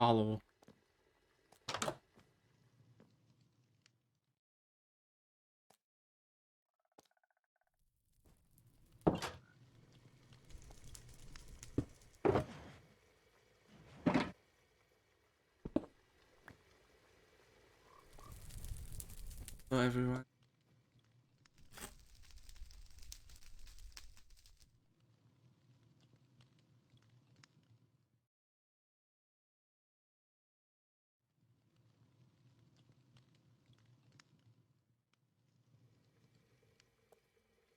Hollow. Hello everyone.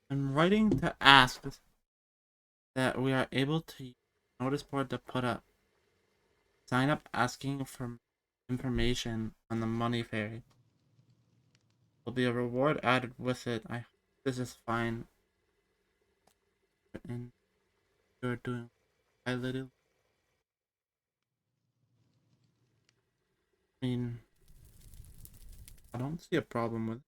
I'm writing to ask that we are able to use notice board to put up sign up asking for information on the money fairy. There'll be a reward added with it. I hope this is fine. And you're doing I little. I mean, I don't see a problem with it.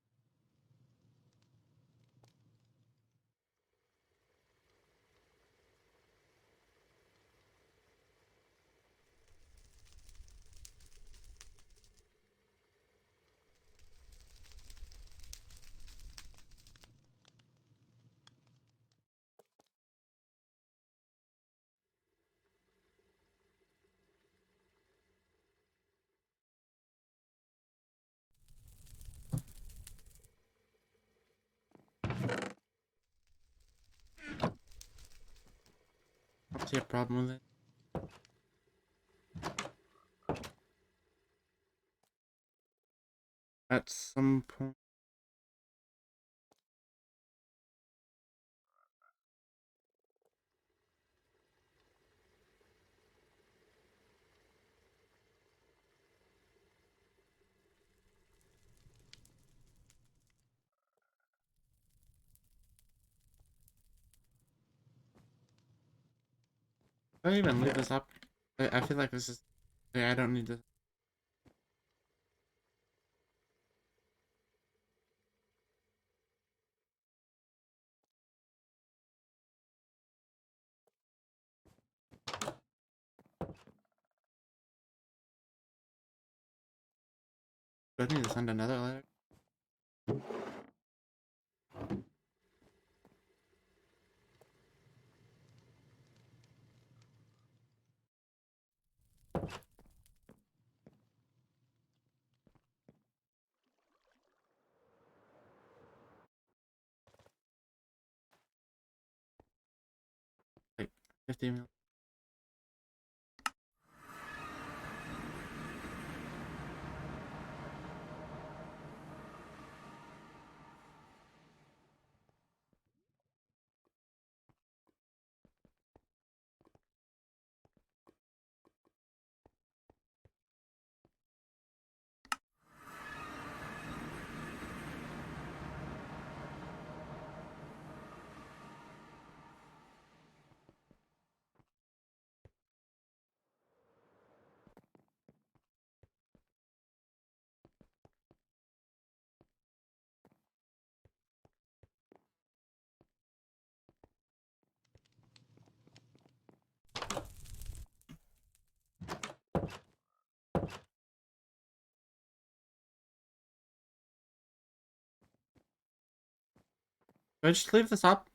I don't see a problem with it. At some point. Do I even leave this up? I feel like this is. I don't need to. Do I need to send another letter? Like 50 minutes. Do I just leave this up?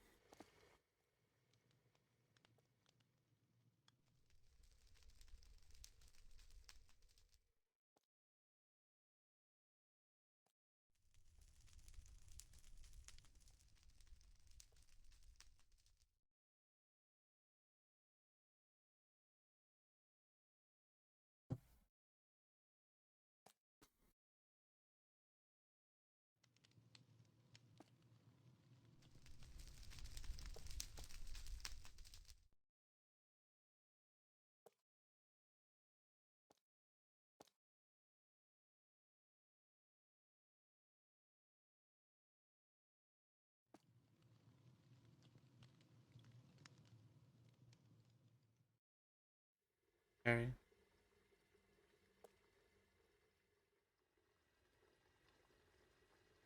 Okay.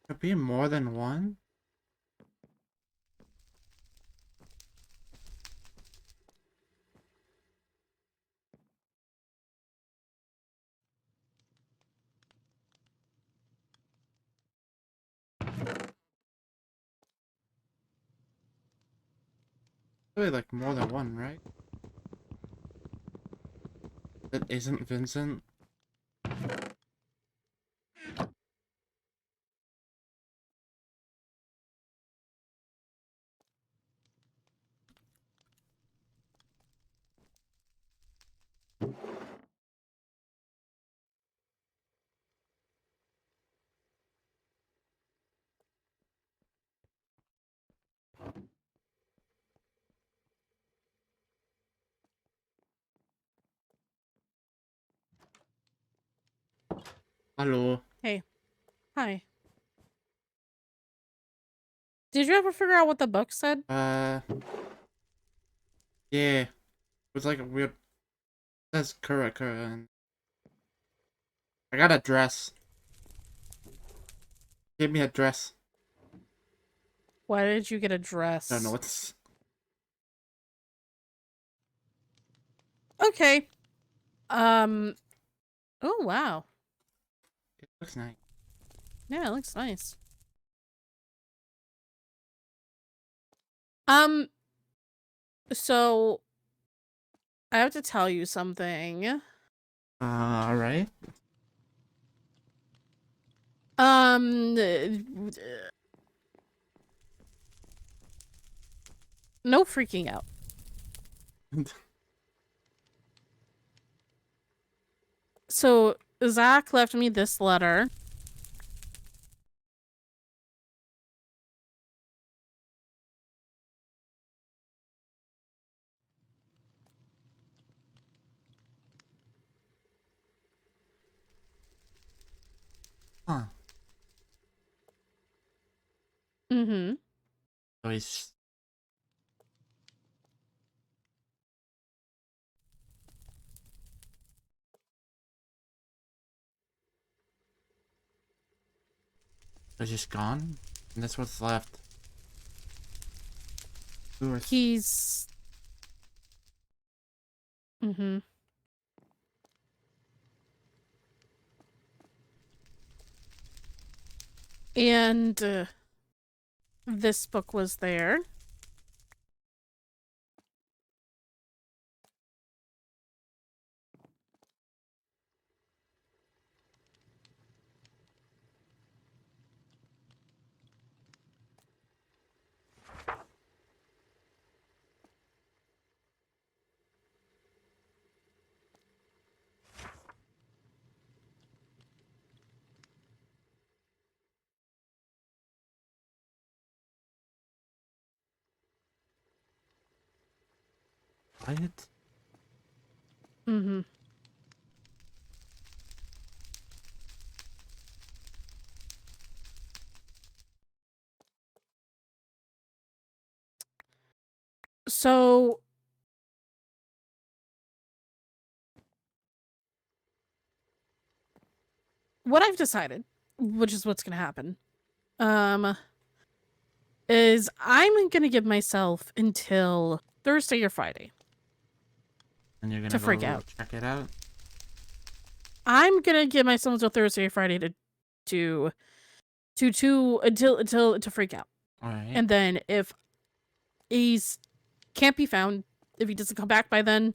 Could be more than one? Really, like more than one, right? That isn't Vincent. Hello. Hey. Hi. Did you ever figure out what the book said? Yeah. It was like a weird. That's correct, and I got a dress. Give me a dress. Why did you get a I don't know dress? what's. Okay. Um. Oh, wow. It looks nice. Yeah, it looks nice. Um, so I have to tell you something. Alright. No freaking out. So Zack left me this letter. Huh. Mm-hmm. So he's. He's just gone? And that's what's left. He's. Mm-hmm. And this book was there. Quiet? Mm-hmm. So what I've decided, which is what's gonna happen, is I'm gonna give myself until Thursday or Friday And you're to gonna freak go out. check it out? I'm gonna give myself until Thursday or Friday to freak out. Alright. And then if he's can't be found, if he doesn't come back by then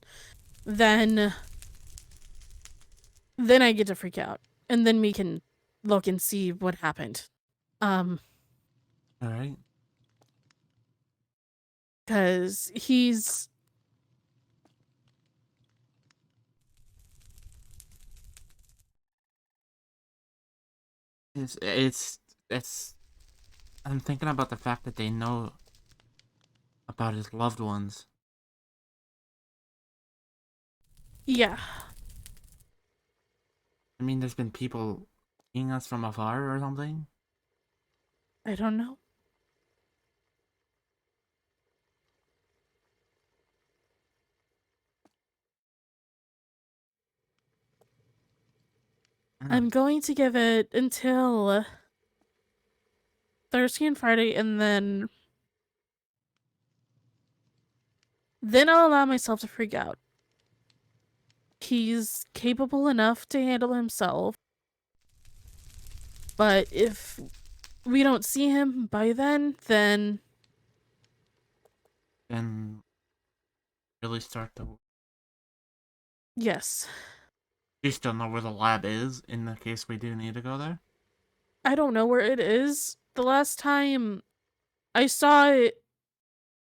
I get to freak out. And then we can look and see what happened. Alright. Cause he's It's. I'm thinking about the fact that they know about his loved ones. yeah. I mean, there's been people seeing us from afar or something. I don't know. I don't know. I'm going to give it until Thursday and Friday, and then I'll allow myself to freak out. He's capable enough to handle himself, but if we don't see him by then Then really start the. Yes. Do you still know where the lab is in the case we do need to go there? I don't know where it is. The last time I saw it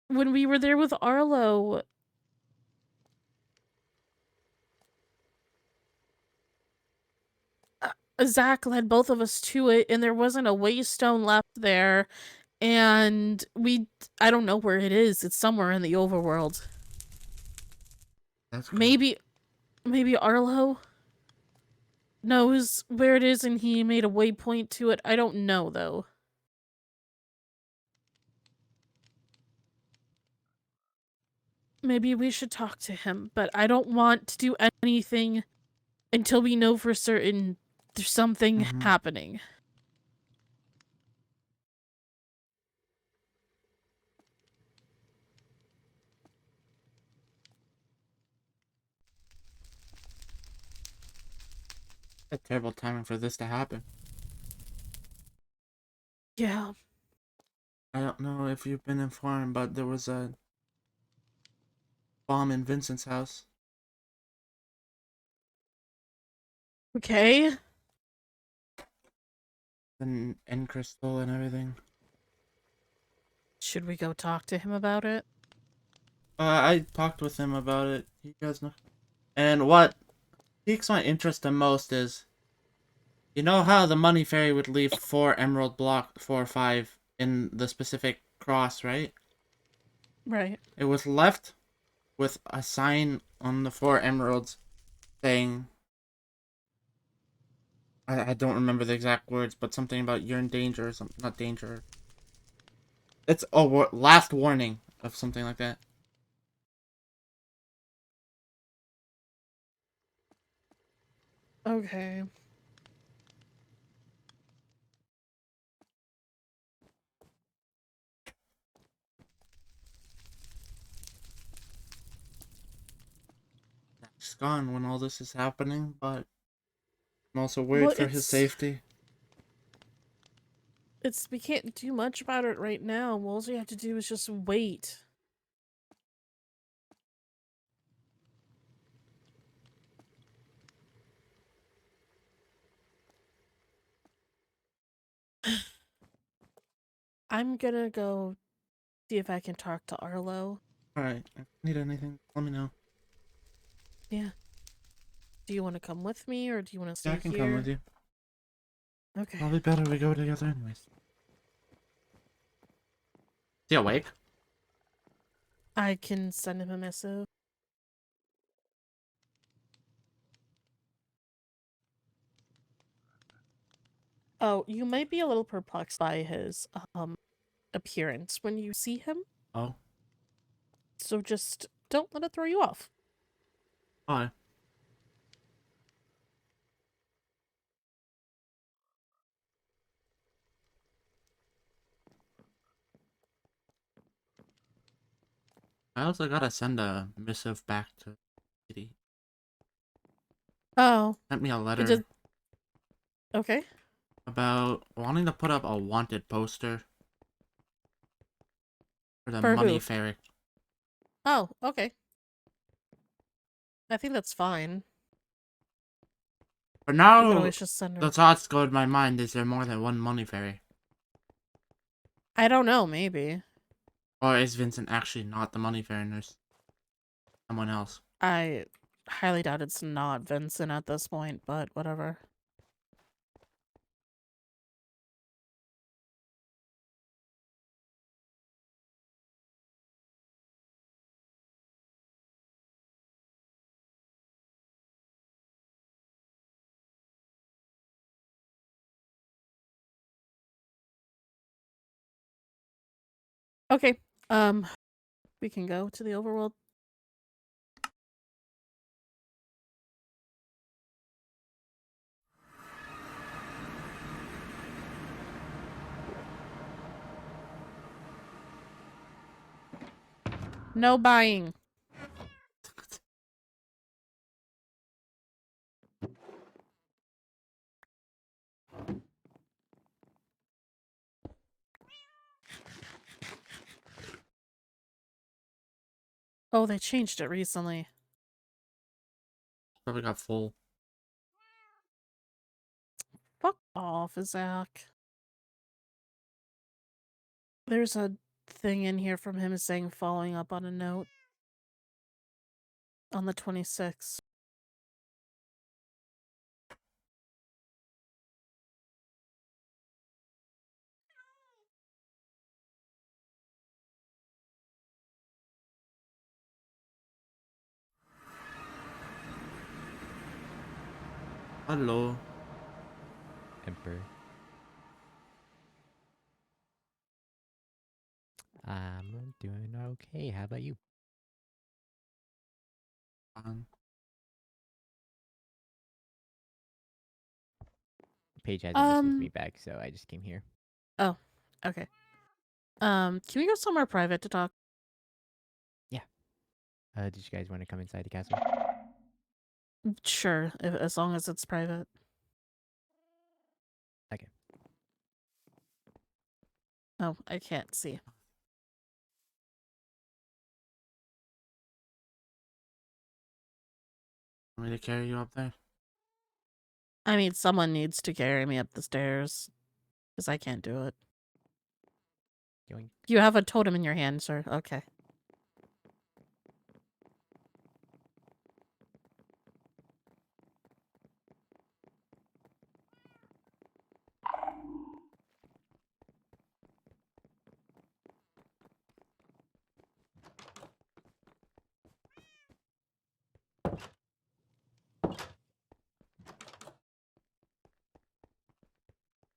when we were there with Arlo. Zack led both of us to it, and there wasn't a waystone left there. And I don't know where it is. It's somewhere in the overworld. That's good. Maybe Arlo knows where it is and he made a waypoint to it. I don't know, though. Maybe we should talk to him, but I don't want to do anything until we know for certain there's something happening. A terrible timing for this to happen. Yeah. I don't know if you've been informed, but there was a bomb in Vincent's house. Okay. And crystal and everything. Should we go talk to him about it? I talked with him about it. You guys know. And what piques my interest the most is, you know how the money fairy would leave 4 emerald block, 4 or 5 in the specific cross, right? Right. It was left with a sign on the 4 emeralds saying, I don't remember the exact words, but something about you're in danger or something. Not danger. It's a last warning of something like that. Okay. He's gone when all this is happening, but I'm also worried Well, for his safety. we can't do much about it right now. All we have to do is just wait. I'm gonna go see if I can talk to Arlo. Alright, if you need anything, let me know. Yeah. Do you want to come with me, or do you want to stay Yeah, I can here? come with you. Okay. Probably better we go together anyways. Is he awake? I can send him a missive. Oh, you might be a little perplexed by his appearance when you see him. Oh. So just don't let it throw you off. Hi. I also gotta send a missive back to Kitty. Oh. Sent me a It letter just okay. about wanting to put up a wanted poster for the For money who? fairy. Oh, okay. I think that's fine. For You can now, always just send her. the thoughts go in my mind, is there more than one money fairy? I don't know, maybe. Or is Vincent actually not the money fairy and there's someone else? I highly doubt it's not Vincent at this point, but whatever. Okay. We can go to the overworld. No buying. Oh, they changed it recently. Probably got full. Fuck off, Zack. There's a thing in here from him saying following up on a note on the 26th. Hello. Emperor. I'm doing okay. How about you? Paige hasn't messaged me back, so I just came here. Oh, okay. Can we go somewhere private to talk? Yeah. Did you guys want to come inside the castle? Sure, as long as it's private. Okay. Oh, I can't see. Want me to carry you up there? I mean, someone needs to carry me up the stairs, because I can't do it. Yoink. You have a totem in your hand, sir. Okay.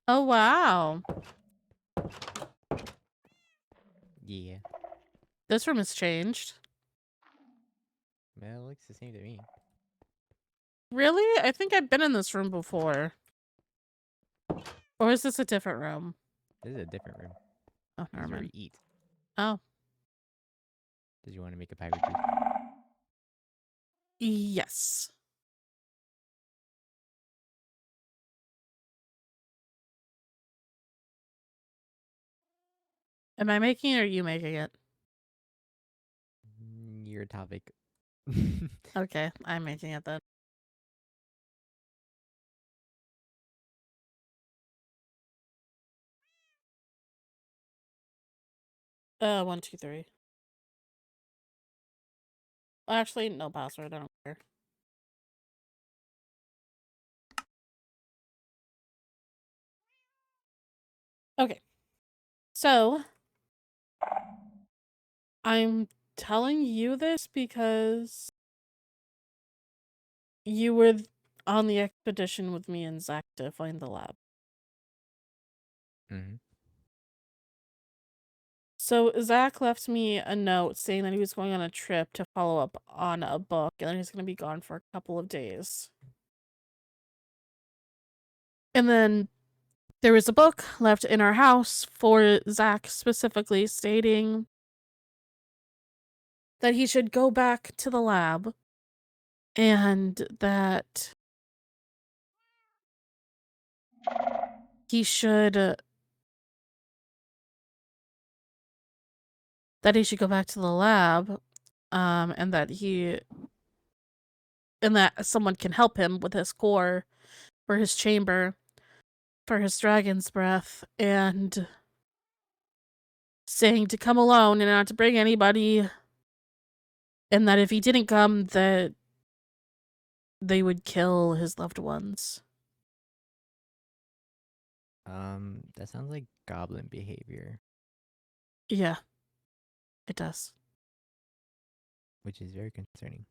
Oh, wow. Yeah. This room has changed. Well, it looks the same to me. Really? I think I've been in this room before. Or is this a different room? This is a different room. Oh, This never is where we mind. eat. Oh. Did you want to make a pie with you? Yes. Am I making it or are you making it? Your topic. Okay, I'm making it then. One, two, three. Actually, no password. I don't care. Okay. So, I'm telling you this because you were on the expedition with me and Zack to find the lab. Mm-hmm. So, Zack left me a note saying that he was going on a trip to follow up on a book and then he's going to be gone for a couple of days. And then there was a book left in our house for Zack specifically stating that he should go back to the lab and that he should go back to the lab and that someone can help him with his core for his chamber for his dragon's breath, and saying to come alone and not to bring anybody, and that if he didn't come that they would kill his loved ones. That sounds like goblin behavior, Yeah, it does. which is very concerning.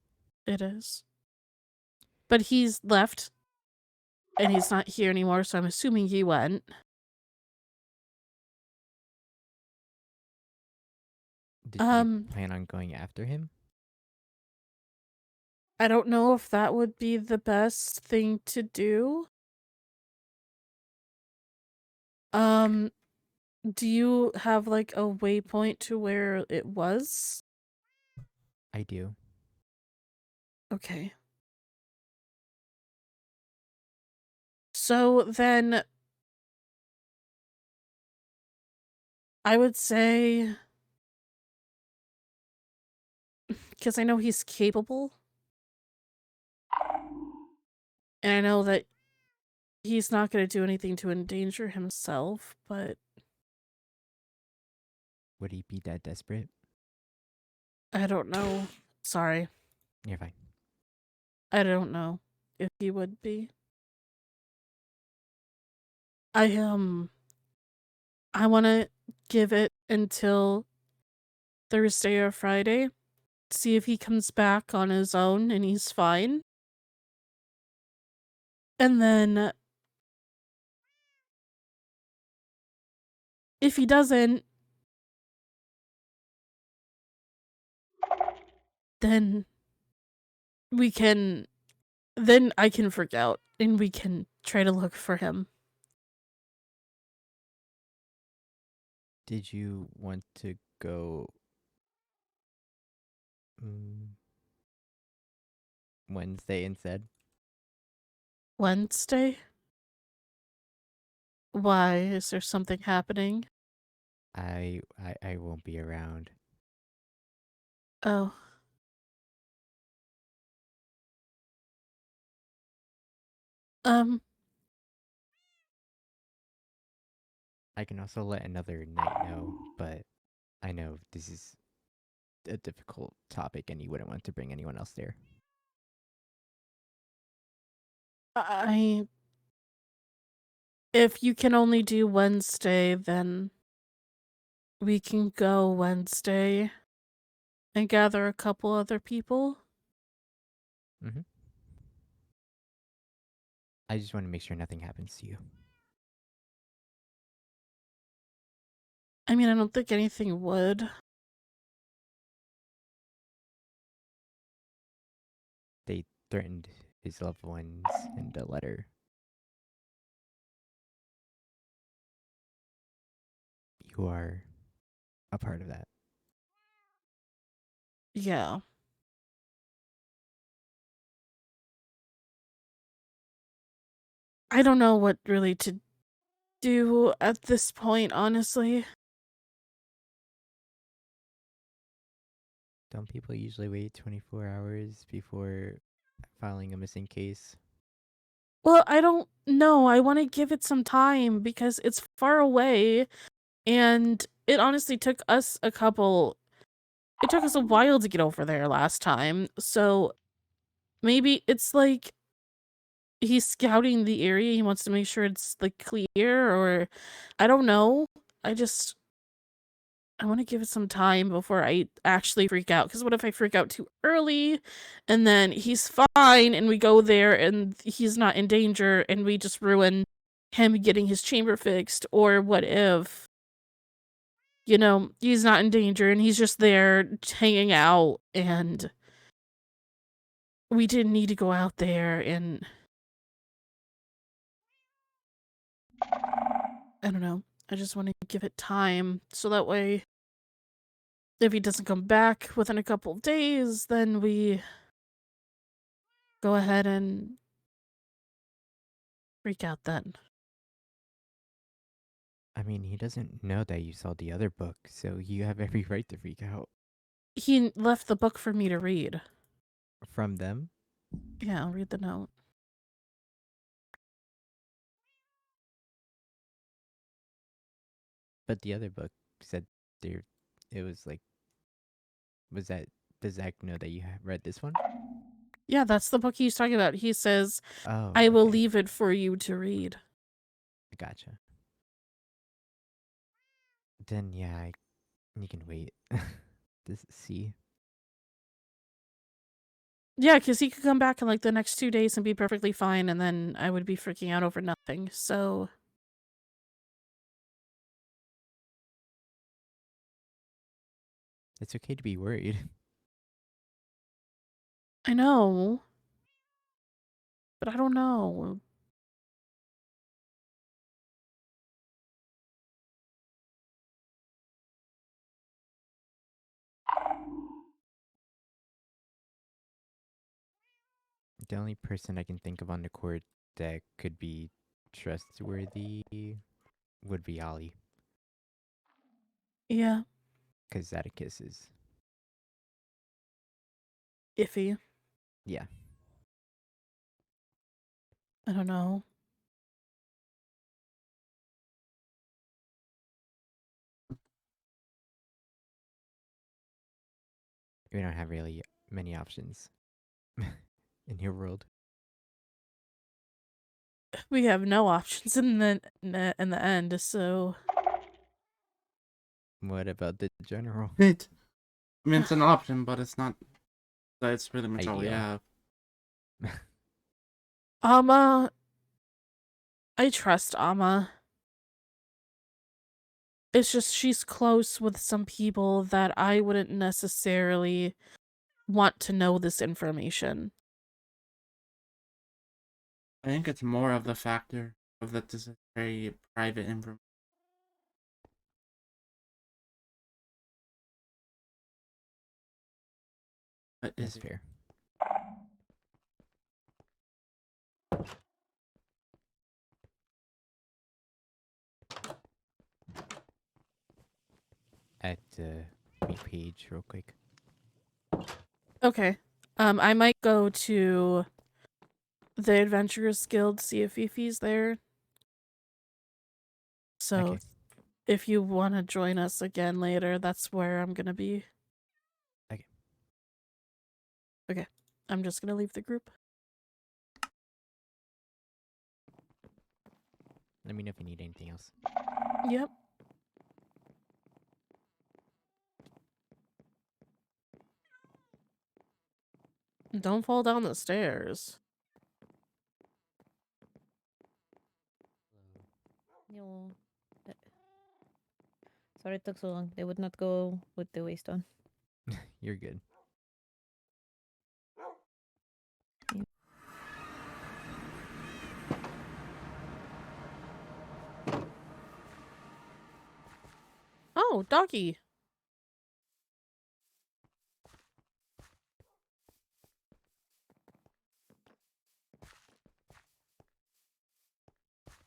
It is. But he's left and he's not here anymore, so I'm assuming he went. Did you plan on going after him? I don't know if that would be the best thing to do. Do you have like a waypoint to where it was? I do. Okay. So then I would say because I know he's capable. And I know that he's not going to do anything to endanger himself, but Would he be that desperate? I don't know. Sorry. You're fine. I don't know if he would be. I want to give it until Thursday or Friday. See if he comes back on his own and he's fine. And then if he doesn't, then I can freak out and we can try to look for him. Did you want to go Wednesday instead? Wednesday? Why? Is there something happening? I won't be around. Oh. I can also let another knight know, but I know this is a difficult topic and you wouldn't want to bring anyone else there. If you can only do Wednesday, then we can go Wednesday and gather a couple other people. I just want to make sure nothing happens to you. I mean, I don't think anything would. They threatened his loved ones in the letter. You are a part of that. Yeah. I don't know what really to do at this point, honestly. Don't people usually wait 24 hours before filing a missing case? Well, I don't know. I want to give it some time because it's far away and it honestly took us a while to get over there last time. So maybe it's like he's scouting the area. He wants to make sure it's like clear, or I don't know. I want to give it some time before I actually freak out. Because what if I freak out too early and then he's fine and we go there and he's not in danger and we just ruin him getting his chamber fixed? Or what if, he's not in danger and he's just there hanging out and we didn't need to go out there and I don't know. I just want to give it time so that way if he doesn't come back within a couple of days, then we go ahead and freak out then. I mean, he doesn't know that you saw the other book, so you have every right to freak out. He left the book for me to read. From them? Yeah, I'll read the note. But the other book said it was like, does Zack know that you have read this one? Yeah, that's the book he's talking about. He says, Oh, I will okay. leave it for you to read. Gotcha. Then, yeah, you can wait. See. Yeah, because he could come back in like the next 2 days and be perfectly fine, and then I would be freaking out over nothing. So It's okay to be worried. I know, but I don't know. The only person I can think of on the court that could be trustworthy would be Ollie. Yeah. Because Atticus is iffy. Yeah. I don't know. We don't have really many options in your world. We have no options in the end, so What about the general? It. I mean, it's an option, but it's not. That's pretty much all we Ideal. have. Ama. I trust Ama. It's just she's close with some people that I wouldn't necessarily want to know this information. I think it's more of the factor of that this is very private information. But That's is it? fair. At the meet page real quick. Okay. I might go to the Adventurers Guild, see if Fifi's there. So Okay. if you want to join us again later, that's where I'm gonna be. Okay. Okay. I'm just gonna leave the group. Let me know if you need anything else. Yep. Don't fall down the stairs. No. Sorry it took so long. They would not go with the waste on. You're good. Oh, doggy.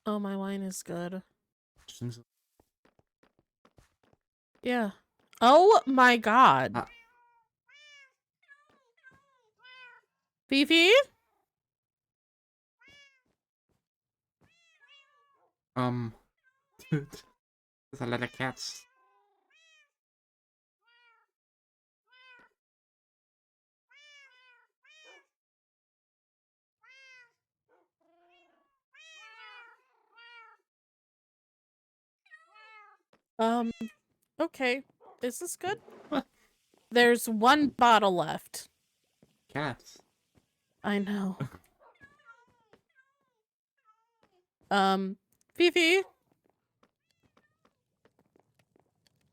Oh, my wine is good. Yeah. Oh my god. Ah. Fifi? Dude, there's a lot of cats. Okay. Is this good? What? There's one bottle left. Cats. I know. Fifi?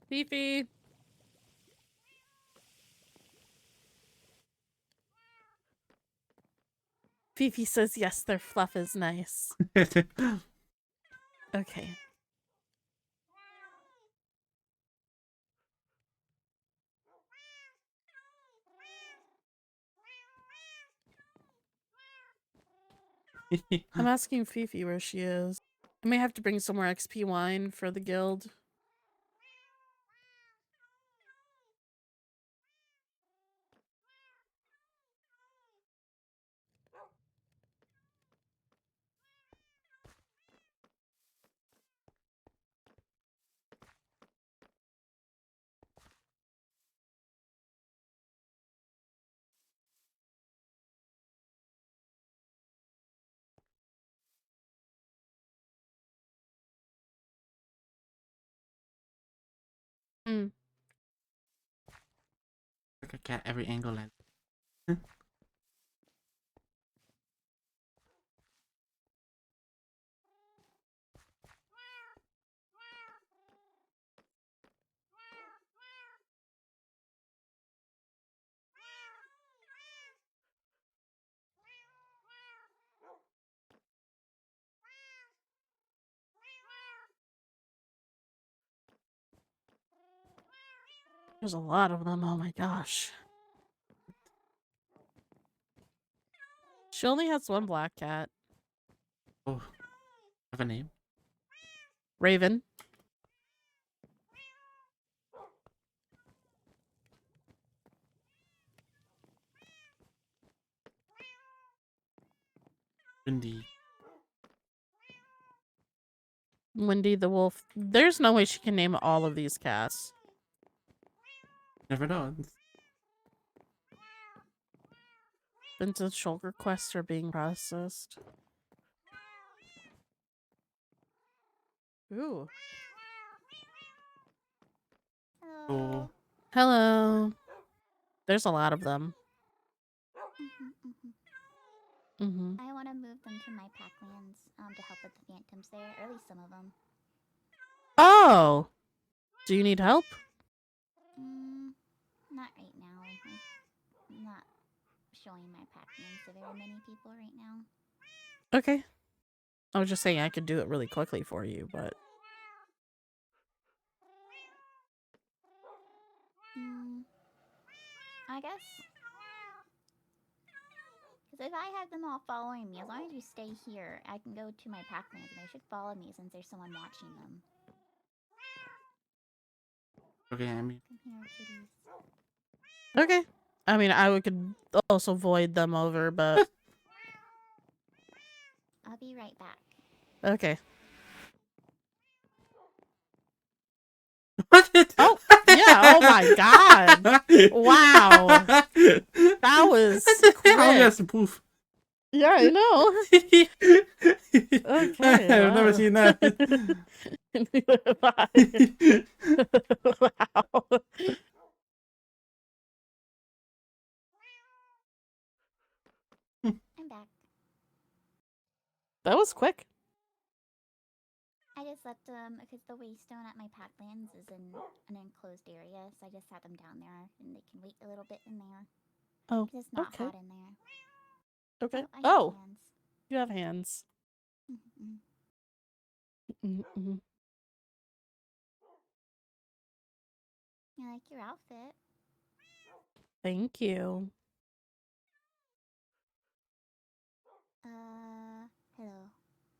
Fifi? Fifi says yes, their fluff is nice. Okay. I'm asking Fifi where she is. I may have to bring some more XP wine for the guild. Hmm. Like a cat every angle. There's a lot of them, oh my gosh. She only has one black cat. Oh, have a name? Raven. Windy. Wendy the Wolf. There's no way she can name all of these cats. Never know. Vincent's shoulder quests are being processed. Ooh. Oh, Hello. There's a lot of them. I want to move them to my packlands to help with the phantoms there, or at least some of them. Oh! Do you need help? Not right now. I'm not showing my packlands to very many people right now. Okay. I was just saying I could do it really quickly for you, but... I guess. Because if I have them all following me, as long as you stay here, I can go to my packlands and they should follow me since there's someone watching them. okay, I mean. Come here, kitties. Okay. I mean, I could also void them over, but... I'll be right back. Okay. Oh, yeah, oh my god! Wow. That was quick. Oh, yes, poof. Yeah, I know. Okay. I've never seen that. Neither have I. Wow. I'm back. That was quick. I just left them because the waystone at my packlands is in an enclosed area, so I just had them down there and they can wait a little bit in there. Oh, 'Cause it's not okay. hot in there. Okay. I have Oh, hands. you have hands. Mm-mm. I like your outfit. Thank you. Hello.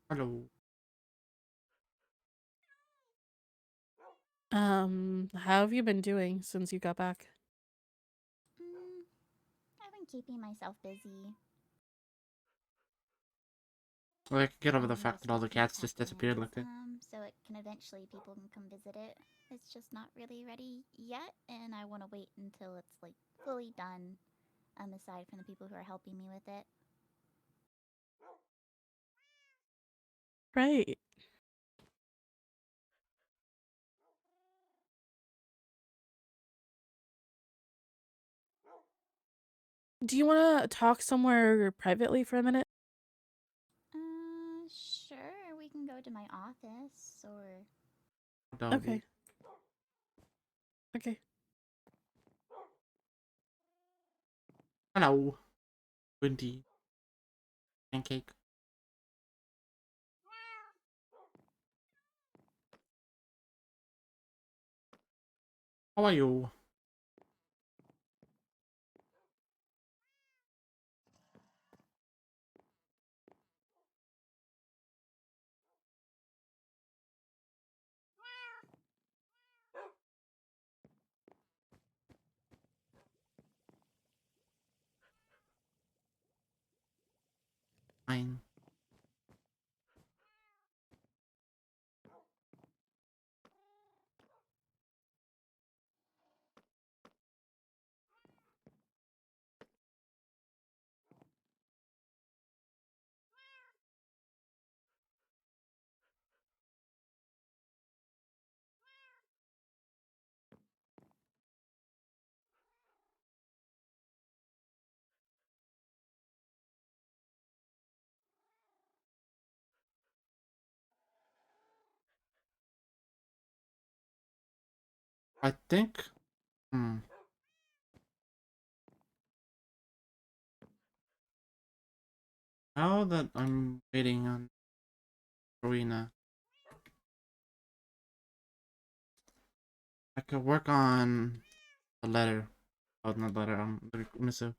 Hello. How have you been doing since you got back? I've been keeping myself busy. Well, I can get over the I'm fact that all the respecting cats just disappeared like that. so it can eventually people can come visit it. It's just not really ready yet, and I want to wait until it's like fully done. Aside from the people who are helping me with it. Right. Do you want to talk somewhere privately for a minute? Sure. We can go to my office or. Okay. Okay. Hello. Windy. Pancake. How are you? Fine. I think. Now that I'm waiting on Rowena, I could work on the letter. Oh, not letter. The missive.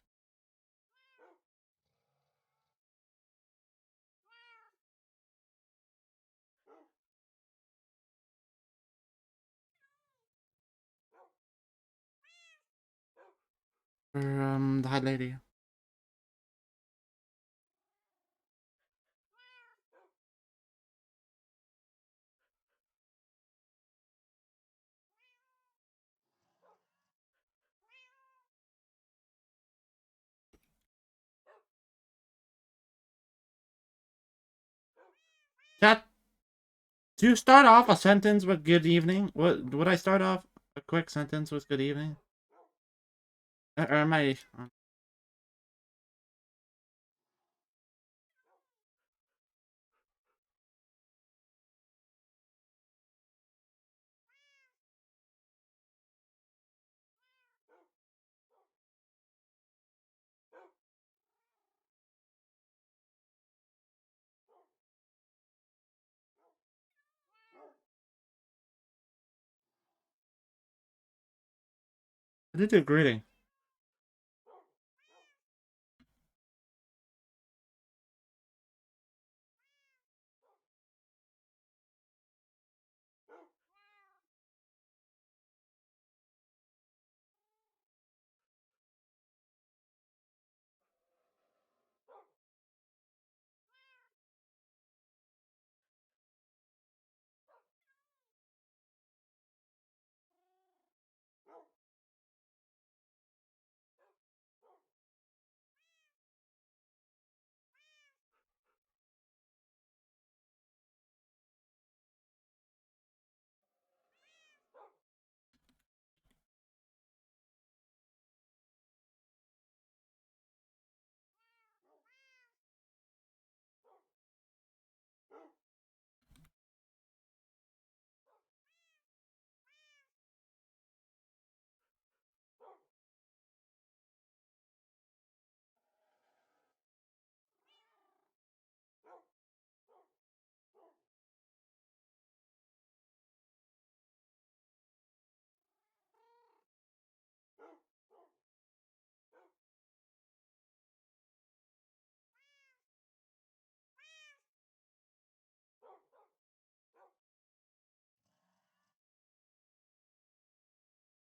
For the High Lady. Chat, do you start off a sentence with good evening? Would I start off a quick sentence with good evening? Or am I... I did do a greeting.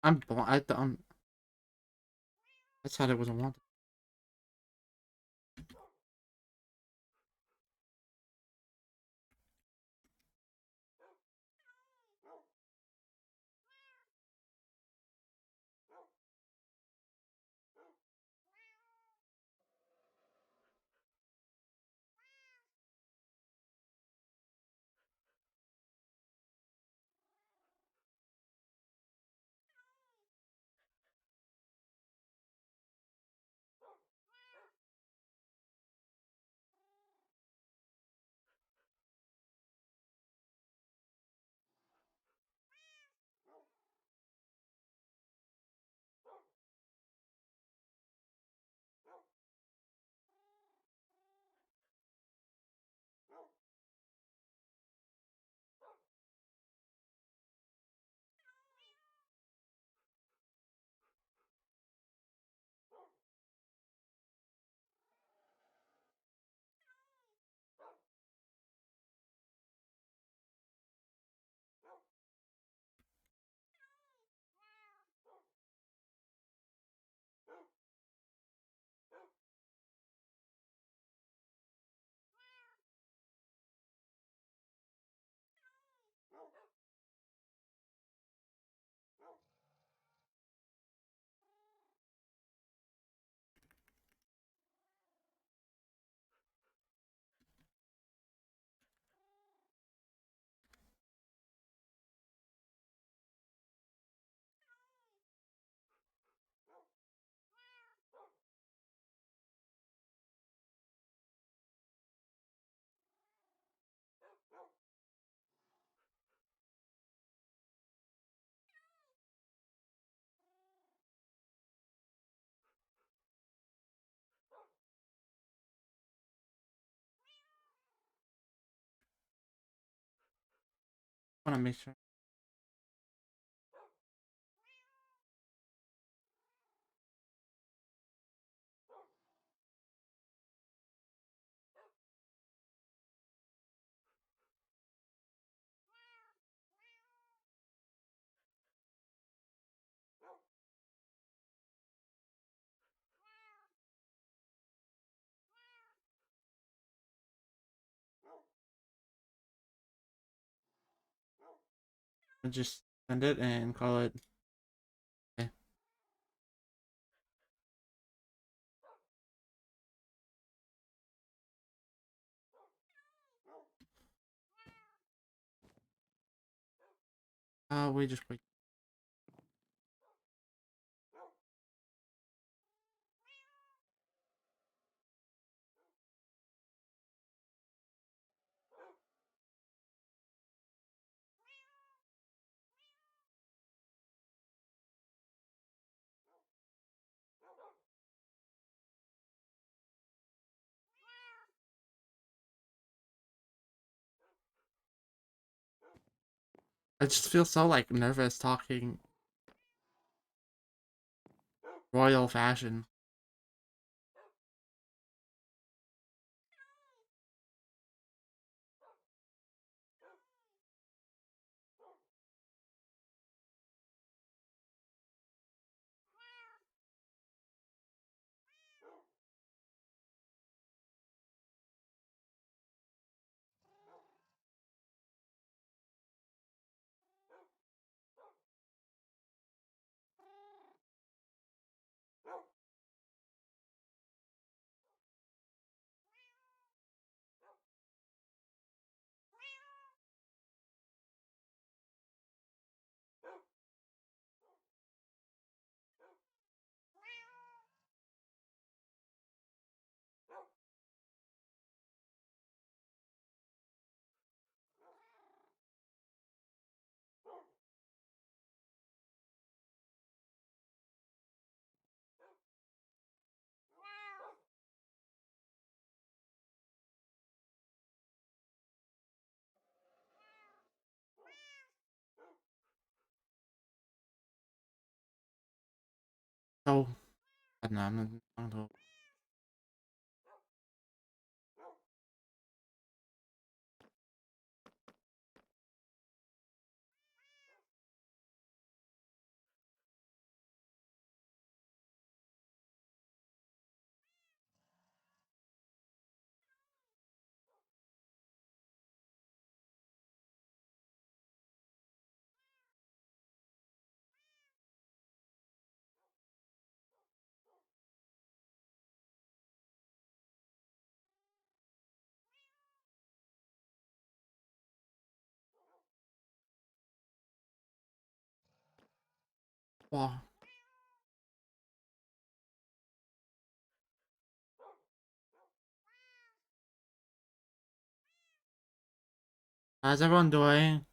I thought it wasn't wanted. I want to make sure. I just send it and call it. Okay. We just wait. I just feel so like nervous talking royal fashion. So, I don't know. I don't know. Wow. How's everyone doing?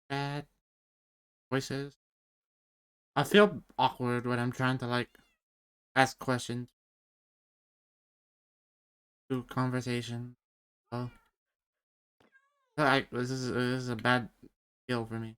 Bad voices. I feel awkward when I'm trying to like ask questions, do conversation. Oh, this is a bad skill for me.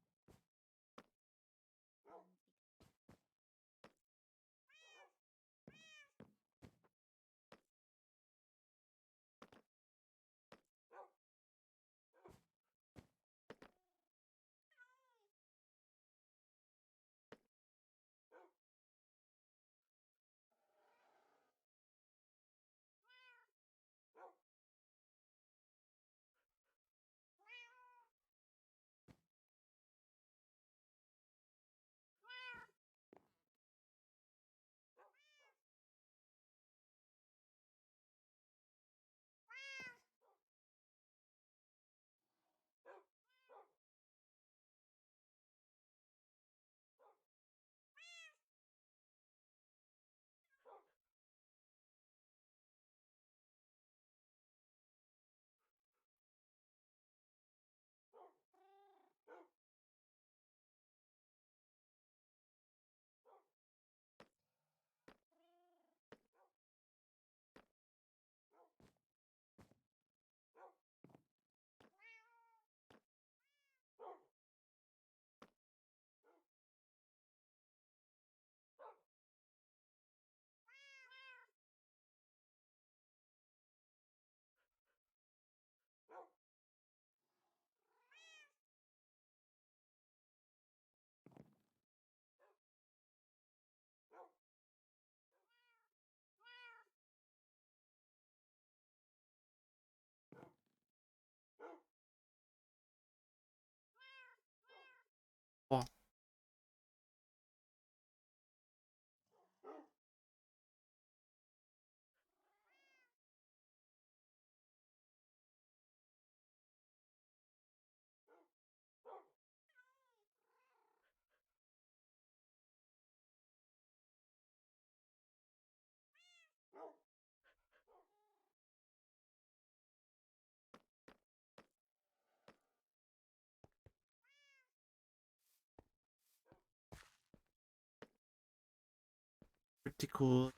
Pretty cool.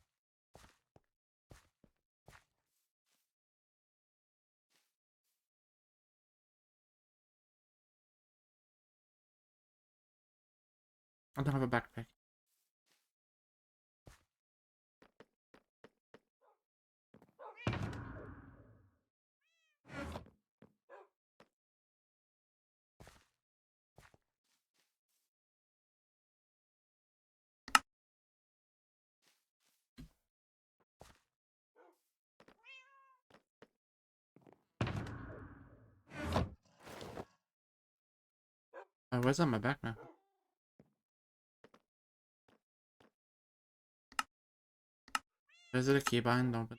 I don't have a backpack. Where's on my back now? Is it a keybind? Open.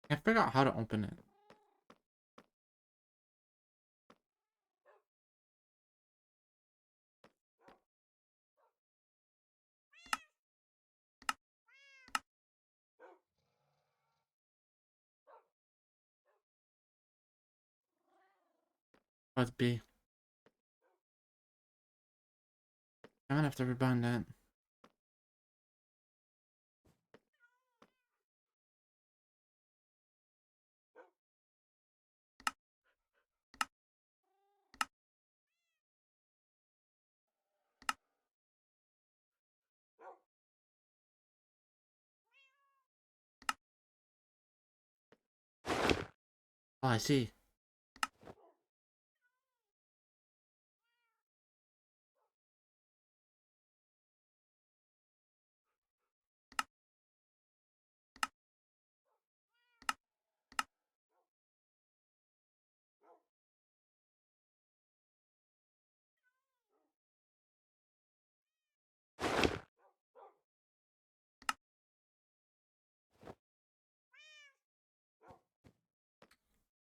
I figure out how to open it. Let's B. I'm gonna have to rebind that. Oh, I see.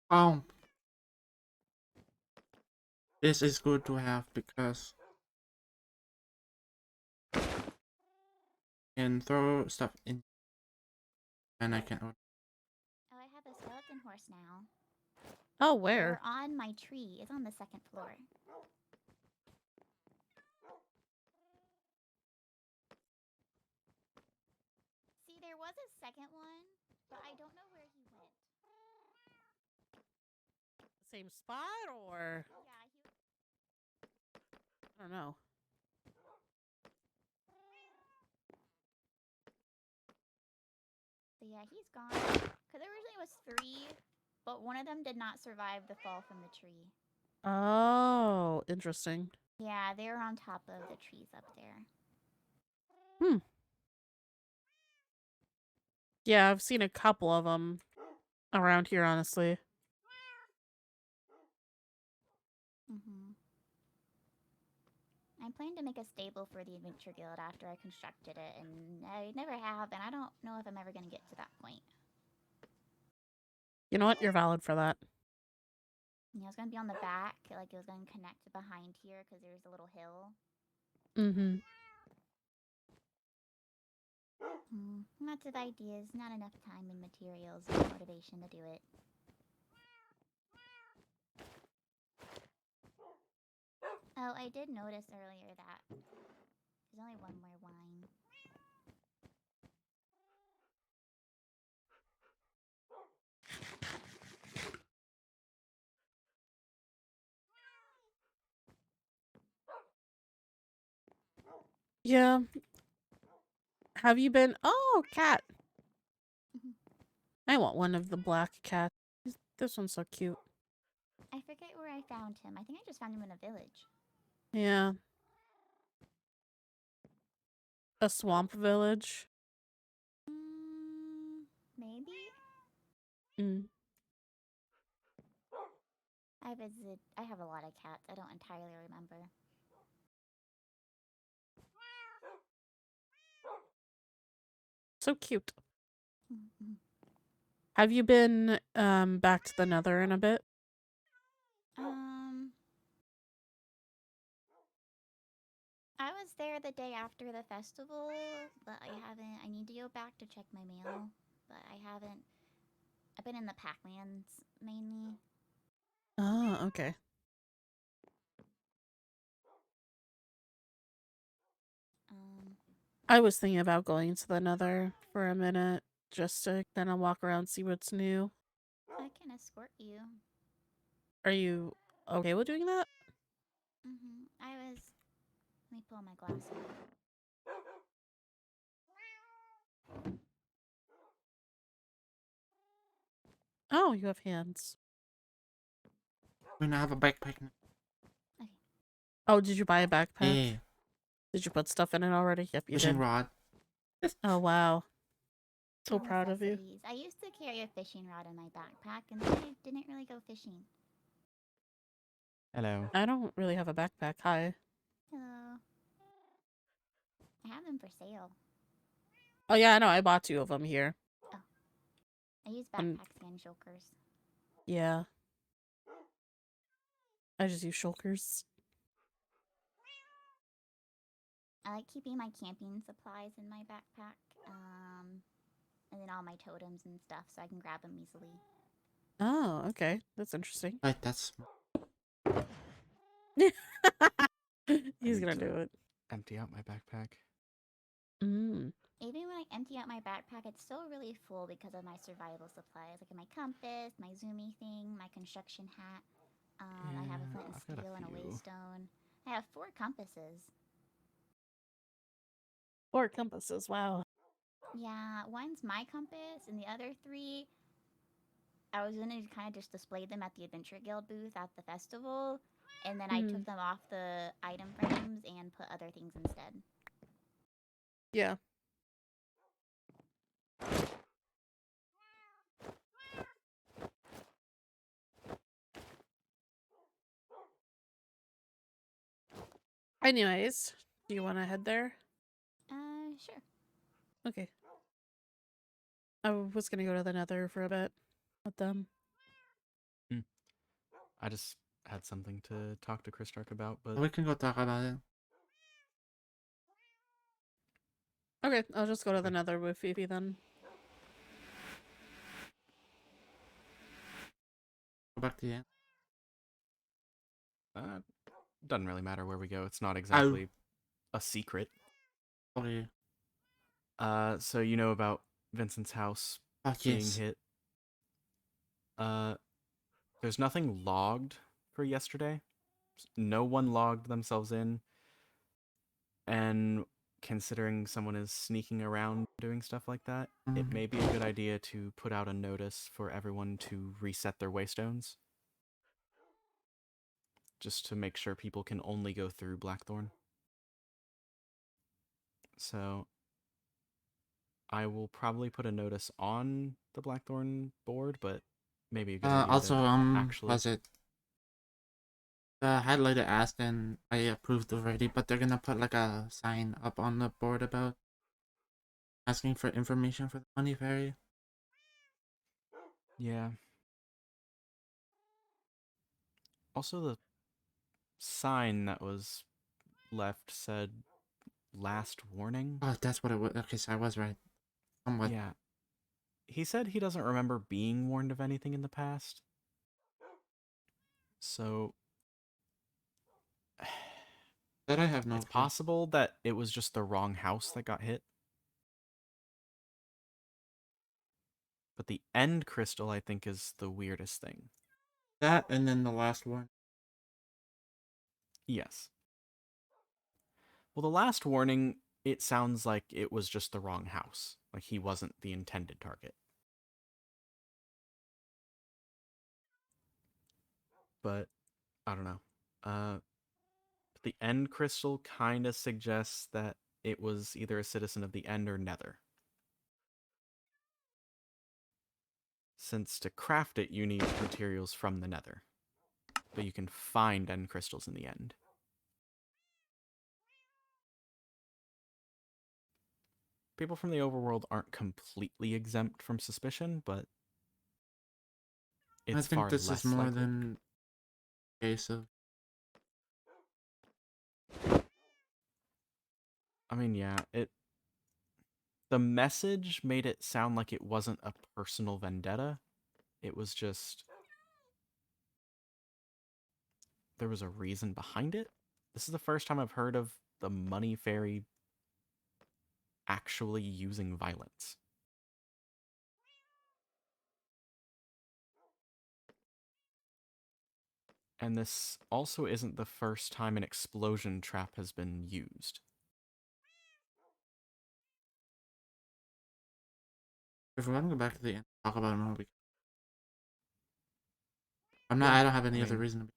Oh, this is good to have because I can throw stuff in and I can. Oh, I have a skeleton horse now. Oh, where? They're on my tree. It's on the second floor. See, there was a second one, but I don't know where he went. Same spot or Yeah, he. I don't know. So yeah, he's gone. Because there originally was 3, but one of them did not survive the fall from the tree. Oh, interesting. Yeah, they're on top of the trees up there. Yeah, I've seen a couple of them around here, honestly. I plan to make a stable for the Adventure Guild after I constructed it, and I never have, and I don't know if I'm ever going to get to that point. You know what? You're valid for that. Yeah, it's going to be on the back, like it was going to connect behind here because there's a little hill. Mm-hmm. Lots of ideas, not enough time and materials and motivation to do it. Oh, I did notice earlier that there's only one more wine. Yeah. Have you been? Oh, cat. I want one of the black cats. This one's so cute. I forget where I found him. I think I just found him in a village. Yeah. A swamp village. Maybe? Mm. I have a lot of cats. I don't entirely remember. So cute. Mm-hmm. Have you been back to the Nether in a bit? I was there the day after the festival, but I haven't. I need to go back to check my mail, but I haven't. I've been in the Pac-Mans mainly. Oh, okay. I was thinking about going to the Nether for a minute just to kind of walk around, see what's new. I can escort you. Are you okay with doing that? I was. Let me pull my glasses. Oh, you have hands. We're gonna have a backpack. Okay. Oh, did you buy a backpack? Yeah. Did you put stuff in it already? Yep, you Fishing did. rod. Oh, wow. So All proud of you. necessities. I used to carry a fishing rod in my backpack, and then I didn't really go fishing. Hello. I don't really have a backpack. Hi. Hello. I have them for sale. Oh, yeah, I know. I bought 2 of them here. I use And- backpacks and shulkers. Yeah. I just use shulkers. I like keeping my camping supplies in my backpack, and then all my totems and stuff, so I can grab them easily. Oh, okay. That's interesting. Right, that's He's need gonna to- do it. Empty out my backpack. Mm. Even when I empty out my backpack, it's still really full because of my survival supplies, like my compass, my zoomy thing, my construction hat. I have a Yeah, flint and I've got a steel and a few. waystone. I have 4 compasses. 4 compasses. Wow. Yeah, one's my compass, and the other 3, I was gonna kind of just display them at the Adventure Guild booth at the festival, and then I took them off the item frames and put other things instead. Yeah. Anyways, do you want to head there? Sure. Okay. I was gonna go to the Nether for a bit with them. I just had something to talk to Christark about, but we can go talk about it. Okay, I'll just go to the Okay. Nether with Fifi then. Go back to the end. doesn't really matter where we go. It's not exactly a secret. Okay. So you know about Vincent's house being Yes. hit. There's nothing logged for yesterday. No one logged themselves in. And considering someone is sneaking around doing stuff like that, it may be a good idea to put out a notice for everyone to reset their waystones. Just to make sure people can only go through Blackthorn. So I will probably put a notice on the Blackthorn board, but maybe a good idea Also, to actually... was it? The highlighter asked and I approved already, but they're gonna put like a sign up on the board about asking for information for the money fairy. Yeah. Also, the sign that was left said last warning. Oh, that's what it was. Okay, so I was right. Somewhat. Yeah. He said he doesn't remember being warned of anything in the past. So That I have no it's clue. possible that it was just the wrong house that got hit. But the end crystal, I think, is the weirdest thing. That and then the last one. Yes. Well, the last warning, it sounds like it was just the wrong house. Like he wasn't the intended target. But I don't know. The end crystal kind of suggests that it was either a citizen of the end or Nether. Since to craft it, you need materials from the Nether. but you can find end crystals in the end. People from the overworld aren't completely exempt from suspicion, but I it's think far this less is more likely. than a case of I mean, yeah, the message made it sound like it wasn't a personal vendetta. It was just there was a reason behind it. This is the first time I've heard of the money fairy actually using violence. And this also isn't the first time an explosion trap has been used. if we want to go back to the end, talk about it more. I'm not. Yeah, I don't have any I other mean, reason to be.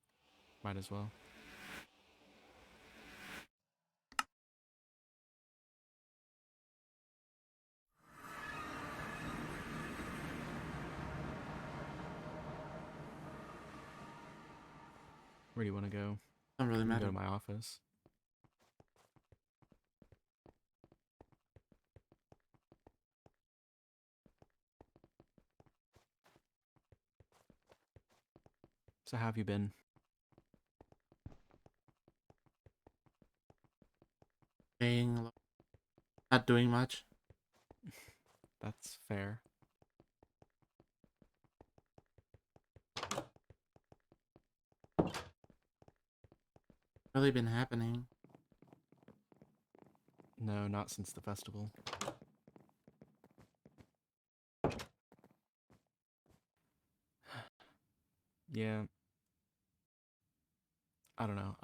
might as well. Where do you want to go? Doesn't really You can go matter. to my office. So how have you been? Being not doing much. That's fair. Really been happening. No, not since the festival. Yeah. I don't know.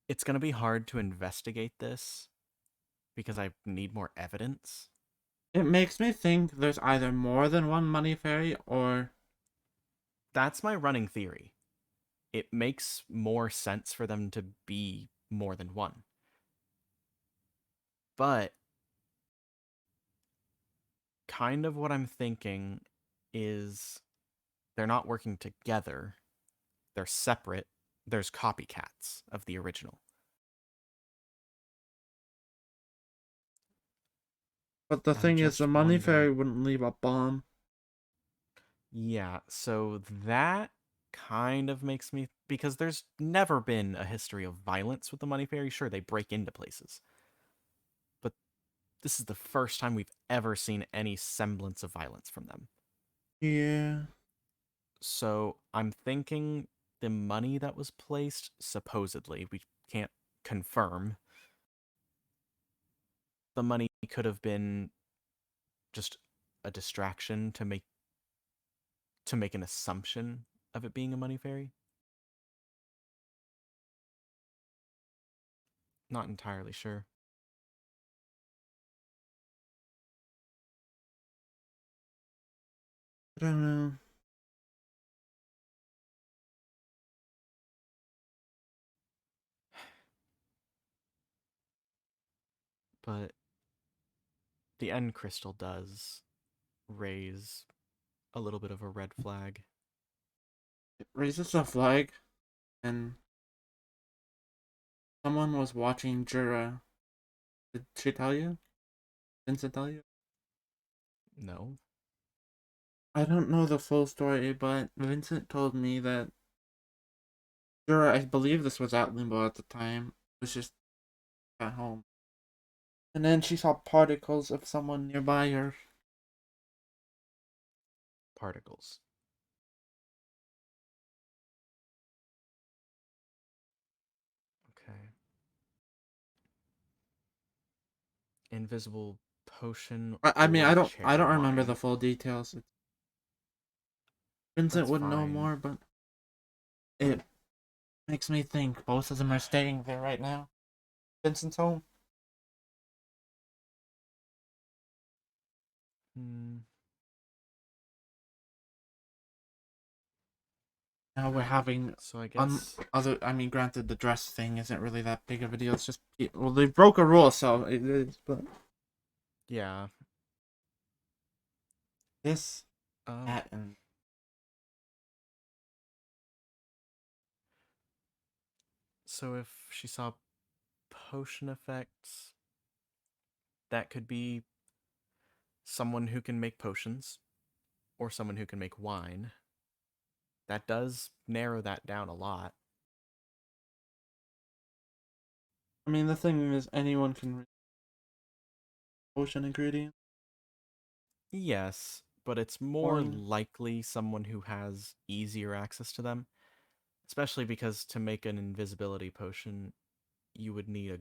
It's going to be hard to investigate this because I need more evidence. It makes me think there's either more than one money fairy or That's my running theory. It makes more sense for them to be more than one. But kind of what I'm thinking is they're not working together. They're separate. There's copycats of the original. But the I'm thing is, the just money wondering. fairy wouldn't leave a bomb. Yeah, so that kind of makes me because there's never been a history of violence with the money fairy. Sure, they break into places. But this is the first time we've ever seen any semblance of violence from them. Yeah. So I'm thinking the money that was placed, supposedly, we can't confirm, the money could have been just a distraction to make an assumption of it being a money fairy. Not entirely sure. I don't know. But the end crystal does raise a little bit of a red flag. It raises a flag, and someone was watching Jura. Did she tell you? Vincent tell you? No? I don't know the full story, but Vincent told me that Jura, I believe this was at Limbo at the time, was just at home. And then she saw particles of someone nearby her. Particles. Okay. Invisible potion I mean, or I chair don't remember the line. full details. Vincent That's would know fine. more, but it makes me think both of them are staying there right now. Vincent's home. Hmm. Now we're having So I guess other. I mean, granted, the dress thing isn't really that big of a deal. It's just well, they broke a rule, so it is. But yeah. this, Um that, and So if she saw potion effects, that could be someone who can make potions or someone who can make wine. That does narrow that down a lot. I mean, the thing is, anyone can read potion ingredient. Yes, but it's more Wine. likely someone who has easier access to them. Especially because to make an invisibility potion, you would need a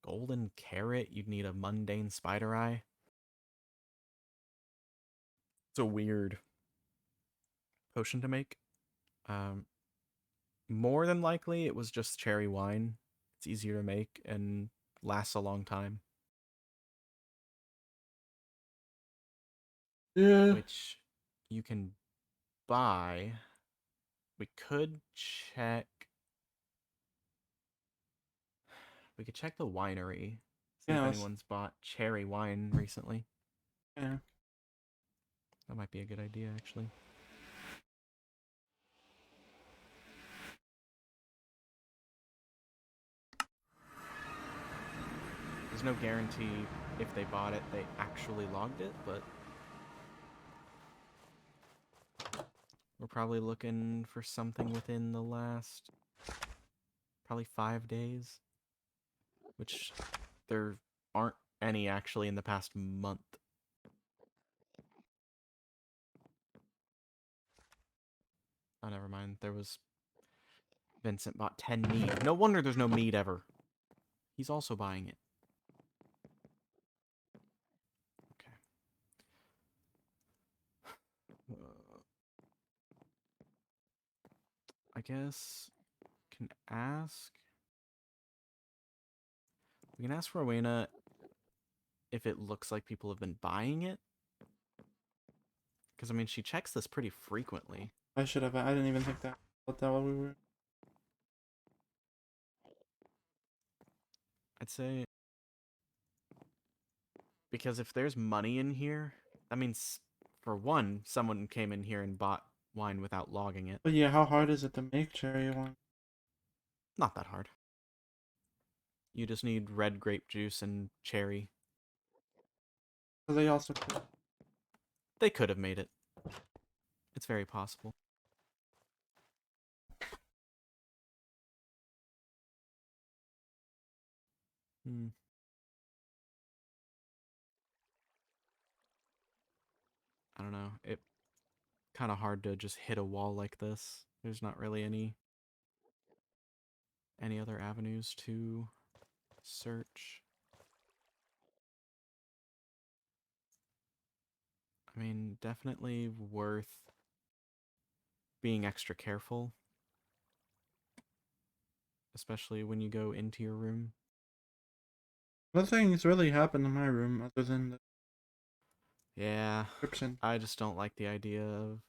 golden carrot, you'd need a mundane spider eye. It's a weird potion to make. More than likely, it was just cherry wine. It's easier to make and lasts a long time. Yeah. Which you can buy. We could check. We could check the winery. See if Yeah. anyone's bought cherry wine recently. Yeah. That might be a good idea, actually. There's no guarantee if they bought it, they actually logged it, but we're probably looking for something within the last probably 5 days, which there aren't any actually in the past month. Oh, never mind. There was Vincent bought 10 mead. No wonder there's no mead ever. He's also buying it. Okay. I guess can ask. We can ask Rowena if it looks like people have been buying it. Because, I mean, she checks this pretty frequently. I should have. I didn't even think that about that while we were. I'd say. Because if there's money in here, that means, for one, someone came in here and bought wine without logging it. But yeah, how hard is it to make cherry wine? Not that hard. You just need red grape juice and cherry. So they also. They could have made it. It's very possible. Hmm. I don't know. It kind of hard to just hit a wall like this. There's not really any other avenues to search. I mean, definitely worth being extra careful, especially when you go into your room. Nothing's really happened in my room other than the Yeah, description. I just don't like the idea of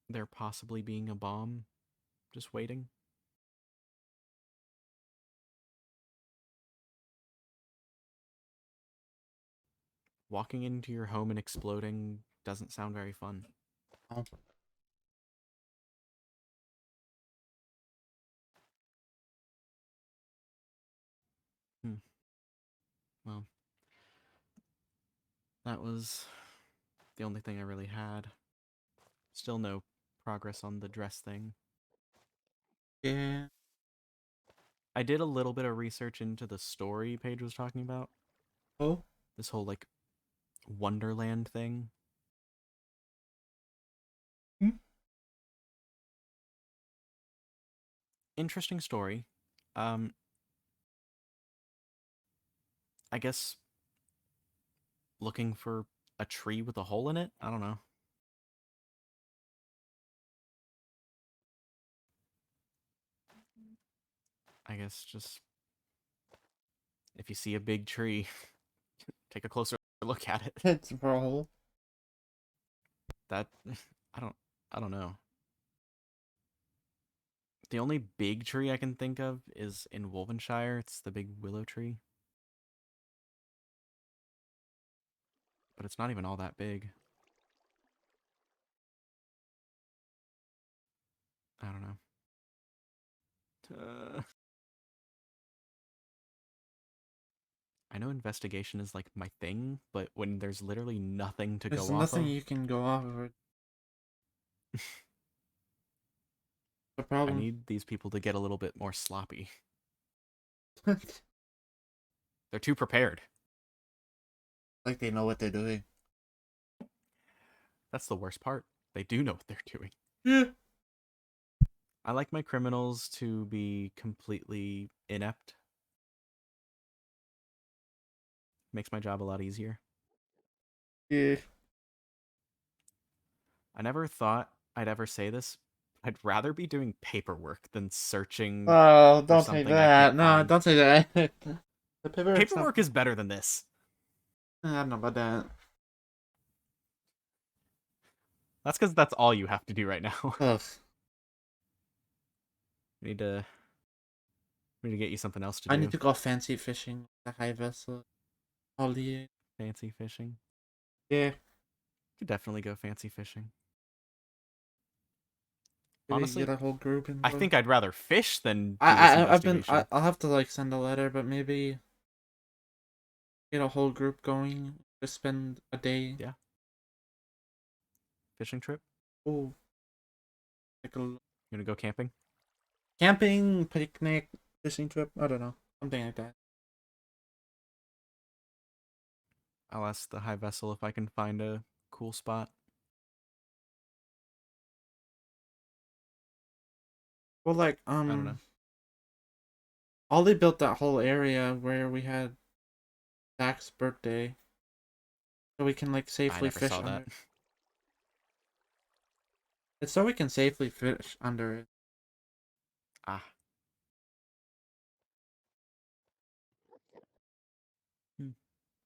there possibly being a bomb just waiting. Walking into your home and exploding doesn't sound very fun. Oh. Well, that was the only thing I really had. Still no progress on the dress thing. Yeah. I did a little bit of research into the story Paige was talking about. Oh. This whole, like, Wonderland thing. Hmm? Interesting story. I guess looking for a tree with a hole in it? I don't know. I guess just if you see a big tree, take a closer look at it. It's for a hole. That I don't know. The only big tree I can think of is in Wolvenshire. It's the big willow tree. But it's not even all that big. I don't know. I know investigation is like my thing, but when there's literally nothing to There's go off nothing of, you can go off of. The I problem. need these people to get a little bit more sloppy. They're too prepared. Like they know what they're doing. That's the worst part. They do know what they're doing. Yeah. I like my criminals to be completely inept. Makes my job a lot easier. Yeah. I never thought I'd ever say this. I'd rather be doing paperwork than searching Oh, for don't say something I that. can't No, find. don't say that. The paperwork's Paperwork is better than this. I don't know about that. That's because that's all you have to do right now. Ugh. we need to get you something else to I do. need to go fancy fishing with the high vessel. Holly. Fancy fishing. Yeah. Could definitely go fancy fishing. Maybe Honestly, get a whole group in. I think I'd rather fish than do this I've been. investigation. I'll have to like send a letter, but maybe get a whole group going. Just spend a day. Yeah. Fishing trip? Oh. Like a You gonna go camping? camping, picnic, fishing trip. I don't know. Something like that. I'll ask the high vessel if I can find a cool spot. Well, like I don't know. Ollie built that whole area where we had Zack's birthday, so we can like I safely never fish saw under that. it. It's so we can safely fish under it. Ah.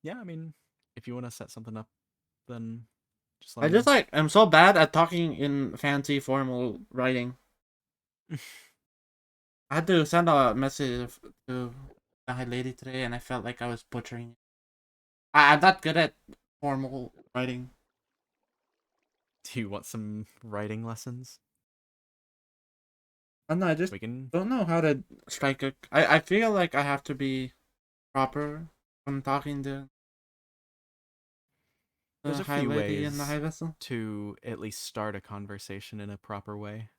Yeah, I mean, if you want to set something up, then just let I me just know. like I'm so bad at talking in fancy formal writing. I had to send a message to the high lady today, and I felt like I was butchering it. I'm not good at formal writing. Do you want some writing lessons? I don't know. I just We can. don't know how to strike a. I feel like I have to be proper when talking to There's the a high few lady in the ways high vessel. to at least start a conversation in a proper way.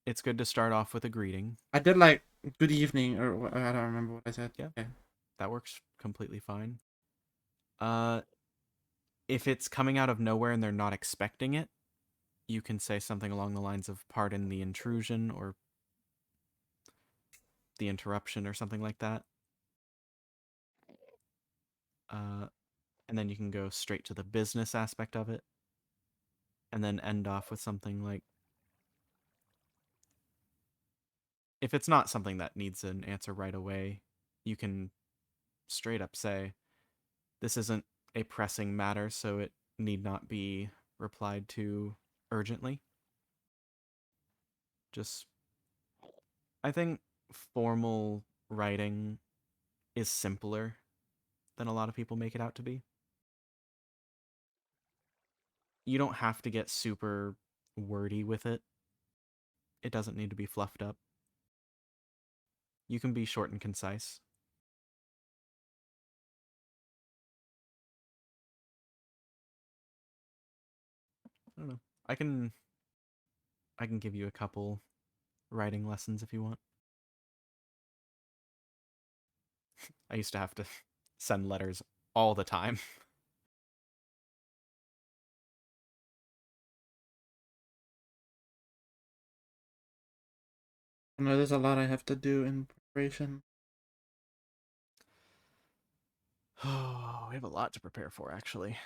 It's good to start off with a greeting. I did like good evening or I don't remember what I said. Yeah. Okay. That works completely fine. If it's coming out of nowhere and they're not expecting it, you can say something along the lines of "Pardon the intrusion" or "the interruption" or something like that. And then you can go straight to the business aspect of it, and then end off with something like, if it's not something that needs an answer right away, you can straight up say, "This isn't a pressing matter, so it need not be replied to urgently." Just, I think formal writing is simpler than a lot of people make it out to be. You don't have to get super wordy with it. It doesn't need to be fluffed up. You can be short and concise. I don't know. I can give you a couple writing lessons if you want. I used to have to send letters all the time. I know there's a lot I have to do in preparation. Oh, we have a lot to prepare for, actually.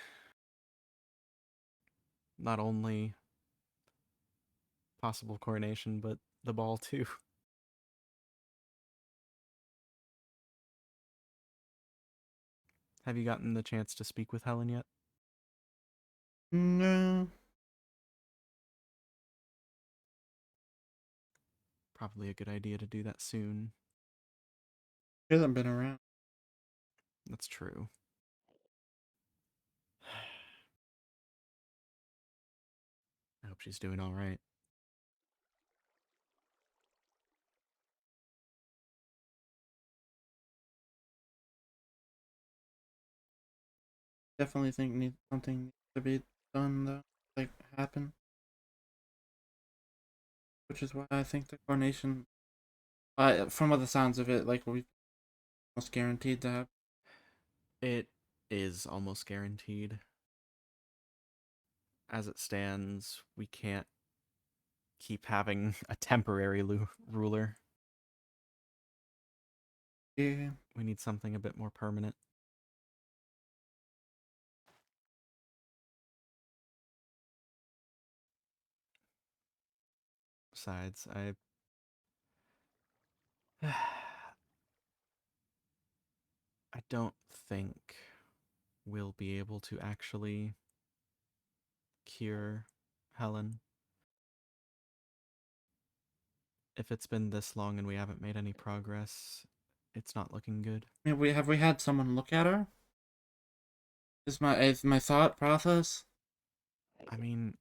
Not only possible coronation, but the ball, too. Have you gotten the chance to speak with Helen yet? No, Probably a good idea to do that soon. she hasn't been around. That's true. I hope she's doing all right. definitely think something needs to be done though, like happen. Which is why I think the coronation, from what the sounds of it, like we almost guaranteed to have. It is almost guaranteed. As it stands, we can't keep having a temporary ruler. Yeah. We need something a bit more permanent. Besides, I don't think we'll be able to actually cure Helen. If it's been this long and we haven't made any progress, it's not looking good. I mean, we had someone look at her? Is my thought process? I mean,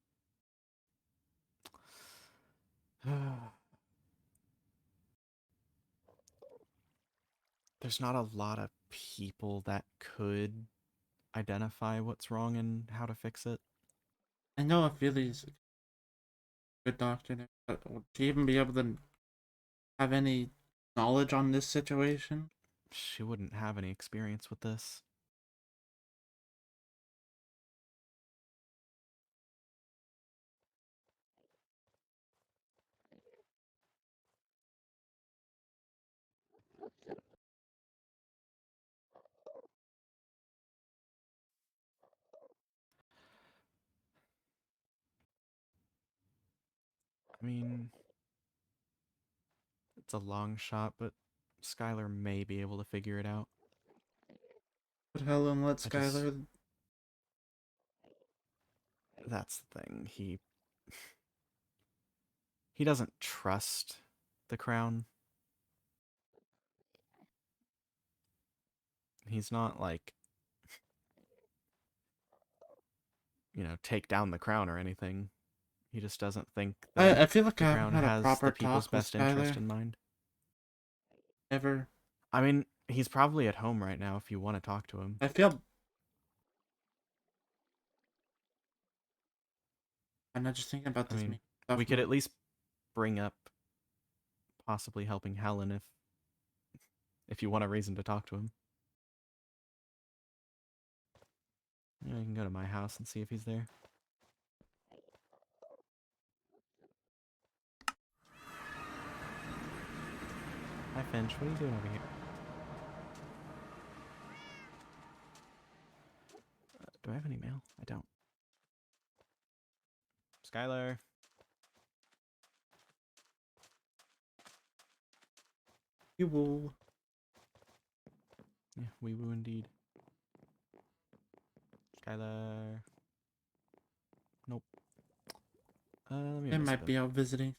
there's not a lot of people that could identify what's wrong and how to fix it. I know Ophelie's a good doctor, but would she even be able to have any knowledge on this situation? She wouldn't have any experience with this. I mean, it's a long shot, but Skylar may be able to figure it out. But Helen let I just- Skylar. That's the thing. He doesn't trust the crown. He's not like, take down the crown or anything. He just doesn't think that I feel like the I haven't crown had a has proper the people's talk with best interest Skylar in mind. ever. I mean, he's probably at home right now if you want to talk to him. I feel. I'm not just thinking about I this. mean, Stuff we could more. at least bring up possibly helping Helen if you want a reason to talk to him. Yeah, you can go to my house and see if he's there. Hi, Finch. What are you doing over here? Do I have any mail? I don't. Skylar. You will. Yeah, wee woo indeed. Skylar. Nope. Let me They visit might him. be out visiting.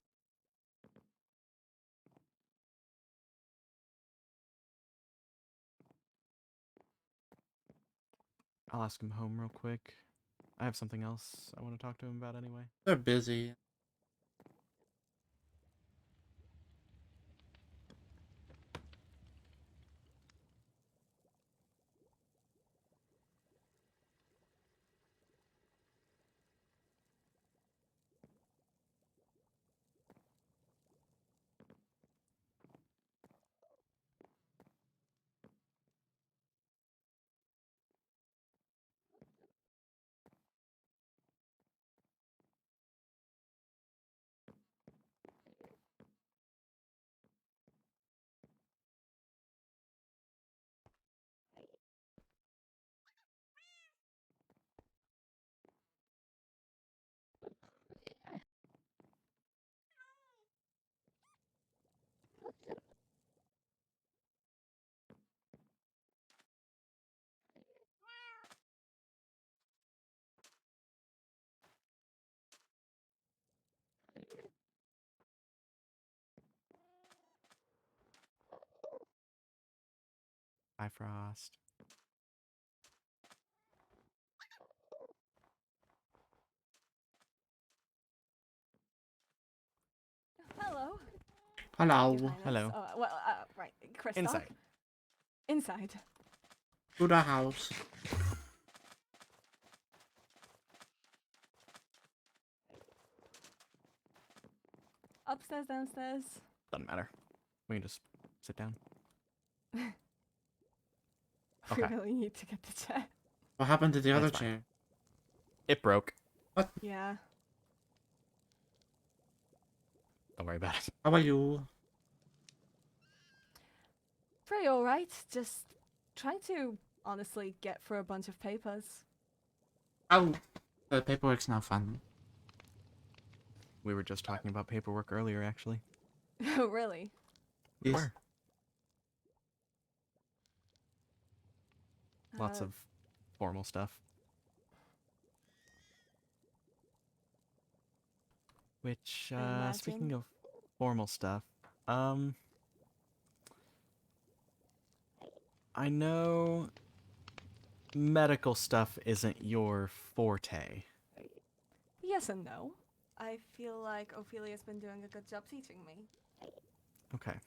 I'll ask him home real quick. I have something else I want to talk to him about anyway. They're busy. Bye, Frost. Hello. Hello. Your Highness. Hello. Right. Christark. Inside. Inside. To the house. Upstairs, downstairs. Doesn't matter. We can just sit down. We Okay. really need to get the chair. What happened to the other That's fine. chair? It broke. Yeah. Don't worry about it. How about you? Pretty alright. Just trying to honestly get through a bunch of papers. Oh, the paperwork's not fun. We were just talking about paperwork earlier, actually. Oh, really? We Yes. were. Lots Uh, of formal stuff. Which, speaking imagine. of formal stuff, I know medical stuff isn't your forte. Yes and no. I feel like Ophelia's been doing a good job teaching me. Okay.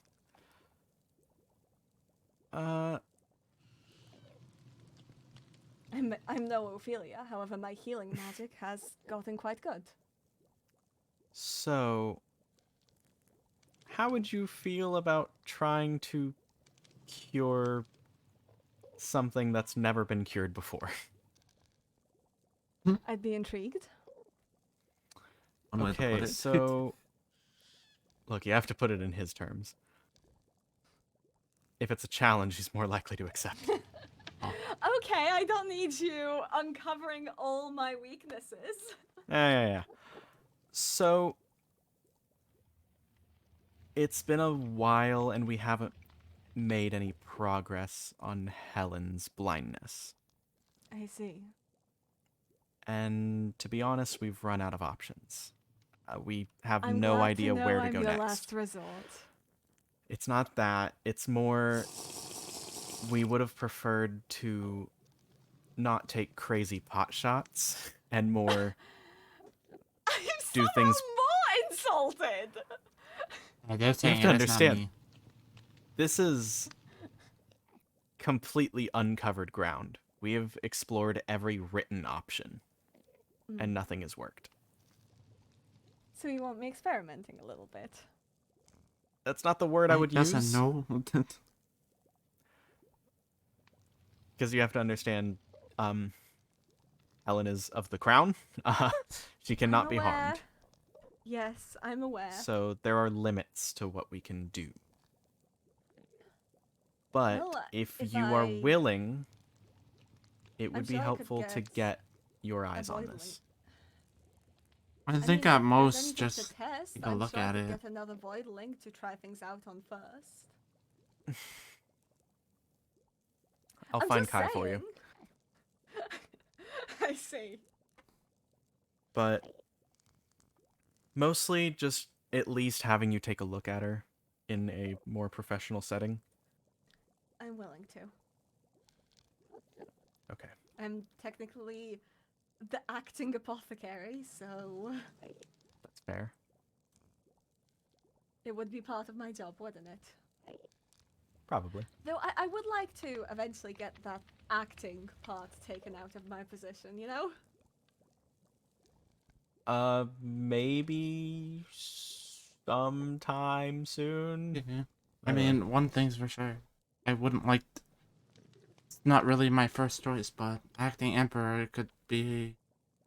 I'm no Ophelia, however my healing magic has gotten quite good. So, how would you feel about trying to cure something that's never been cured before? I'd be intrigued. One way to put Okay, it. so look, you have to put it in his terms. If it's a challenge, he's more likely to accept. Okay, I don't need you uncovering all my weaknesses. Yeah. So, it's been a while and we haven't made any progress on Helen's blindness. I see. And to be honest, we've run out of options. We have I'm no glad idea to know where to I'm go your next. last resort. It's not that. It's more we would have preferred to not take crazy pot shots and more I'm do somehow things. more insulted. Yeah, they're saying to it is not understand. me. This is completely uncovered ground. We have explored every written option, and nothing has worked. So you want me experimenting a little bit? That's not the word I would Yes use. and no. Because you have to understand, Helen is of the crown. She cannot I'm be aware. harmed. Yes, I'm aware. So there are limits to what we can do. But Well, if if you are I- willing, it I'm would be sure I could helpful to get get your eyes on void this. I I think mean, at if there's most anything just to test, take a I'm look sure I at could it. get another void link to try things out on first. I'll I'm find just Kai for you. saying. I see. But mostly just at least having you take a look at her in a more professional setting. I'm willing to. Okay. I'm technically the acting apothecary, so That's fair. it would be part of my job, wouldn't it? Probably. Though I would like to eventually get that acting part taken out of my position, you know? Maybe sometime soon. Yeah. I mean, one thing's for sure. I wouldn't like. It's not really my first choice, but acting Emperor could be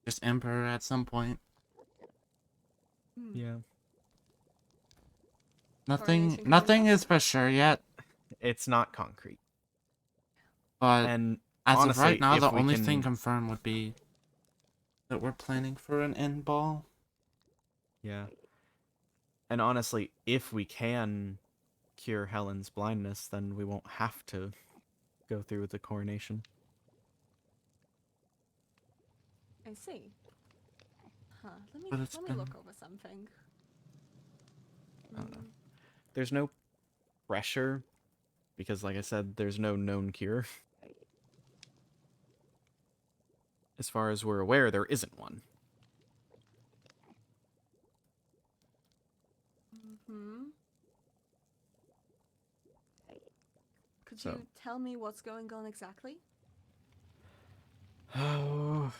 just Emperor at some point. Yeah. Nothing. Coronation Nothing coming up? is for sure yet. It's not concrete. But And as honestly, of right now, if the we only can... thing confirmed would be that we're planning for an end ball. Yeah. And honestly, if we can cure Helen's blindness, then we won't have to go through with the coronation. I see. Huh. But it's Let me been- look over something. I don't know. There's no pressure, because like I said, there's no known cure. As far as we're aware, there isn't one. Could So- you tell me what's going on exactly? Oh,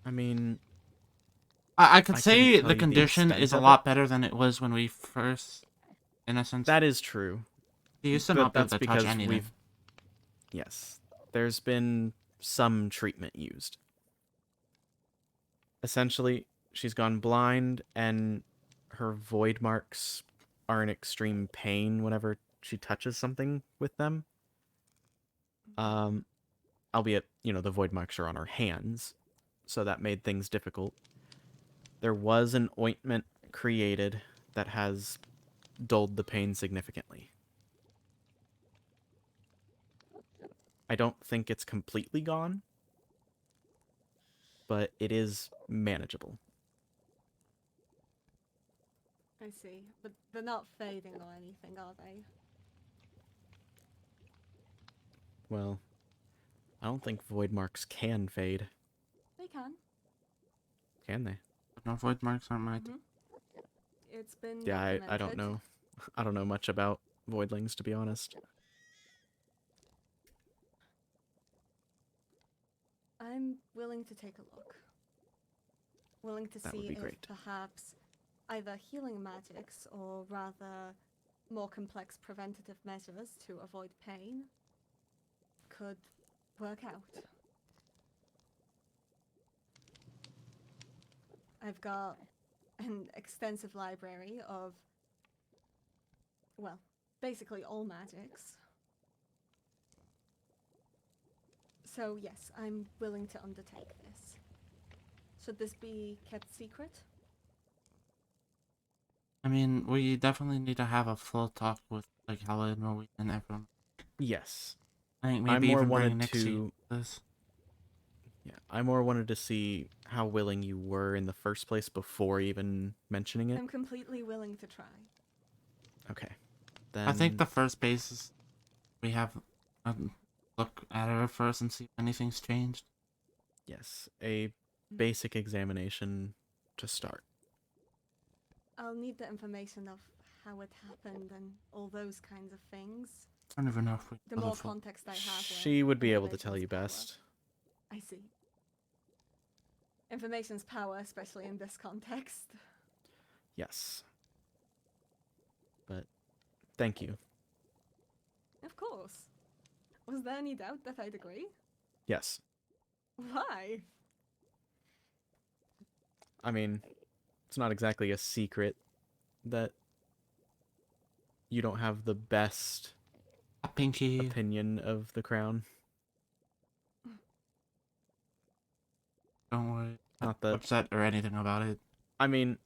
I mean, I could I couldn't say tell the you the condition extent is a of lot it. better than it was when we first, in a sense, That is true. you used to But not be able that's to touch because anything. yes, there's been some treatment used. Essentially, she's gone blind and her void marks are in extreme pain whenever she touches something with them. Albeit, the void marks are on her hands, so that made things difficult. There was an ointment created that has dulled the pain significantly. I don't think it's completely gone, but it is manageable. I see. But they're not fading or anything, are they? Well, I don't think void marks can fade, They can. can they? No void marks aren't my. Mhm. It's been Yeah, I documented. don't know. I don't know much about voidlings, to be honest. I'm willing to take a look. Willing to That would see be if great. perhaps either healing magics or rather more complex preventative measures to avoid pain could work out. I've got an extensive library of, well, basically all magics. So yes, I'm willing to undertake this. Should this be kept secret? I mean, we definitely need to have a full talk with like Helene, Rowena, and everyone. Yes. I think I maybe more even bring wanted Nixie to. to this. Yeah, I more wanted to see how willing you were in the first place before even mentioning it. I'm completely willing to try. Okay. Then I think the first basis we have look at her first and see if anything's changed. yes, a basic examination to start. I'll need the information of how it happened and all those kinds of things. I don't even know if we The know more full. context I have. She would be able to tell information's you power. best. I see. Information's power, especially in this context. Yes. But thank you. Of course. Was there any doubt that I'd agree? Yes. Why? I mean, it's not exactly a secret that you don't have the best A pinky. opinion of the crown. Don't worry. Not that. Upset or anything about it. I mean,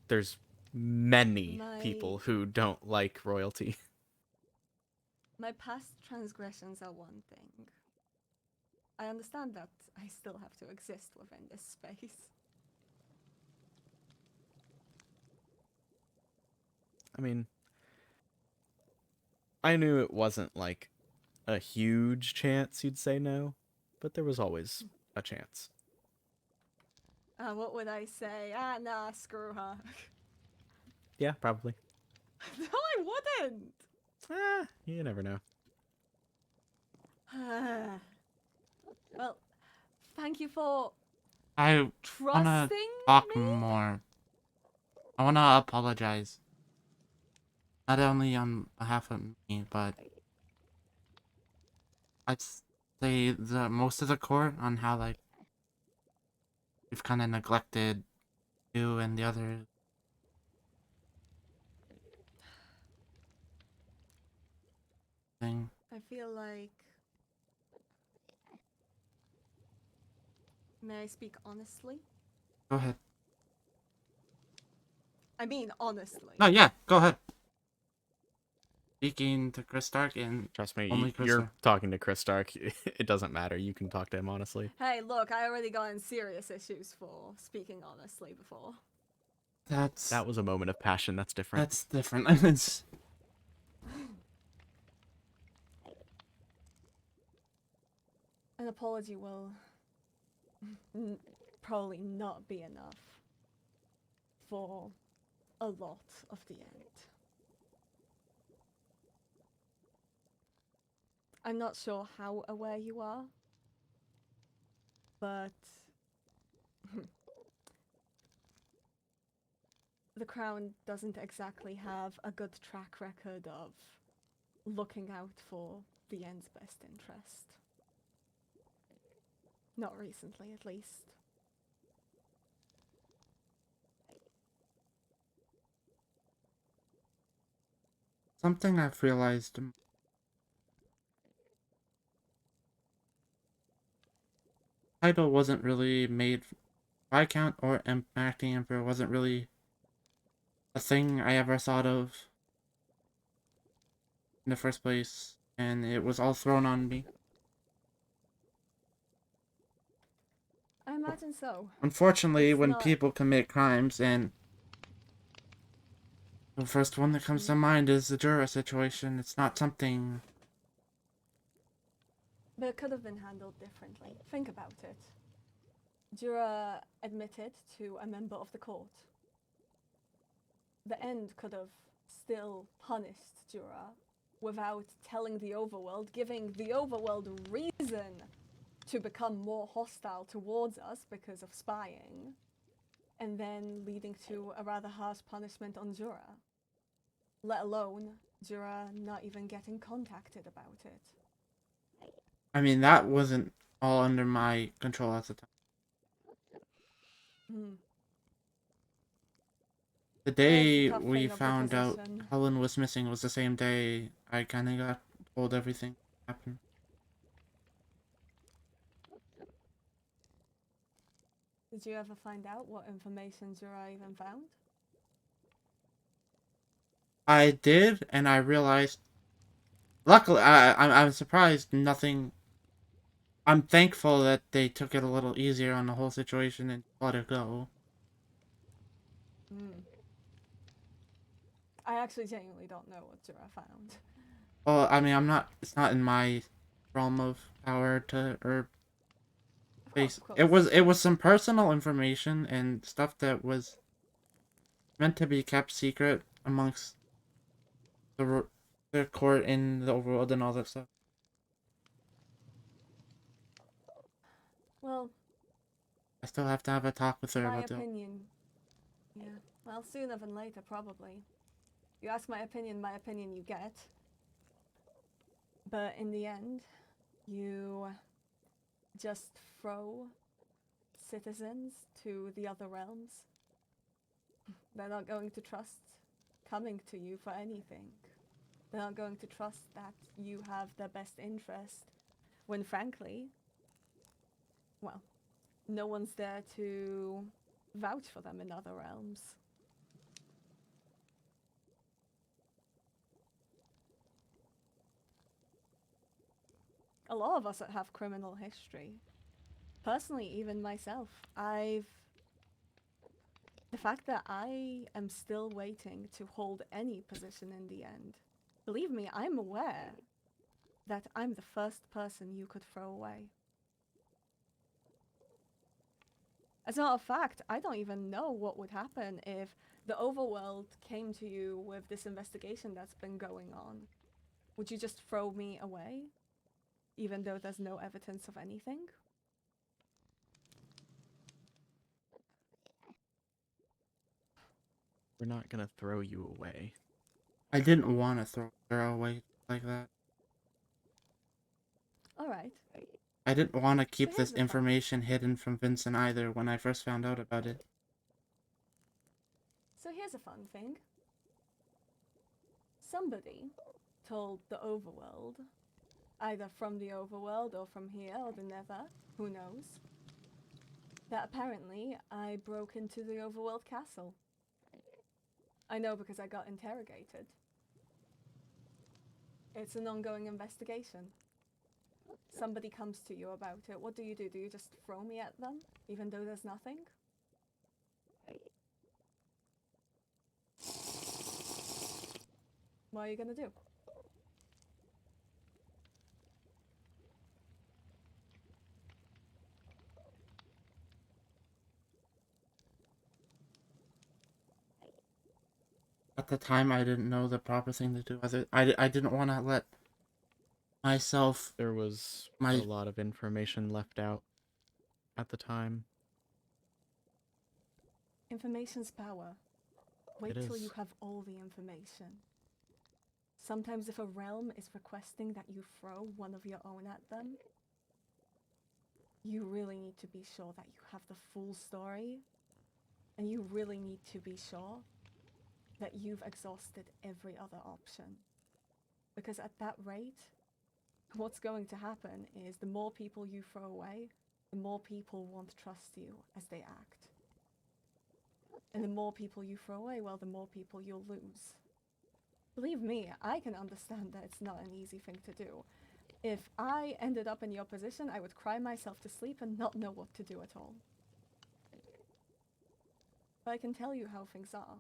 there's many My- people who don't like royalty. My past transgressions are one thing. I understand that I still have to exist within this space. I mean, I knew it wasn't like a huge chance you'd say no, but there was always a chance. What would I say? Nah, screw her. Yeah, probably. No, I wouldn't! You never know. Well, thank you for I wanna trusting talk me. more. I wanna apologize. Not only on behalf of me, but I'd say the most of the court on how like we've kind of neglected you and the other. Thing. I feel like. May I speak honestly? Go ahead. I mean, honestly. No, yeah, go ahead. Speaking to Christark and Trust me, only you're Christark. talking to Christark. It doesn't matter. You can talk to him honestly. Hey, look, I already got in serious issues for speaking honestly before. That was a moment of passion. That's different. That's different. It's An apology will probably not be enough for a lot of the end. I'm not sure how aware you are, but the Crown doesn't exactly have a good track record of looking out for the end's best interest. Not recently, at least. Something I've realized, title wasn't really made. Viscount or Acting Emperor wasn't really a thing I ever thought of in the first place, and it was all thrown on me. I imagine so. Unfortunately, It's when not- people commit crimes, and the first one that comes to mind is the Jura situation, it's not something. But it could have been handled differently. Think about it. Jura admitted to a member of the court. The end could have still punished Jura without telling the Overworld, giving the Overworld a reason to become more hostile towards us because of spying, and then leading to a rather harsh punishment on Jura. Let alone Jura not even getting contacted about it. I mean, that wasn't all under my control at the time. Hmm. The That's the day tough we thing of the found out position. Helen was missing was the same day I kind of got told everything happened. Did you ever find out what information Jura even found? I did, and I realized. Luckily, I'm surprised nothing. I'm thankful that they took it a little easier on the whole situation and let it go. Hmm. I actually genuinely don't know what Jura found. Well, I mean, I'm not. It's not in my realm of power to or base. Of It course. was some personal information and stuff that was meant to be kept secret amongst the court in the overworld and all that stuff. Well, I still have to have a talk with her my about that. opinion. Yeah. Well, sooner than later, probably. You ask my opinion you get. But in the end, you just throw citizens to the other realms. They're not going to trust coming to you for anything. They're not going to trust that you have their best interest when, frankly, well, no one's there to vouch for them in other realms. A lot of us have criminal history. Personally, even myself, the fact that I am still waiting to hold any position in the end, believe me, I'm aware that I'm the first person you could throw away. As a matter of fact, I don't even know what would happen if the Overworld came to you with this investigation that's been going on. Would you just throw me away, even though there's no evidence of anything? We're not gonna throw you away. I didn't want to throw her away like that. Alright. I didn't want to keep here's this the thought. information hidden from Vincent either when I first found out about it. So here's a fun thing. Somebody told the Overworld, either from the Overworld or from here or the Nether, who knows, that apparently I broke into the Overworld castle. I know because I got interrogated. It's an ongoing investigation. Somebody comes to you about it. What do? Do you just throw me at them, even though there's nothing? What are you gonna do? At the time, I didn't know the proper thing to do. I didn't want to let myself. There was My- a lot of information left out at the time. Information's power. Wait It till you is. have all the information. Sometimes if a realm is requesting that you throw one of your own at them, you really need to be sure that you have the full story, and you really need to be sure that you've exhausted every other option. Because at that rate, what's going to happen is the more people you throw away, the more people won't trust you as they act. And the more people you throw away, well, the more people you'll lose. Believe me, I can understand that it's not an easy thing to do. If I ended up in your position, I would cry myself to sleep and not know what to do at all. But I can tell you how things are.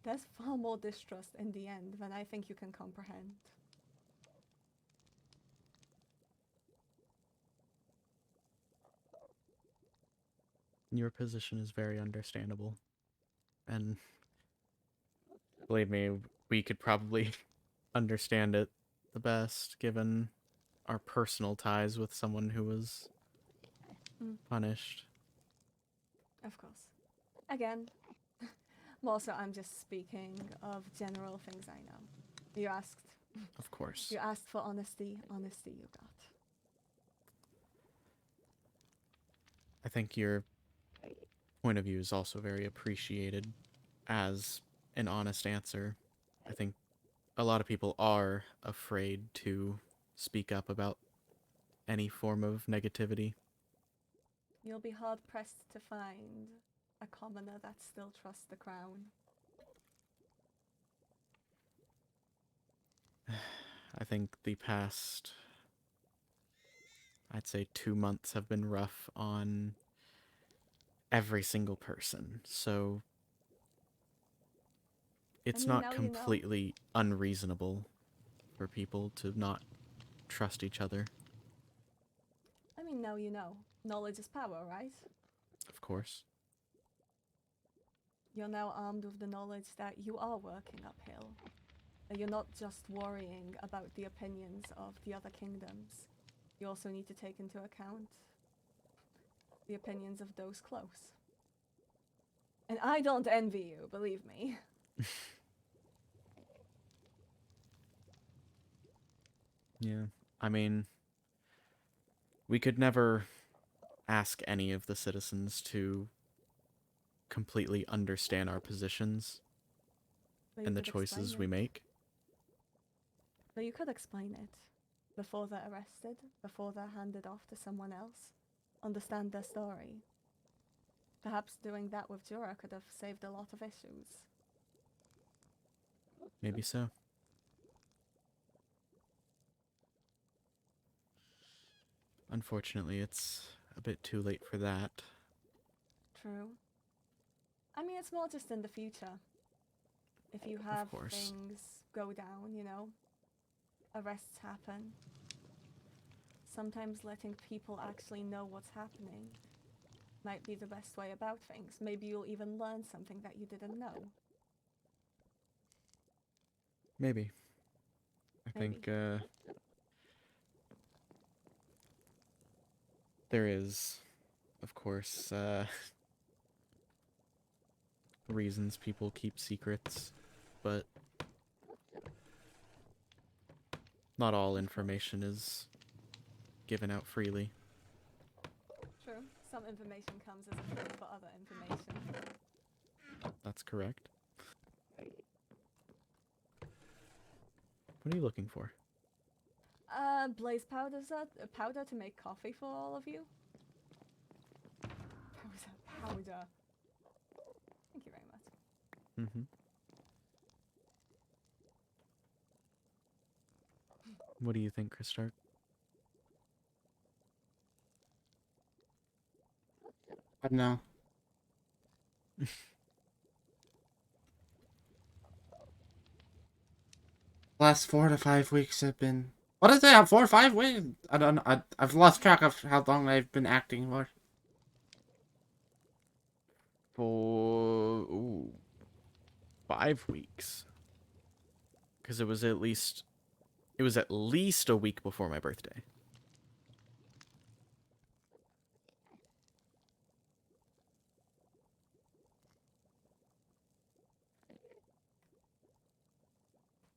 There's far more distrust in the end than I think you can comprehend. Your position is very understandable. And believe me, we could probably understand it the best given our personal ties with someone who was punished. Of course. Again, I'm just speaking of general things I know. You asked. Of course. You asked for honesty. Honesty you got. I think your point of view is also very appreciated as an honest answer. I think a lot of people are afraid to speak up about any form of negativity. You'll be hard pressed to find a commoner that still trusts the crown. I think the past, I'd say 2 months have been rough on every single person, so it's mean, not now you know. completely unreasonable for people to not trust each other. I mean, now you know. Knowledge is power, right? Of course. You're now armed with the knowledge that you are working uphill. That you're not just worrying about the opinions of the other kingdoms. You also need to take into account the opinions of those close. And I don't envy you, believe me. Yeah. I mean, we could never ask any of the citizens to completely understand our positions But you and the could explain choices we it. make. But you could explain it before they're arrested, before they're handed off to someone else. Understand their story. Perhaps doing that with Jura could have saved a lot of issues. Maybe so. Unfortunately, it's a bit too late for that. True. I mean, it's more just in the future. If you have course. things go down, you know, arrests happen. Sometimes letting people actually know what's happening might be the best way about things. Maybe you'll even learn something that you didn't know. Maybe. I Maybe. think there is, of course, reasons people keep secrets, but not all information is given out freely. True. Some information comes as a proof for other information. That's correct. What are you looking for? Blaze powder to make coffee for all of you. Powder. Thank you very much. Mm-hmm. What do you think, Christark? I don't know. Last 4 to 5 weeks have been. What is it? 4 or 5 weeks? I don't know. I've lost track of how long I've been acting for. For 5 weeks. Because it was at least a week before my birthday.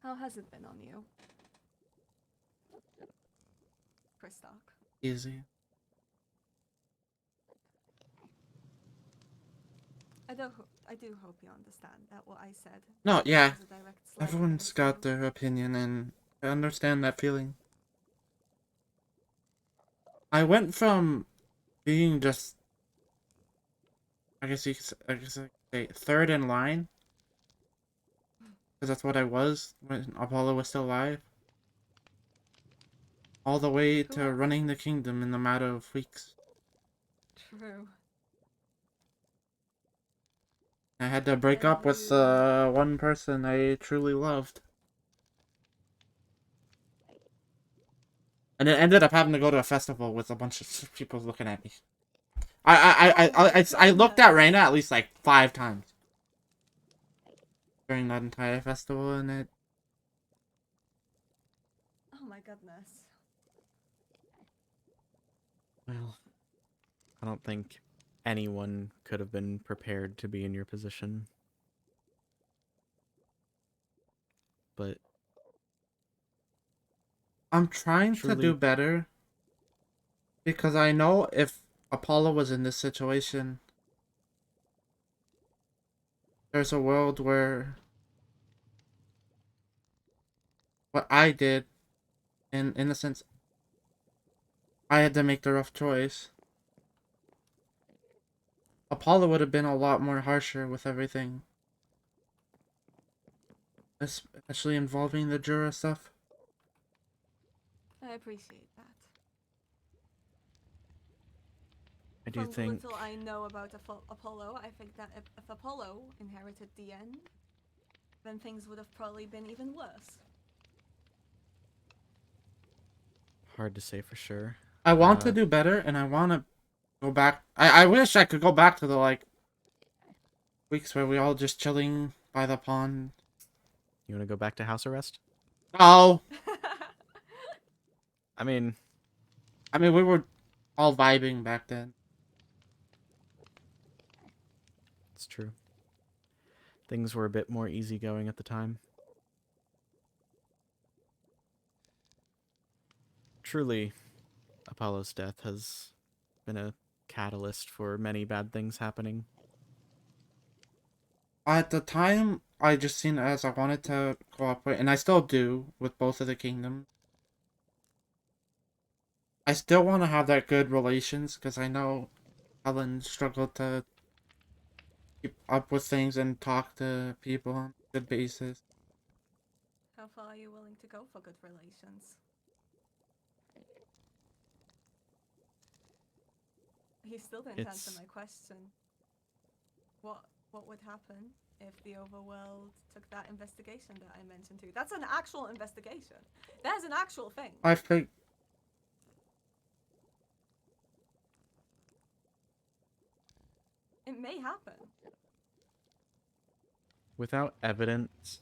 How has it been on you? Christark. Easy. I do hope you understand that what I said. No, yeah. was a direct slight Everyone's against got you. their opinion, and I understand that feeling. I went from being just, I guess I could say third in line, because that's what I was when Apollo was still alive, all the way Who to else? running the kingdom in a matter of weeks. True. I had to break And up with you- one person I truly loved. And it ended up having to go to a festival with a bunch of people looking at me. I looked at Reina at least like 5 times during that entire festival, and it. Oh my goodness. Well, I don't think anyone could have been prepared to be in your position. But I'm trying to do Truly- better, because I know if Apollo was in this situation, there's a world where what I did, in a sense, I had to make the rough choice. Apollo would have been a lot more harsher with everything. Especially involving the Jura stuff. I appreciate that. I do From the think little I know about Apollo, I think that if Apollo inherited the end, then things would have probably been even worse. hard to say for sure. I want to do better, and I want to go back. I wish I could go back to the, like, weeks where we all just chilling by the pond. You want to go back to house arrest? Oh! I mean, We were all vibing back then. it's true. Things were a bit more easygoing at the time. Truly, Apollo's death has been a catalyst for many bad things happening. At the time, I just seen it as I wanted to cooperate, and I still do, with both of the kingdoms. I still want to have that good relations, because I know Helen struggled to keep up with things and talk to people on a good basis. How far are you willing to go for good relations? He still didn't answer It's- my question. What would happen if the Overworld took that investigation that I mentioned to you? That's an actual investigation. That's an actual thing. I think It may happen. Without evidence,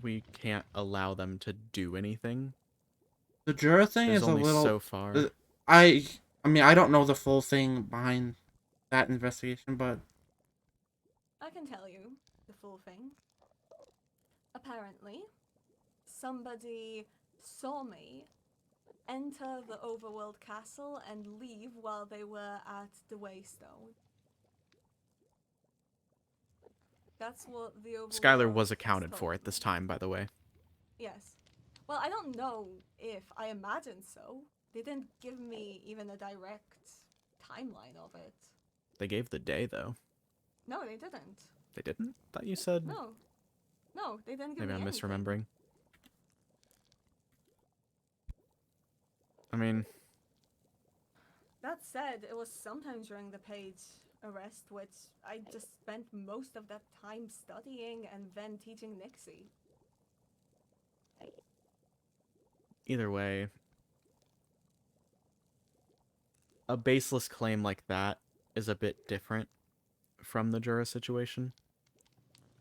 we can't allow them to do anything. the Jura thing There's is a only little. so far. I mean, I don't know the full thing behind that investigation, but I can tell you the full thing. Apparently, somebody saw me enter the Overworld castle and leave while they were at the Waystone. That's what the Overworld Skylar was has accounted told for at me. this time, by the way. Yes. Well, I don't know if I imagine so. They didn't give me even a direct timeline of it. They gave the day, though. No, they didn't. They didn't? Thought you said... No. No, they didn't give Maybe me I'm anything. misremembering. I mean, That said, it was sometime during the page arrest, which I just spent most of that time studying and then teaching Nixie. either way, a baseless claim like that is a bit different from the Jura situation.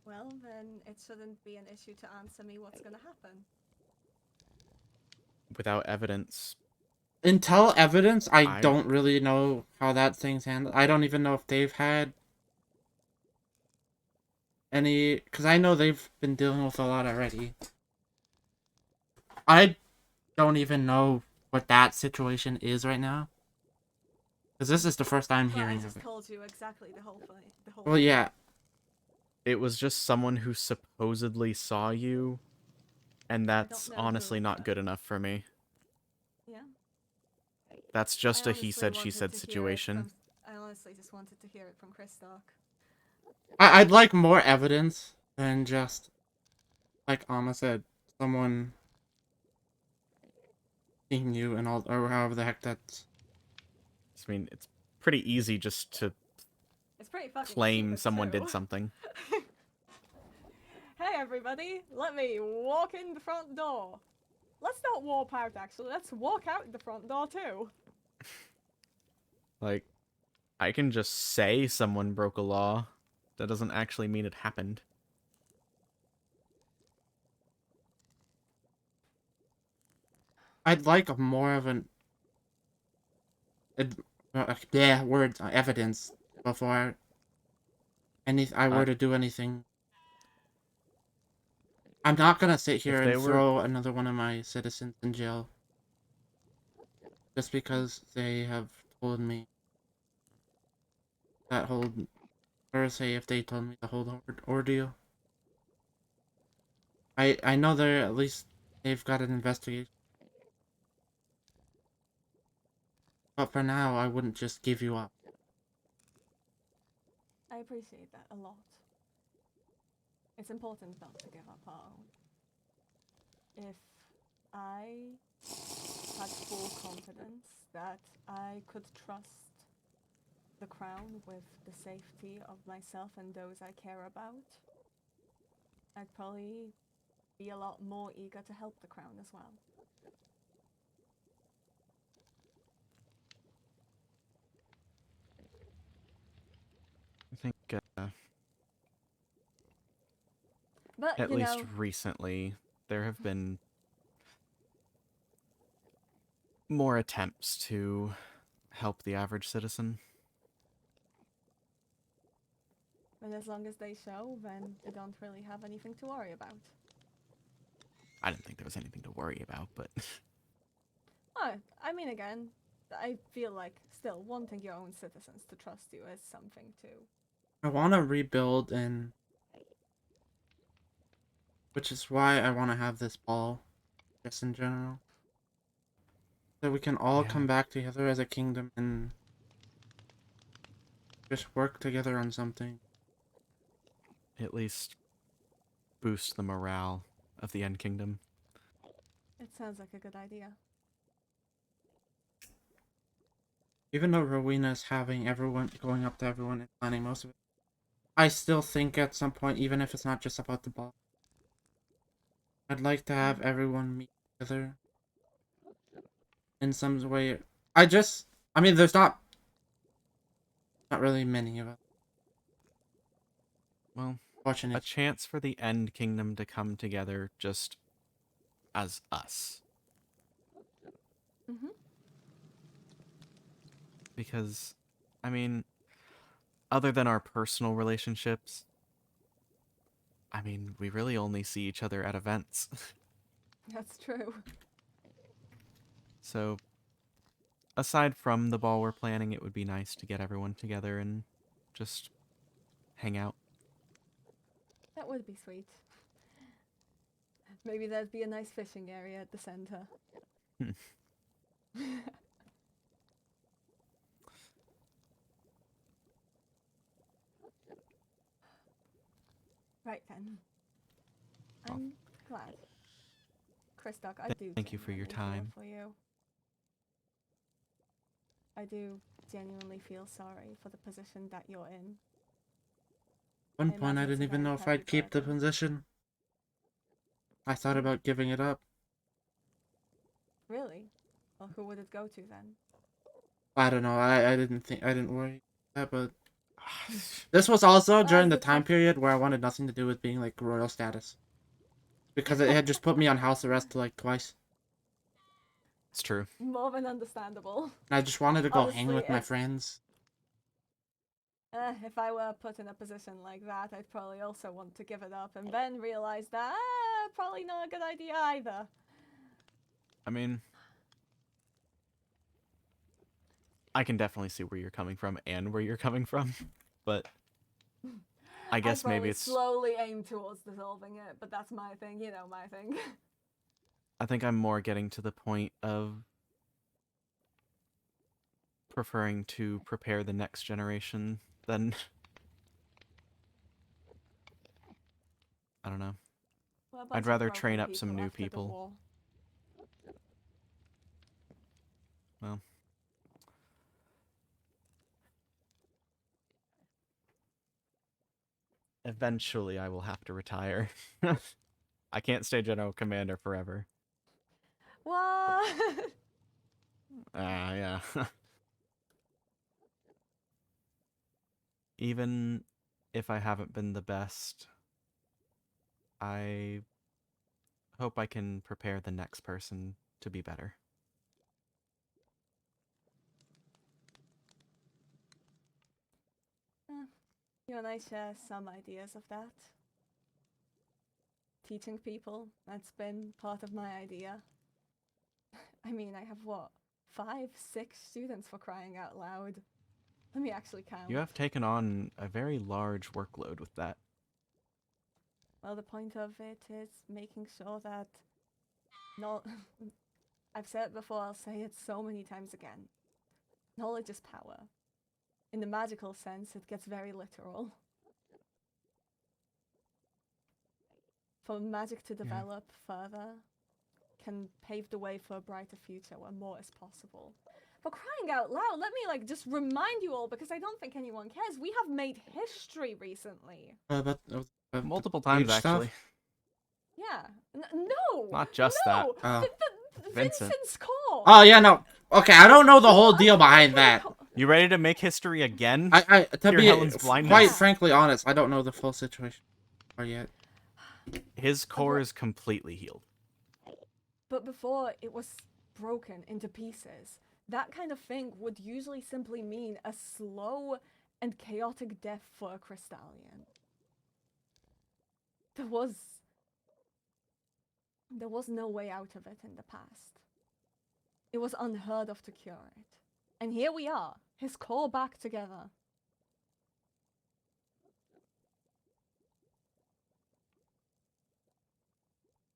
Well, then it shouldn't be an issue to answer me what's gonna happen. Without evidence, until evidence, I I- don't really know how that thing's handled. I don't even know if they've had any, because I know they've been dealing with a lot already. I don't even know what that situation is right now. Because this is the first I'm Well, I hearing just of it. told you exactly the whole thing. Well, yeah. It was just someone who supposedly saw you, and that's know honestly who, not but- good enough for me. Yeah. That's just I a he honestly said, she wanted said to hear it situation. from- I honestly just wanted to hear it from Christark. I'd like more evidence than just, like Amma said, someone seeing you and all, or however the heck that's. I mean, it's pretty easy just to It's pretty fucking claim stupid, someone too. did something. Hey everybody, let me walk in the front door. Let's not warp out actually, let's walk out the front door too. Like, I can just say someone broke a law. That doesn't actually mean it happened. I'd like more of an. Words, evidence before I were to do anything. I'm not gonna sit here they and were- throw another one of my citizens in jail just because they have told me that whole, or say if they told me the whole ordeal. I know they're at least they've got an investigation, but for now I wouldn't just give you up. I appreciate that a lot. It's important not to give up our own. If I had full confidence that I could trust the crown with the safety of myself and those I care about, I'd probably be a lot more eager to help the crown as well. I think, But, at you least know, recently, there have been more attempts to help the average citizen. and as long as they show, then I don't really have anything to worry about. I didn't think there was anything to worry about, but Oh, I mean, again, I feel like still wanting your own citizens to trust you is something too. I want to rebuild, and which is why I want to have this ball, just in general, so we can all Yeah. come back together as a kingdom and just work together on something. at least boost the morale of the End Kingdom. It sounds like a good idea. Even though Rowena's having everyone going up to everyone and planning most of it, I still think at some point, even if it's not just about the ball, I'd like to have everyone meet together in some way. I mean, there's not really many of us. Well, a Fortunate. chance for the End Kingdom to come together just as us. Mm-hmm. Because, I mean, other than our personal relationships, I mean, we really only see each other at events. That's true. So, aside from the ball we're planning, it would be nice to get everyone together and just hang out. That would be sweet. Maybe there'd be a nice fishing area at the center. Right then. I'm glad. Christark, I do Thank you for your genuinely feel time. for you. I do genuinely feel sorry for the position that you're in. One I point, I imagine it's didn't a even very know if heavy I'd keep the burden. position. I thought about giving it up. Really? Well, who would it go to then? I don't know. I didn't worry about that, but this was also during the time period where I wanted nothing to do with being like royal status, because it had just put me on house arrest like twice. It's true. More than understandable. And I just wanted to go hang Honestly, with my it's- friends. If I were put in a position like that, I'd probably also want to give it up and then realize that probably not a good idea either. I mean, I can definitely see where you're coming from and where you're coming from, but I guess I'd maybe probably it's. slowly aim towards dissolving it, but that's my thing, you know, my thing. I think I'm more getting to the point of preferring to prepare the next generation than. I don't know. What about I'd some rather broken train up some new after the people. war? Well, eventually I will have to retire. I can't stay general commander forever. What? Ah, yeah. Even if I haven't been the best, I hope I can prepare the next person to be better. You and I share some ideas of that. Teaching people, that's been part of my idea. I mean, I have what? 5, 6 students for crying out loud. Let me actually count. You have taken on a very large workload with that. Well, the point of it is making sure that I've said it before, I'll say it so many times again. Knowledge is power. In the magical sense, it gets very literal. For magic to develop further can pave the way for a brighter future where more is possible. For crying out loud, let me just remind you all, because I don't think anyone cares, we have made history recently. But Multiple times, Age stuff? actually. Yeah. No! Not just no! that. Oh. Vincent. Vincent's core! Oh yeah, no. Okay, I don't know the whole No, deal behind that. You ready to make history again? To Hear be Helen's blindness. quite Yeah. frankly honest, I don't know the full situation yet. His core is completely healed. But before it was broken into pieces, that kind of thing would usually simply mean a slow and chaotic death for a Crystallian. There was no way out of it in the past. It was unheard of to cure it. And here we are, his core back together.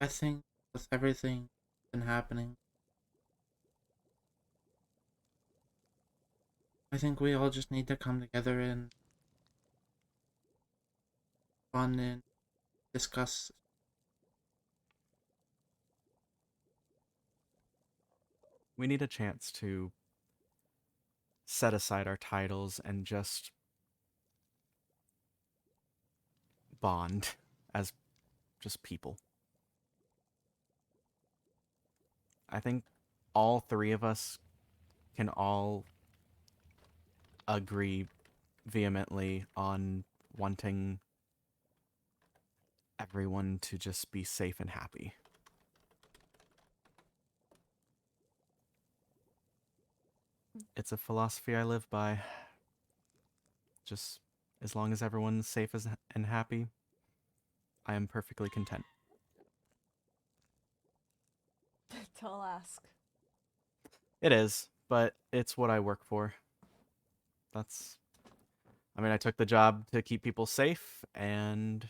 I think with everything been happening, I think we all just need to come together and bond and discuss. We need a chance to set aside our titles and just bond as just people. I think all three of us can all agree vehemently on wanting everyone to just be safe and happy. It's a philosophy I live by. Just as long as everyone's safe and happy, I am perfectly content. Tall ask. It is, but it's what I work for. I took the job to keep people safe, and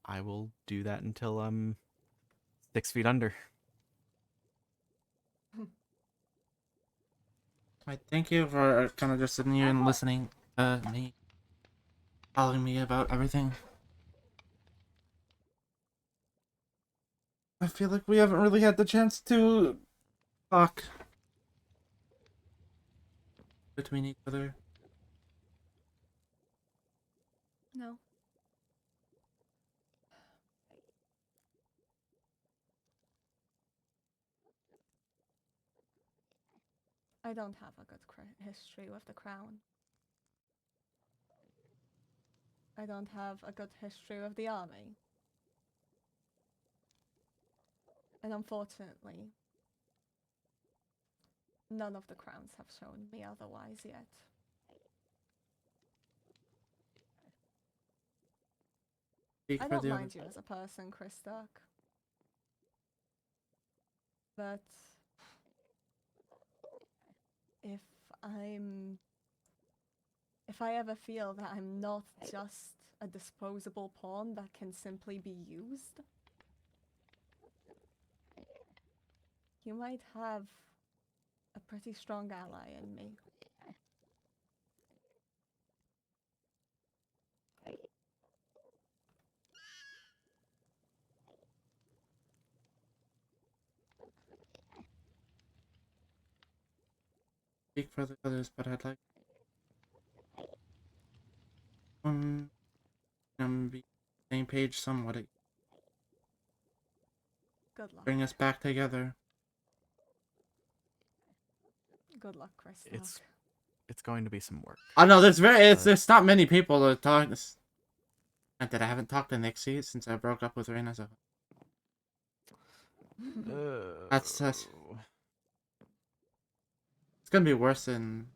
I will do that until I'm 6 feet under. I thank you for kind of just sitting here and listening to me, telling me about everything. I feel like we haven't really had the chance to talk between each other. No. I don't have a good history with the crown. I don't have a good history with the army. And unfortunately, none of the crowns have shown me otherwise yet. Speak I for don't the mind other. you as a person, Christark. But if I ever feel that I'm not just a disposable pawn that can simply be used, you might have a pretty strong ally in me. Speak for the others, but I'd like be same page somewhat. Good luck. Bring us back together. Good luck, Christark. It's going to be some work. I know there's But- there's not many people that talk. That I haven't talked to Nixie since I broke up with Reina. So that's it's gonna be worse than.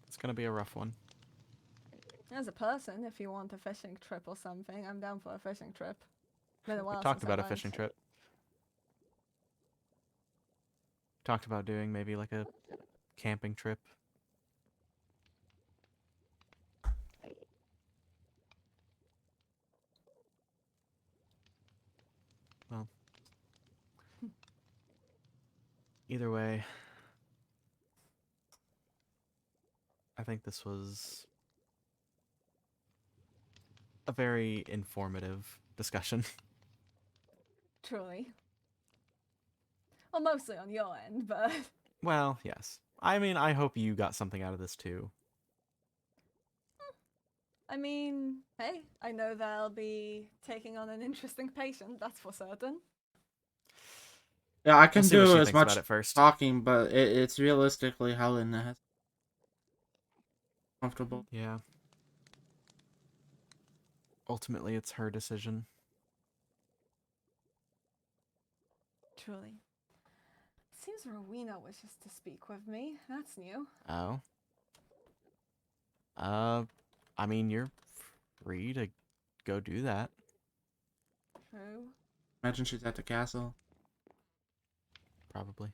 It's gonna be a rough one. As a person, if you want a fishing trip or something, I'm down for a fishing trip. Been a while We talked since I about a went. fishing trip. Talked about doing maybe like a camping trip. Well, either way, I think this was a very informative discussion. Truly. Well, mostly on your end, but Well, yes. I mean, I hope you got something out of this too. I mean, hey, I know that I'll be taking on an interesting patient, that's for certain. Yeah, I can We'll see what do she as thinks much about it first. talking, but it's realistically Helene that has comfortable. Yeah. Ultimately, it's her decision. Truly. Seems Rowena wishes to speak with me. That's new. Oh. I mean, you're free to go do that. True. Imagine she's at the castle. Probably.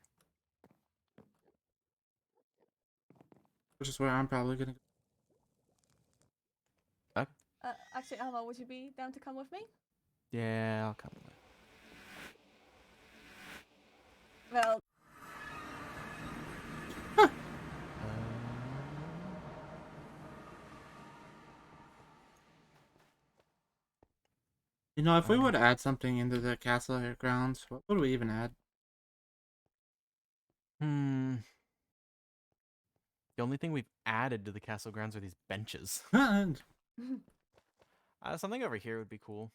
Which is where I'm probably gonna go. Actually, Alma, would you be down to come with me? Yeah, I'll come with. Well, You know, if we would add something into the castle here grounds, what would we even add? The only thing we've added to the castle grounds are these benches. Something over here would be cool.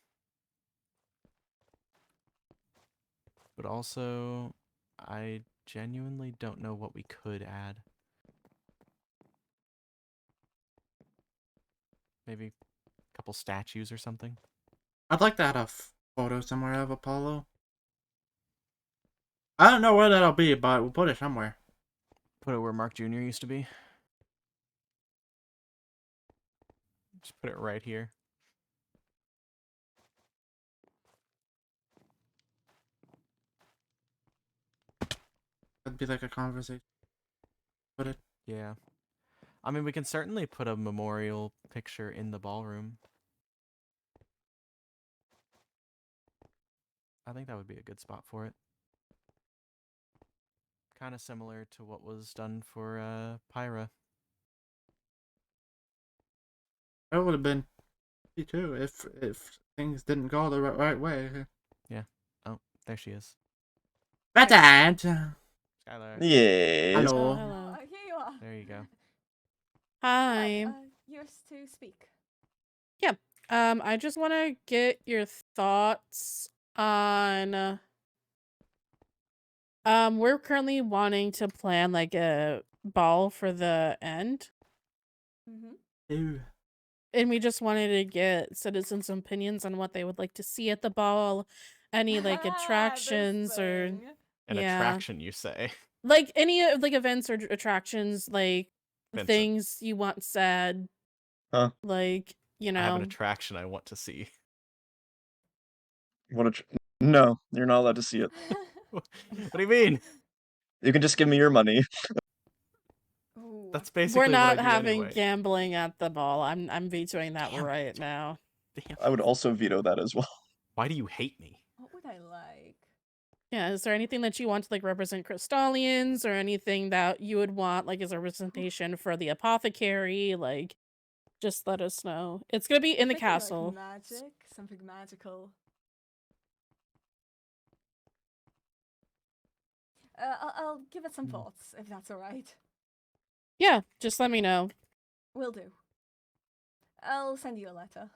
But also, I genuinely don't know what we could add. Maybe a couple statues or something. I'd like to add a photo somewhere of Apollo. I don't know where that'll be, but we'll put it somewhere. Put it where Mark Jr. used to be. Just put it right here. That'd be like a conversation. Put it. Yeah. I mean, we can certainly put a memorial picture in the ballroom. I think that would be a good spot for it. Kind of similar to what was done for Pyra. That would have been me too if things didn't go the right way. Yeah. Oh, there she is. Vincent! Skylar. Yes. Hello. Hello. here you are. There you go. Hi. Yours to speak. I just want to get your thoughts on. We're currently wanting to plan like a ball for the end, Mm-hmm. Ew. and we just wanted to get citizens' opinions on what they would like to see at the ball, any like attractions or An yeah. attraction, you say? like any like events or attractions like Vincent. things you want said. Huh? Like, you I have an know. attraction I want to see. No, you're not allowed to see it. What do you mean? You can just give me your money. Ooh. That's We're basically not what I do having anyway. gambling at the ball. I'm vetoing that Damn right it. now. Damn. I would also veto that as well. Why do you hate me? What would I like? Yeah, is there anything that you want to like represent Crystallians or anything that you would want like as a representation for the apothecary? Like, just let us know. It's gonna be in the Thinking, like, castle. magic, something magical. I'll give it some thoughts if that's all right. Yeah, just let me know. Will do. I'll send you a letter.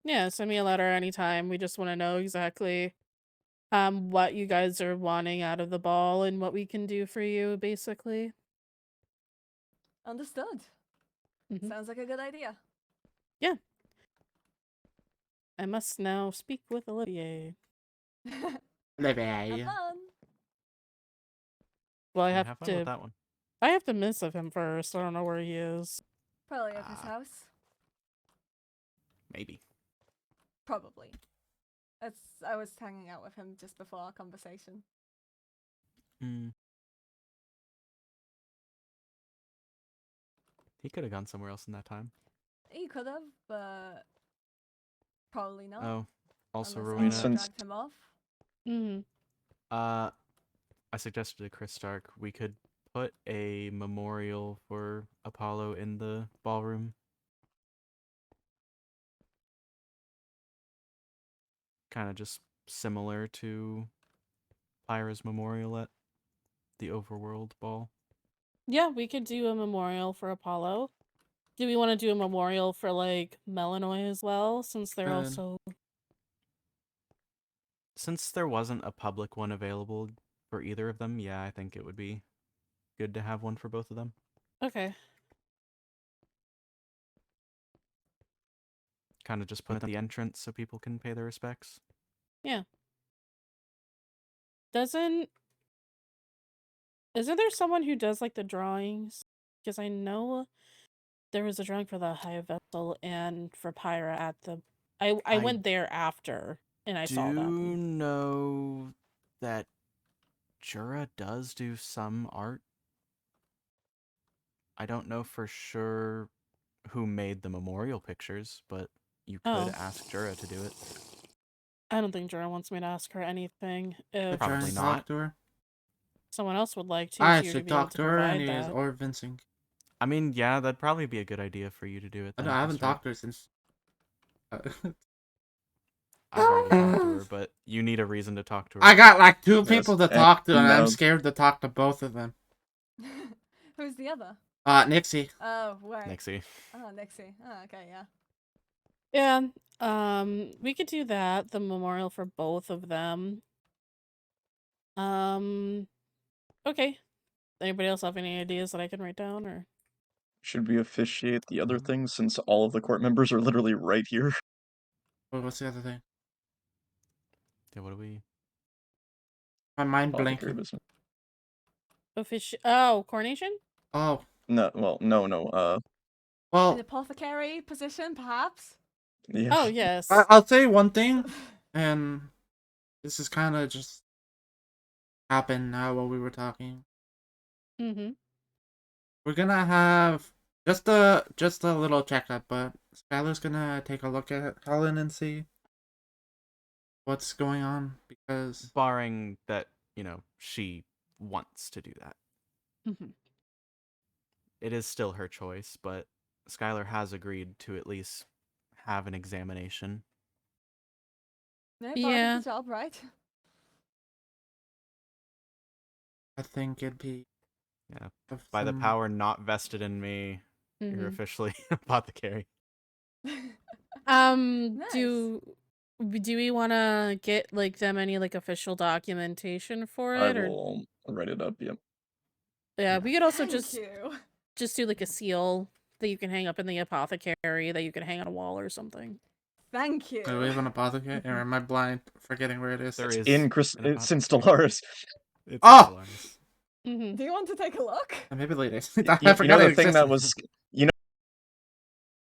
Yeah, send me a letter anytime. We just want to know exactly what you guys are wanting out of the ball and what we can do for you, basically. Understood. Mhm. Sounds like a good idea. I must now speak with Olivier. Have Olivier. fun. Well, Yeah, have fun with that one. I have to miss of him first. I don't know where he is. Probably at his Ah. house. Maybe. Probably. I was hanging out with him just before our conversation. He could have gone somewhere else in that time. He could have, but probably not. Oh, also unless Rowena. I dragged him off. Mm. I suggested to Christark we could put a memorial for Apollo in the ballroom. Kind of just similar to Pyra's memorial at the Overworld ball. Yeah, we could do a memorial for Apollo. Do we want to do a memorial for like Melinoe as well, since they're also? Since there wasn't a public one available for either of them, yeah, I think it would be good to have one for both of them. Okay. Kind of just put it at the entrance so people can pay their respects. Yeah. Isn't there someone who does like the drawings? Because I know there was a drawing for the High Vessel and for Pyra at the. I I went there after and I saw Do them. know that Jura does do some art. I don't know for sure who made the memorial pictures, but you could Oh. ask Jura to do it. I don't think Jura wants me to ask her anything. If Probably Trying to not. talk to her. someone else would like to, I she should would be able talk to to her, provide anyways, that. or Vincent. I mean, yeah, that'd probably be a good idea for you to do it. I Then, know, I haven't Christark. talked to her since. I've already talked to her, but you need a reason to talk to her. I got like two Yes, people to and talk to, and I'm no. scared to talk to both of them. Who's the other? Nixie. Oh, where? Nixie. Oh, Nixie. Oh, okay, yeah. Yeah. We could do that. The memorial for both of them. Okay. Anybody else have any ideas that I can write down, or? Should we officiate the other things since all of the court members are literally right here? What's the other thing? Yeah, what do we? My mind Apothecary blanking. business. Oh, coronation? Oh, No, well, no. An well, apothecary position, perhaps? Yeah. Oh, yes. I'll say one thing, and this is kind of just happened now while we were talking. Mm-hmm. We're gonna have just a little checkup, but Skylar's gonna take a look at Helen and see what's going on, because Barring that, she wants to do that. Mm-hmm. It is still her choice, but Skylar has agreed to at least have an examination. No, part Yeah. of the job, right? I think it'd be Yeah. of By the some- power not vested in me, you're officially an apothecary. Do we want to get like them any like official documentation for I it, or will write it up, yep. yeah, we could also Thank you. just do like a seal that you can hang up in the apothecary that you can hang on a wall or something. Thank you. Do we have an apothecary? Or am I blind, forgetting where it is? There It's is in Chris. an It's in apothecary. Stellaris. It's Oh! Stellaris. Mhm. Do you want to take a look? Maybe later. You, I you know forgot the it thing that existed. was, you know,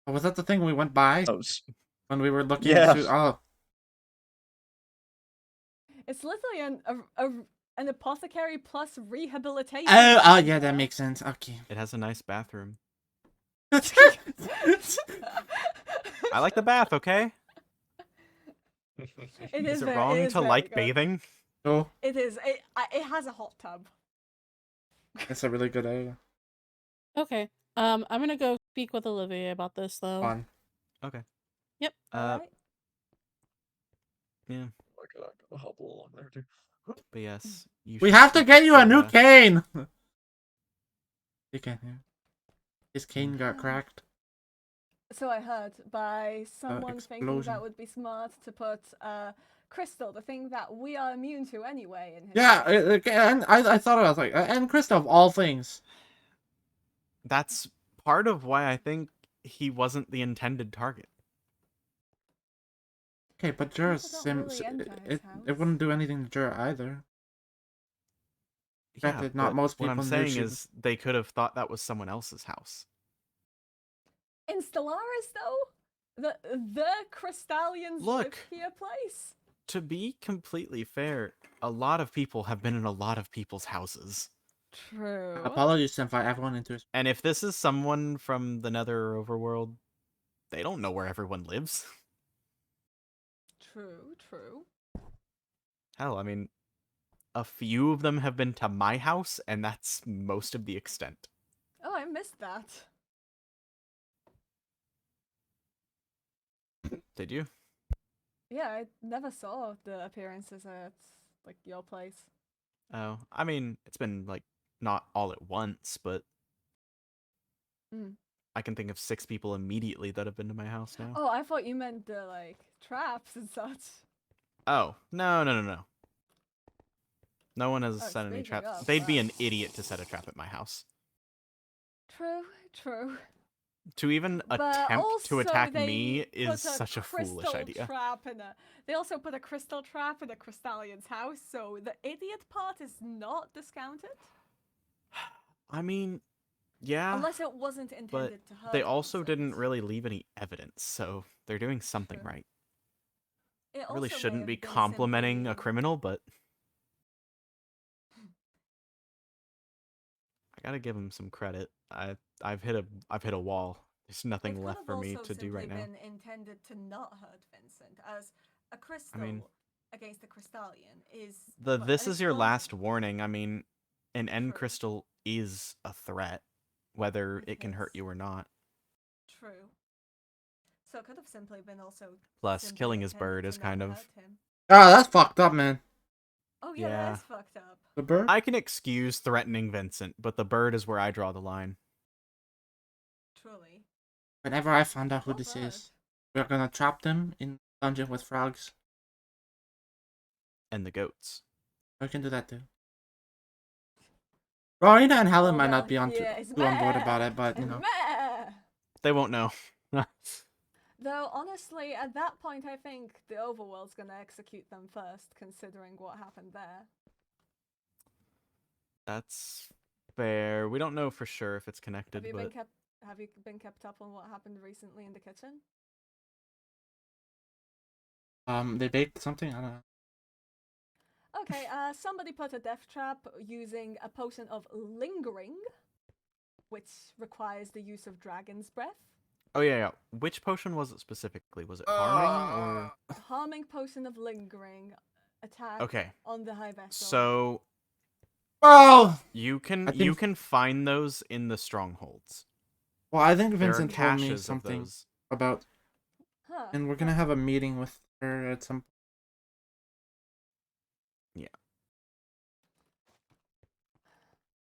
Oh, was that the thing we went by those. when we were looking Yeah. to? Oh, It's literally an apothecary plus rehabilitation. oh, yeah, center. that makes sense. Okay. It has a nice bathroom. I I like the bath, okay? It Is is it very, wrong it is to very like good. bathing? Oh, It is. It has a hot tub. that's a really good idea. Okay. I'm gonna go speak with Olivia about this though. On. Okay. Yep. Alright. Yeah. Oh my god, I'll hop along there too. But yes, you We should have to speak get you a new to, cane. You can. Yeah. His cane got cracked. So I heard by someone thinking explosion. that would be smart to put crystal, the thing that we are immune to anyway, in his Yeah, face. and I thought I was like, and Krista of all things. That's part of why I think he wasn't the intended target. Okay, but Jura People don't really enter his it house. wouldn't do anything to Jura either. Yeah, Granted, not but most what people I'm knew saying she- is they could have thought that was someone else's house. In Stellaris, though, the Crystallians live Look. here place. To be completely fair, a lot of people have been in a lot of people's houses. True. Apologies, Senpai. Everyone into his. And if this is someone from the Nether or Overworld, they don't know where everyone lives. True. True. Hell, I mean, a few of them have been to my house, and that's most of the extent. Oh, I missed that. Did you? Yeah, I never saw the appearances at like your place. Oh, I mean, it's been, like, not all at once, but Mm. I can think of 6 people immediately that have been to my house now. Oh, I thought you meant the like traps and such. Oh, no. No one has Oh, set any speaking traps. of, They'd be wow. an idiot to set a trap at my house. True. True. To even But attempt to also attack they me put is such a foolish crystal idea. Trap in a, they also put a crystal trap in a Crystallion's house, so the idiot part is not discounted. I mean, yeah, Unless it wasn't but intended to hurt they also Vincent. didn't really leave any evidence, so they're doing something True. right. It I really also may shouldn't have be been complimenting a simply- criminal, but I gotta give him some credit. I've hit a wall. There's It nothing could left have for me also to do right now. simply been intended to not hurt Vincent, as a crystal mean, against a Crystallion is. This an is your explosive. last warning. I mean, an end True. crystal is a threat, whether It it can hurt is. you or not. True. So it could have simply been also. Plus, simply killing his intended bird to is not kind of. hurt him. Oh, that's fucked up, man. Oh yeah, Yeah. that is fucked up. The bird. I can excuse threatening Vincent, but the bird is where I draw the line. Truly. Whenever I find out who What this bird? is, we're gonna trap them in dungeon with frogs. And the goats. We can do that too. Rowena and Helen Oh, might well, not be on yeah, it's too on board meh. about it, but you know. Meh. They won't know. Though honestly, at that point, I think the Overworld's gonna execute them first, considering what happened there. That's fair. We don't know for sure if it's connected, Have you but been kept up on what happened recently in the kitchen? They baked something. I don't know. Okay, somebody put a death trap using a potion of lingering, which requires the use of dragon's breath. oh yeah. Which potion was it specifically? Was it harming or? Harming potion of lingering attack Okay, on the high vessel. so Oh! you can I think- find those in the strongholds. Well, I think There are Vincent told me caches of something those. about, Huh. and we're gonna have a meeting with her at some.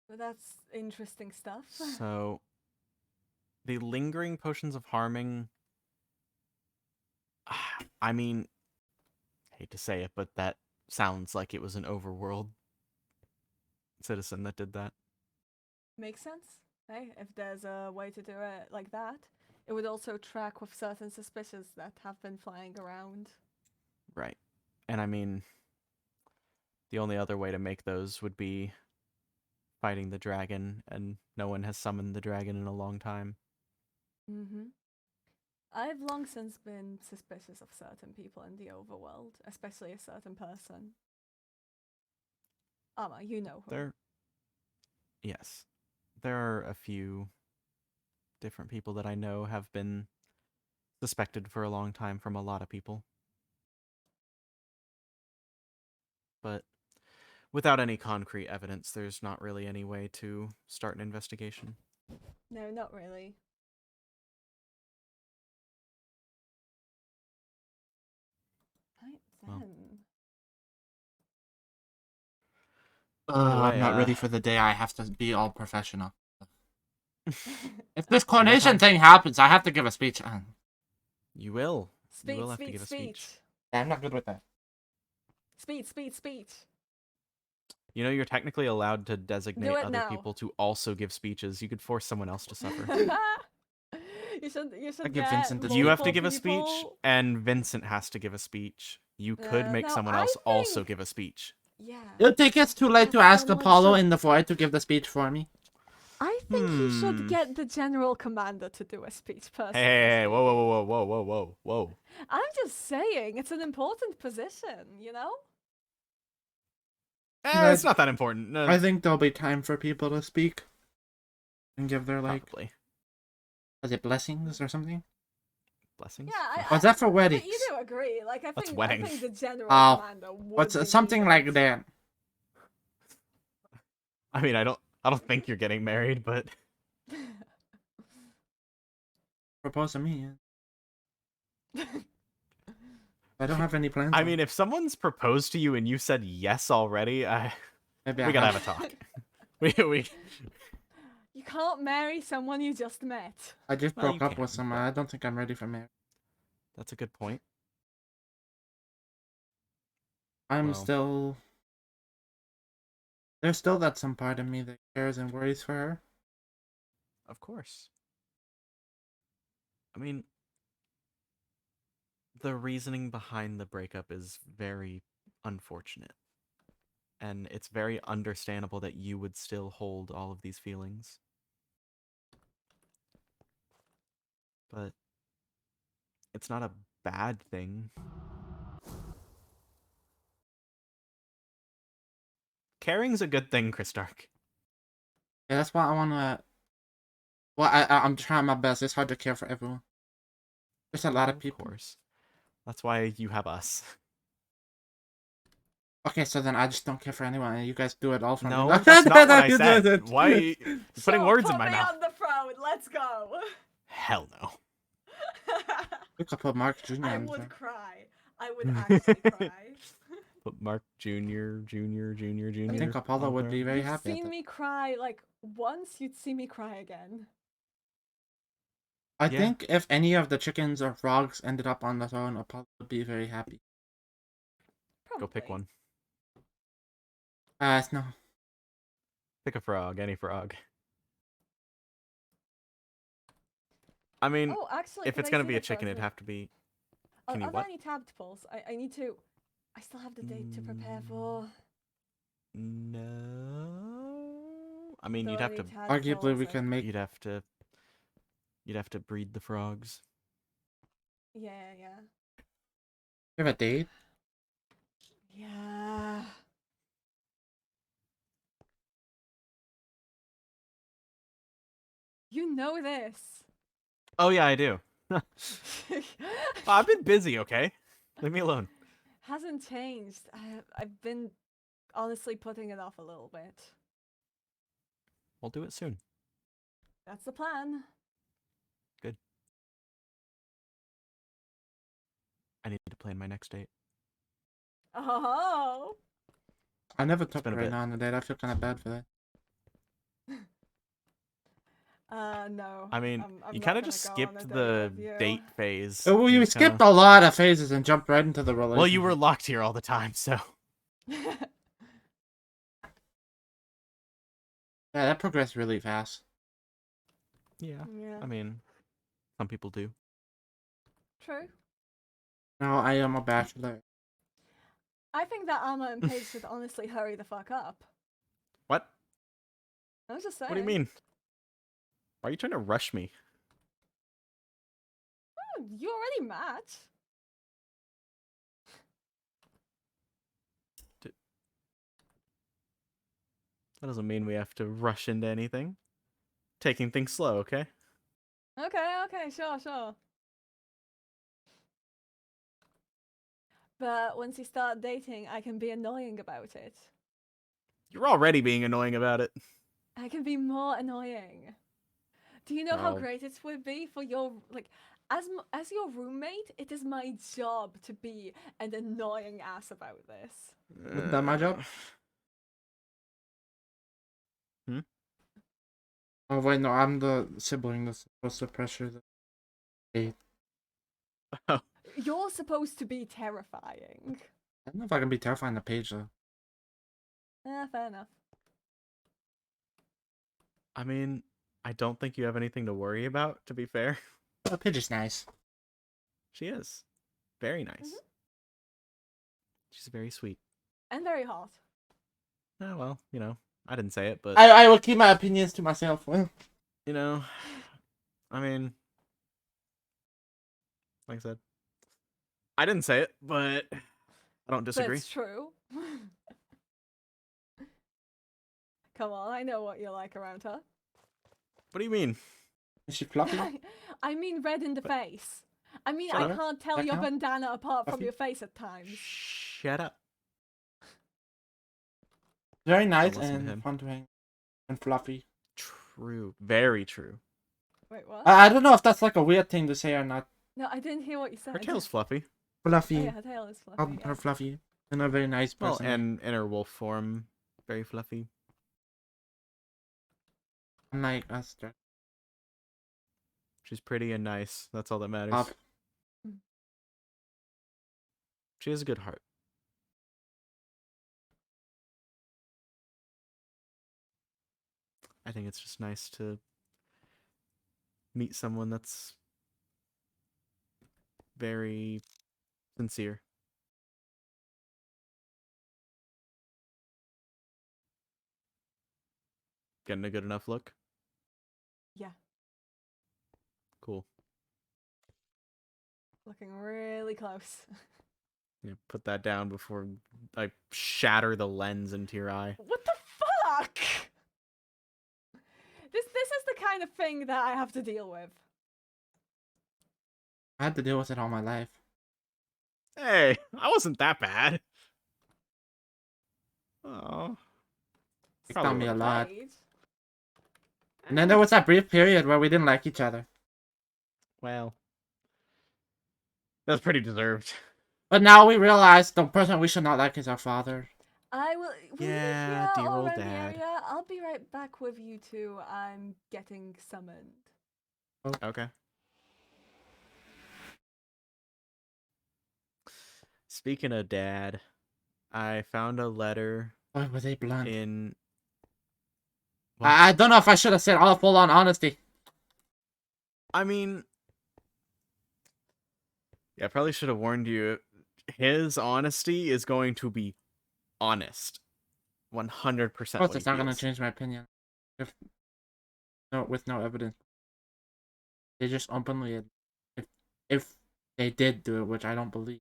Well, that's interesting stuff. So, the lingering potions of harming. I mean, hate to say it, but that sounds like it was an Overworld citizen that did that. Makes sense. Hey, if there's a way to do it like that, it would also track with certain suspicions that have been flying around. Right. And I mean, the only other way to make those would be fighting the dragon, and no one has summoned the dragon in a long time. I've long since been suspicious of certain people in the overworld, especially a certain person. Amma, you know her. Yes. There are a few different people that I know have been suspected for a long time from a lot of people. But without any concrete evidence, there's not really any way to start an investigation. No, not really. Right Well. then. I'm not way, ready for the day I have to be all professional. If this You coronation have- thing happens, I have to give a speech. You will. Speech, You will have to speech, give a speech. speech. I'm not good with that. Speech, speech, speech. You know, you're technically allowed to designate it other now. people to also give speeches. You could force someone else to suffer. You should I give get Vincent a You have to multiple give a speech, people. and Vincent has to give a speech. You could make no, someone I else also think- give a speech. Yeah. You think it's too late to That ask someone Apollo should- in the void to give the speech for me? I think he should get the general commander to do a speech personally. Hey, whoa, whoa, whoa, whoa, whoa, whoa, whoa. I'm just saying, it's an important position, you know? It's not that important. No, I think there'll be time for people to speak and give their probably. is it blessings or something? Blessings? Yeah, Or is that for but weddings? you do agree. Like, I That's think weddings. the general Oh, commander would what's be something needed. like that? I mean, I don't think you're getting married, but Propose to me. Yeah. I don't have any plans. I on mean, it. if someone's proposed to you and you said yes already, Maybe we I gotta have a talk. we You can't marry someone you just met. I just Well, broke you up can, with someone. but- I don't think I'm ready for marriage. That's a good point. I'm Well. still. There's still that some part of me that cares and worries for her. Of course. I mean, the reasoning behind the breakup is very unfortunate. And it's very understandable that you would still hold all of these feelings. But it's not a bad thing. Caring's a good thing, Christark. Yeah, that's why I wanna. Well, I'm trying my best. It's hard to care for everyone. There's a lot of people. Of course. That's why you have us. Okay, so then I just don't care for anyone, and you guys do it all for me. No, that's not what I said. Why are you putting So, words put in my me mouth? on the throne. Let's go. Hell no. We could put Mark Jr. I on the would throne. cry. I would actually cry. Put Mark Jr. I think Apollo would be very You've happy. seen me cry like once. You'd see me cry again. I Yeah. think if any of the chickens or frogs ended up on the throne, Apollo would be very happy. Go pick Probably. one. No. Pick a frog, any frog. I mean, Oh, actually, if can it's I gonna see be the a chicken, it'd present? have to be. Can you Are what? there any tadpoles? I need to. I still have the date to prepare for. No. I mean, you'd There have are to. any Arguably, we tadpoles, can make. You'd have to. You'd have to breed the frogs. Yeah. We have a date. Yeah. You know this. Oh yeah, I do. I've been busy. Okay, leave me alone. Hasn't changed. I've been honestly putting it off a little bit. We'll do it soon. That's the plan. I need to plan my next date. Oh. I never took been a Reina bit. on a date. I feel kind of bad for that. No. I mean, I'm you not kind of gonna just go on skipped a date the with you. date phase. Oh, well, You you just skipped kinda- a lot of phases and jumped right into the relationship. Well, you were locked here all the time, so. Yeah, that progressed really fast. Yeah. Yeah. I mean, some people do. True. Now I am a bachelor. I think that Alma and Paige should honestly hurry the fuck up. What? I was just saying. What do you mean? Why are you trying to rush me? Oh, you already match. That doesn't mean we have to rush into anything. Taking things slow, okay? Okay, sure. But once you start dating, I can be annoying about it. You're already being annoying about it. I can be more annoying. Do you know how Oh. great it would be for your, like, as your roommate, it is my job to be an annoying ass about this. Isn't that my job? Hmm? Oh wait, no, I'm the sibling that's supposed to pressure the date. Oh. You're supposed to be terrifying. I don't know if I can be terrifying the page though. Fair enough. I mean, I don't think you have anything to worry about, to be fair. The page is nice. She is. Very nice. Mhm. She's very sweet. And very hot. Oh, well, you know, I didn't say it, but, I will keep my opinions to myself. Well, you know, I mean, like I said, I didn't say it, but I don't disagree. That's true. Come on, I know what you're like around her. What do you mean? is she fluffy? I mean red in the But- face. I mean, Shut I up. can't tell That your count? bandana apart from Fluffy? your face at times. Shut up. Very nice Don't listen to him. and fun to hang. And fluffy. True. Very true. Wait, what? I don't know if that's like a weird thing to say or not. No, I didn't hear what you said. Her tail's fluffy. Fluffy. Oh, yeah, her tail is fluffy. Call her fluffy. And a very nice Well, person. and in her wolf form, very fluffy. Unlike us. She's pretty and nice. That's all that matters. Up. She has a good heart. I think it's just nice to meet someone that's very sincere. Getting a good enough look? Yeah, Cool. looking really close. Yeah, put that down before I shatter the lens into your eye. What the fuck? This is the kind of thing that I have to deal with. I had to deal with it all my life. Hey, I wasn't that bad. Oh. It got me a lot. Right? And then there was that brief period where we didn't like each other. Well, that's pretty deserved. But now we realize the person we should not like is our father. I will. Will Yeah, you be here dear or old around the dad. area? I'll be right back with you two. I'm getting summoned. Okay. Speaking of dad, I found a letter Why were they blunt? in. What? I don't know if I should have said all full-on honesty. I mean, yeah, I probably should have warned you. His honesty is going to be honest. 100%. Of course, it's not going to change my opinion. With no evidence. They just openly, if they did do it, which I don't believe.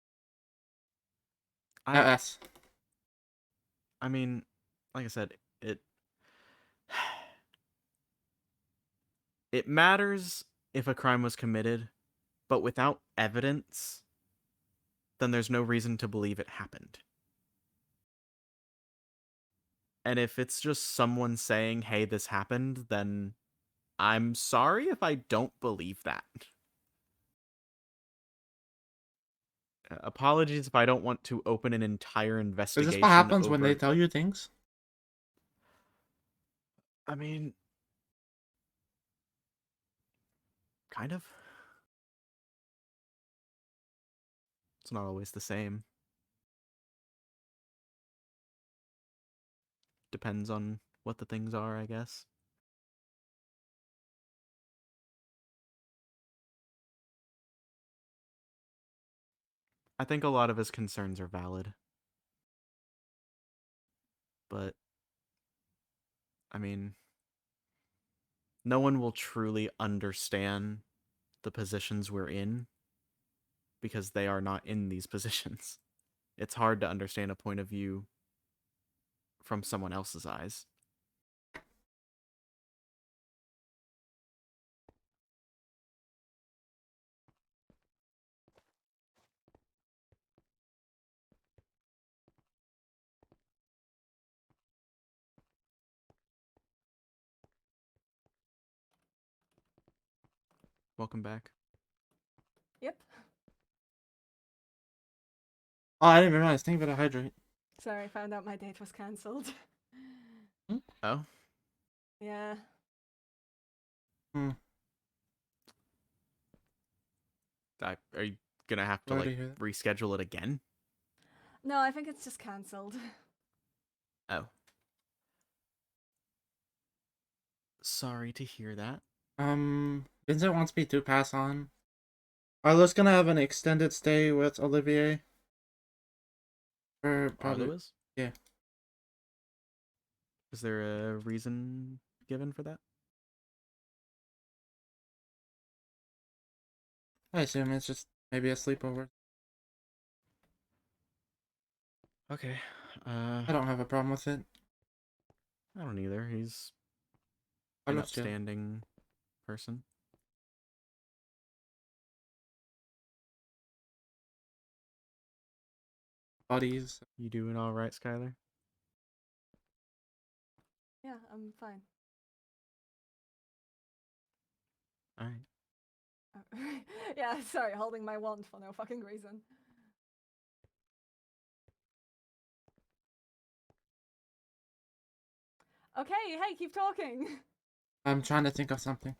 Yes. I mean, like I said, it matters if a crime was committed, but without evidence, then there's no reason to believe it happened. And if it's just someone saying, hey, this happened, then I'm sorry if I don't believe that. Apologies if I don't want to open an entire Is investigation. this what happens when over... they tell you things? I mean, kind of. It's not always the same. Depends on what the things are, I guess. I think a lot of his concerns are valid. But, I mean, no one will truly understand the positions we're in because they are not in these positions. It's hard to understand a point of view from someone else's eyes. Welcome back. Yep. Oh, I didn't realize. Think about a hydrate. Sorry, I found out my date was cancelled. Oh, Yeah. Hmm. are you gonna have to Sorry like to hear that. reschedule it again? No, I think it's just cancelled. Oh. Sorry to hear that. Vincent wants me to pass on. Arlo's gonna have an extended stay with Olivier. For probably, Barlowe is? yeah. Is there a reason given for that? I assume it's just maybe a sleepover. Okay. I don't have a problem with it. I don't either. He's I an love chill. upstanding person. Buddies. You doing all right, Skylar? Yeah, I'm fine. All right. Yeah, sorry, holding my wand for no fucking reason. Okay, hey, keep talking. I'm trying to think of something.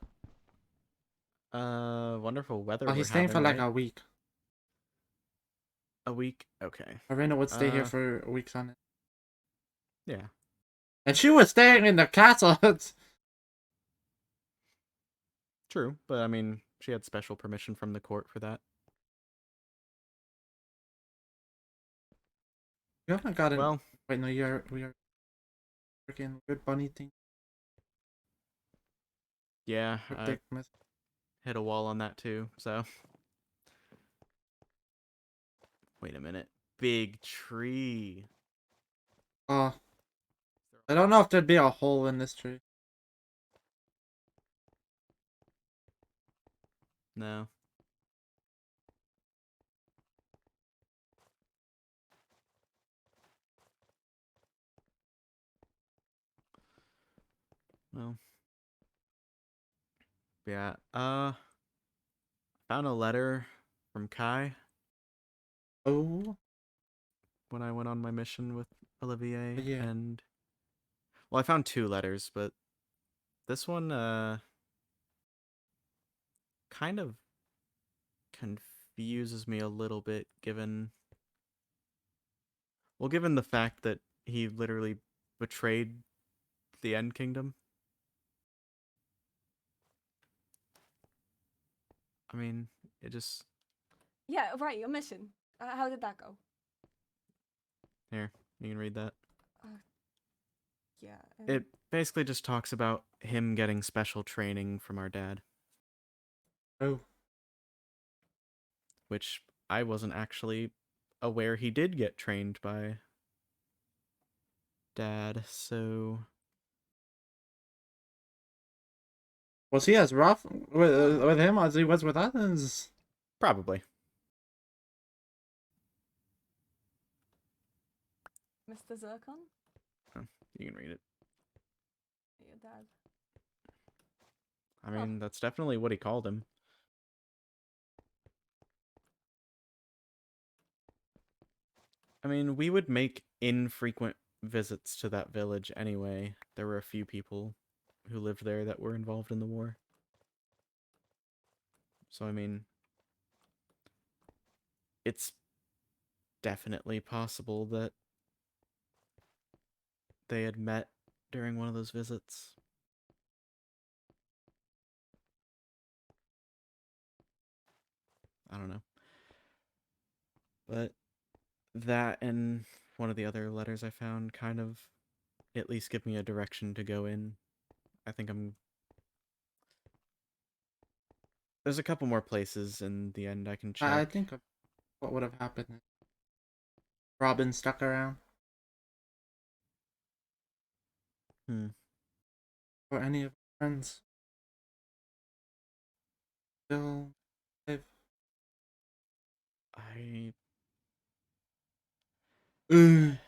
Wonderful weather Oh, we're he's staying for having, like right? a week. A week? Okay. Reina would stay here Uh, for weeks on it. Yeah. And she was staying in the castle. True, but I mean, she had special permission from the court for that. You haven't gotten. Well, Wait, no, we are freaking weird bunny thing. yeah, I Cryptic mess. hit a wall on that too, so. Wait a minute. Big tree. Oh, I don't know if there'd be a hole in this tree. No. Well. Yeah. Found a letter from Kai Oh, when I went on my mission with Olivier, yeah. and well, I found 2 letters, but this one kind of confuses me a little bit given the fact that he literally betrayed the End Kingdom. I mean, it just Yeah, right, your mission. How did that go? here, you can read that. Yeah. It basically just talks about him getting special training from our dad, Oh, which I wasn't actually aware he did get trained by dad, so was he as rough with him as he was with us? probably. Mr. Zircon? Oh, you can read it. Your dad. I mean, that's definitely what he called him. I mean, we would make infrequent visits to that village anyway. There were a few people who lived there that were involved in the war. So, I mean, it's definitely possible that they had met during one of those visits. I don't know. But that and one of the other letters I found kind of at least give me a direction to go in. I think I'm There's a couple more places in the end I can check. I think of what would have happened if Robin stuck around. Hmm. Or any of our friends still alive. I They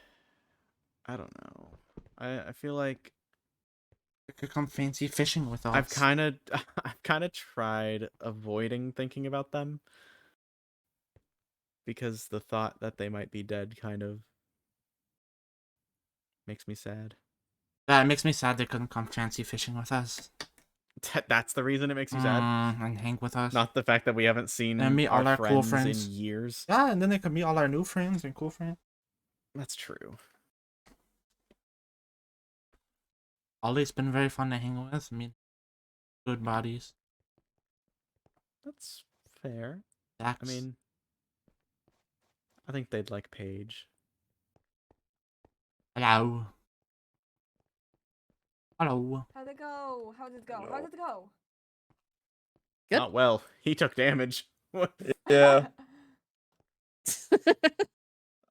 I don't know. I feel like could come fancy fishing with us. I've kind of tried avoiding thinking about them because the thought that they might be dead kind of makes me sad. Yeah, it makes me sad they couldn't come fancy fishing with us. That's the reason it makes you sad. And hang with us. Not the fact that we haven't seen And meet all our cool friends friends. in years. Yeah, and then they could meet all our new friends and cool friends. That's true. Ollie's been very fun to hang with. I mean, good bodies. That's fair. Zack. I mean, I think they'd like Paige. Hello. Hello. How'd it go? How did it go? How Hello. did it go? Good. Not well. He took damage. What? Yeah,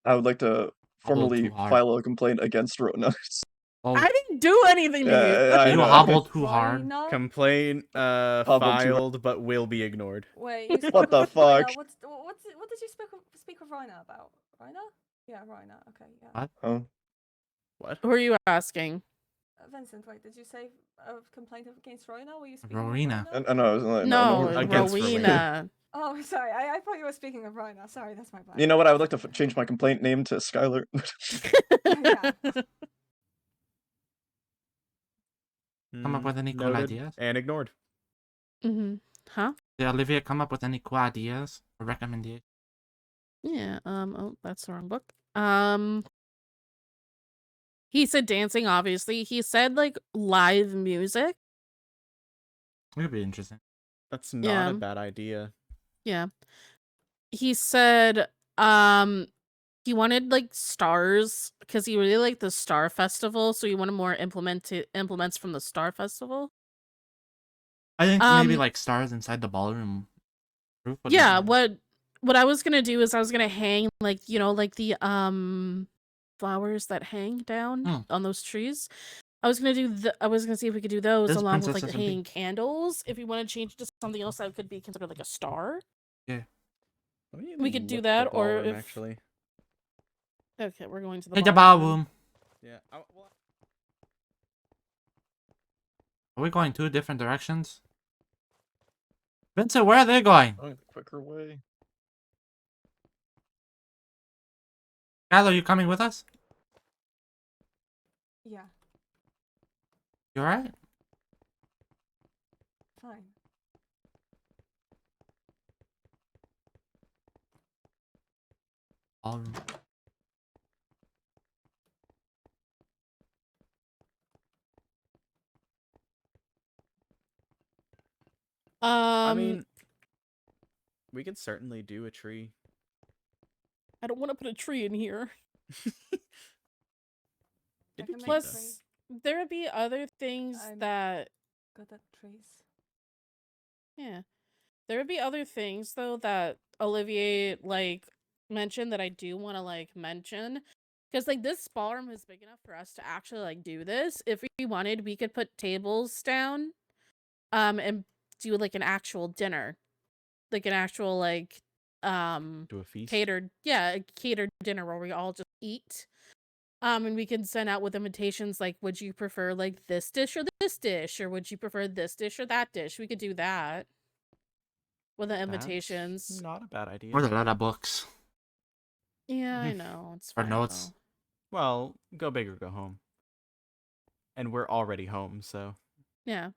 I would like to formally too hard. file a complaint against Rowena. Oh, I didn't do anything to you. Yeah, I you know. hobbled too hard. Reina? Complaint too filed, but will be ignored. Wait, you spoke What the with Reina. fuck? What did you speak with Reina about? Reina? Yeah, Reina. Okay, yeah. What? Oh, What? Who are you asking? Vincent, wait, did you say a complaint against Reina? Were you speaking Rowena. with Reina? I know. No, Against Rowena. Oh, sorry. I thought you were speaking of Reina. Sorry, that's my bad. You know what? I would like to change my complaint name to Skylar. Yeah. Come up with any cool Noted ideas? and ignored. Huh? Did Olivia come up with any cool ideas or recommendations? Yeah. Oh, that's the wrong book. He said dancing. Obviously, he said like live music. It could be interesting. That's not Yeah. a bad idea. Yeah. He said he wanted like stars because he really liked the Star Festival, so he wanted more implements from the Star Festival. I think maybe Um, like stars inside the ballroom roof. would be Yeah, nice. what I was gonna do is I was gonna hang like like the flowers that hang down on those trees. I was gonna see if we could do those This is along with like Princess the SMP. hanging candles. If you want to change it to something else that could be considered like a star. Yeah. Let me We could do look that, the or ballroom, if- actually. Okay, we're going to the Hey, the ballroom. ballroom. Yeah. Are we going two different directions? Vincent, where are they going? Going the quicker way. Skylar, you coming with us? Yeah, You alright? fine. Ballroom. I mean, we could certainly do a tree. I don't want to put a tree in here. It'd be can cute, make though. Plus, there would be other things I'm- that Good at trees. yeah, there would be other things though that Olivier like mentioned that I do want to like mention. Because like this ballroom is big enough for us to actually like do this. If we wanted, we could put tables down, and do like an actual dinner, like an actual like Do a feast. catered dinner where we all just eat. And we can send out with invitations like, would you prefer like this dish or this dish, or would you prefer this dish or that dish? We could do that with the That's invitations. not a bad idea. With a lot of books. Yeah, I know it's For fine, notes. though. Well, go big or go home. And we're already home, so Yeah.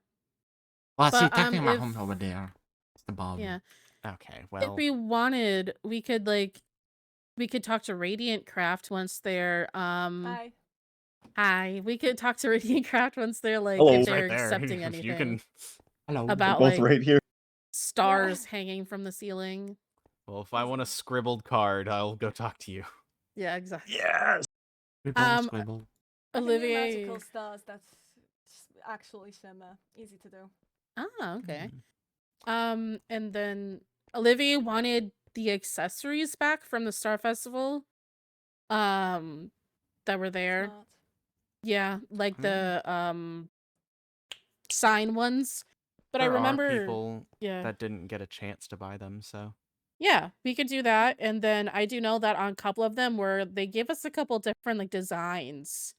Well, see, But, technically my if- home's over there. It's the ballroom. Yeah. okay. If Well, we wanted, we could talk to Radiant Craft once they're Hi. Hi. We could talk to Radiant Craft once they're like Hello. if it's they're right there. accepting If anything you can. Hello. They're about both like right here. stars hanging from the ceiling. Well, if I want a scribbled card, I'll go talk to you. Yeah, exactly. Yes. We both Um, scribbled. I can do Olivier. magical stars that actually shimmer. Easy to do. Ah, okay. And then Olivia wanted the accessories back from the Star Festival. That were there. Smart. Yeah, like I mean, the sign ones. But I there are remember people yeah. that didn't get a chance to buy them, so Yeah, we could do that. And then I do know that on a couple of them where they give us a couple different like designs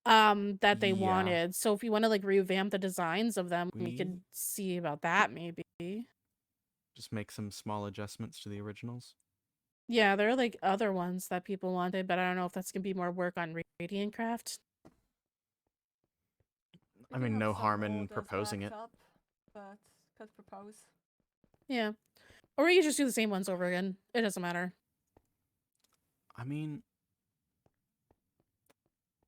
that they Yeah. wanted. So if you want to like revamp the designs of them, we We- could see about that maybe. just make some small adjustments to the originals. Yeah, there are like other ones that people wanted, but I don't know if that's gonna be more work on Radiant Craft. I We do mean, have no some harm in orders proposing backed it. Up, but could propose. Yeah. Or we could just do the same ones over again. It doesn't matter. I mean,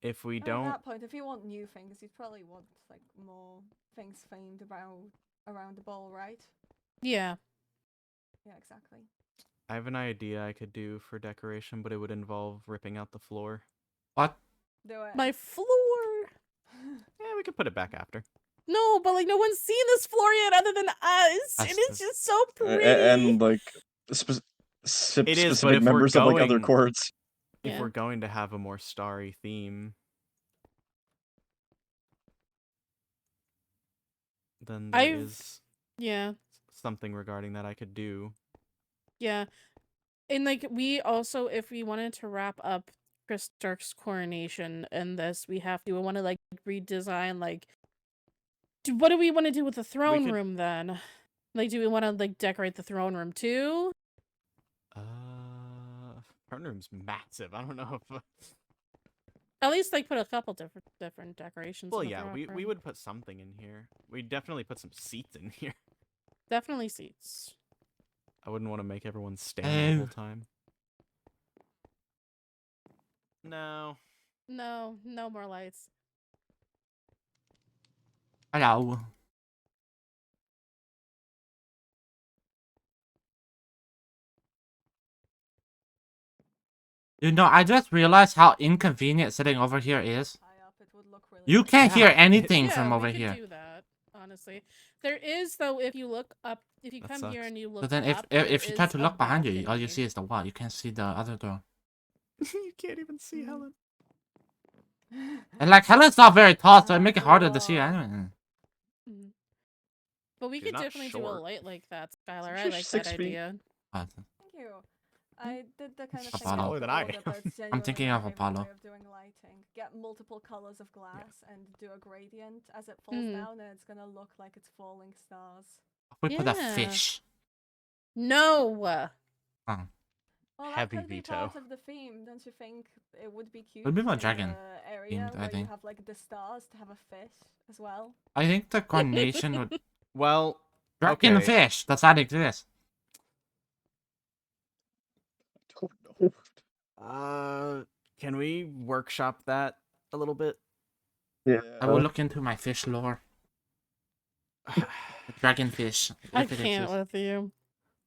if we At don't, that point, if you want new things, you'd probably want like more things themed around the ball, right? Yeah. Yeah, exactly. I have an idea I could do for decoration, but it would involve ripping out the floor. What? Do it. My floor. Yeah, we could put it back after. No, but like no one's seen this floor yet other than us. That's And it's the- just so pretty. And like It is, but specific if we're members of like other going- courts. If Yeah. we're going to have a more starry theme, then there I've- is Yeah. something regarding that I could do. Yeah. And like we also, if we wanted to wrap up Christark's coronation and this, we want to like redesign like what do we want to do with the throne could- room then? Like do we want to like decorate the throne room too? Front room's massive. I don't know if. At least like put a couple different decorations. Well, in the yeah, throne we room. would put something in here. We'd definitely put some seats in here. Definitely seats. I wouldn't want to make everyone stand the whole Oh. time. No. No, no more lights. Hello. You know, I just realized how inconvenient sitting over here is. High up, it would look really You nice. can't hear Yeah. anything Yeah, from over we could here. do that. Honestly, there is though. If you look up, if you That come here sucks. and you look So then up, there if you try is to a look behind you, all you balcony. see is the wall. You can't see the other door. You can't even see Mm. Helen. And like Helen's not very tall, so it make it harder to Whoa. see anything. Mhm. But we She's could not definitely do a short. light like that, Skylar. I She's like 6 that feet. idea. But Thank you. I did the kind of She's thing taller with than the I order, am. but it's I'm thinking genuinely of my favorite Apollo. way of doing lighting. Get multiple colors of glass and do a gradient as it falls Mm. down, and it's gonna look like it's falling stars. we put a Yeah. fish. No. Well, Heavy that could be veto. part of the theme, don't you think? It would be cute. Would be more in dragon the area themed, I where you think. have like the stars to have a fish as well. I think the coordination would Well, dragon okay. fish. Does that exist? Don't know. Can we workshop that a little bit? Yeah. I will look into my fish lore. The dragon fish. I if it can't exists. with you.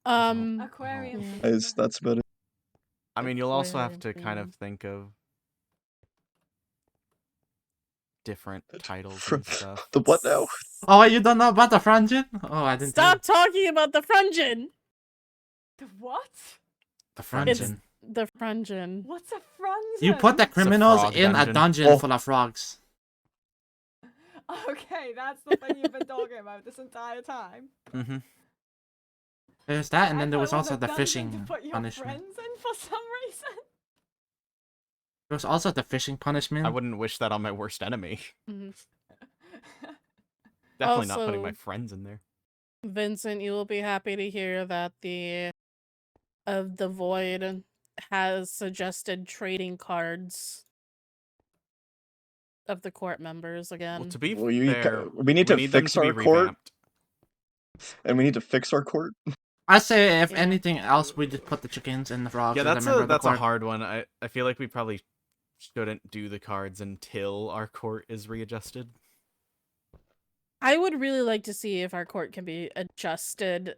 Aquarium yeah. theme. That's about it. I mean, you'll also have to Aquarium kind of theme. think of different titles From and stuff. the what now? Oh, you don't know about the frungin? Oh, I didn't. Stop talking about the frungin. The what? The It's frungin. the frungin. What's a frunzen? You put the a criminals frog in a dungeon. dungeon Oh. full of frogs. Okay, that's the thing you've been talking about this entire time. Mm-hmm. There's that, and I then there thought was it also a the dungeon fishing to put your punishment. friends in for some reason. There was also the fishing punishment. I wouldn't wish that on my worst enemy. Mhm. Definitely not putting my Also- friends in there. Vincent, you will be happy to hear that the Void has suggested trading cards of the court members again. Well, to be Well, fair, we need to them fix to be our court, revamped. and we need to fix our court. I say, if Yeah. anything else, we just put the chickens and the frogs. Yeah, as that's member a of the that's a court. hard one. I feel like we probably shouldn't do the cards until our court is readjusted. I would really like to see if our court can be adjusted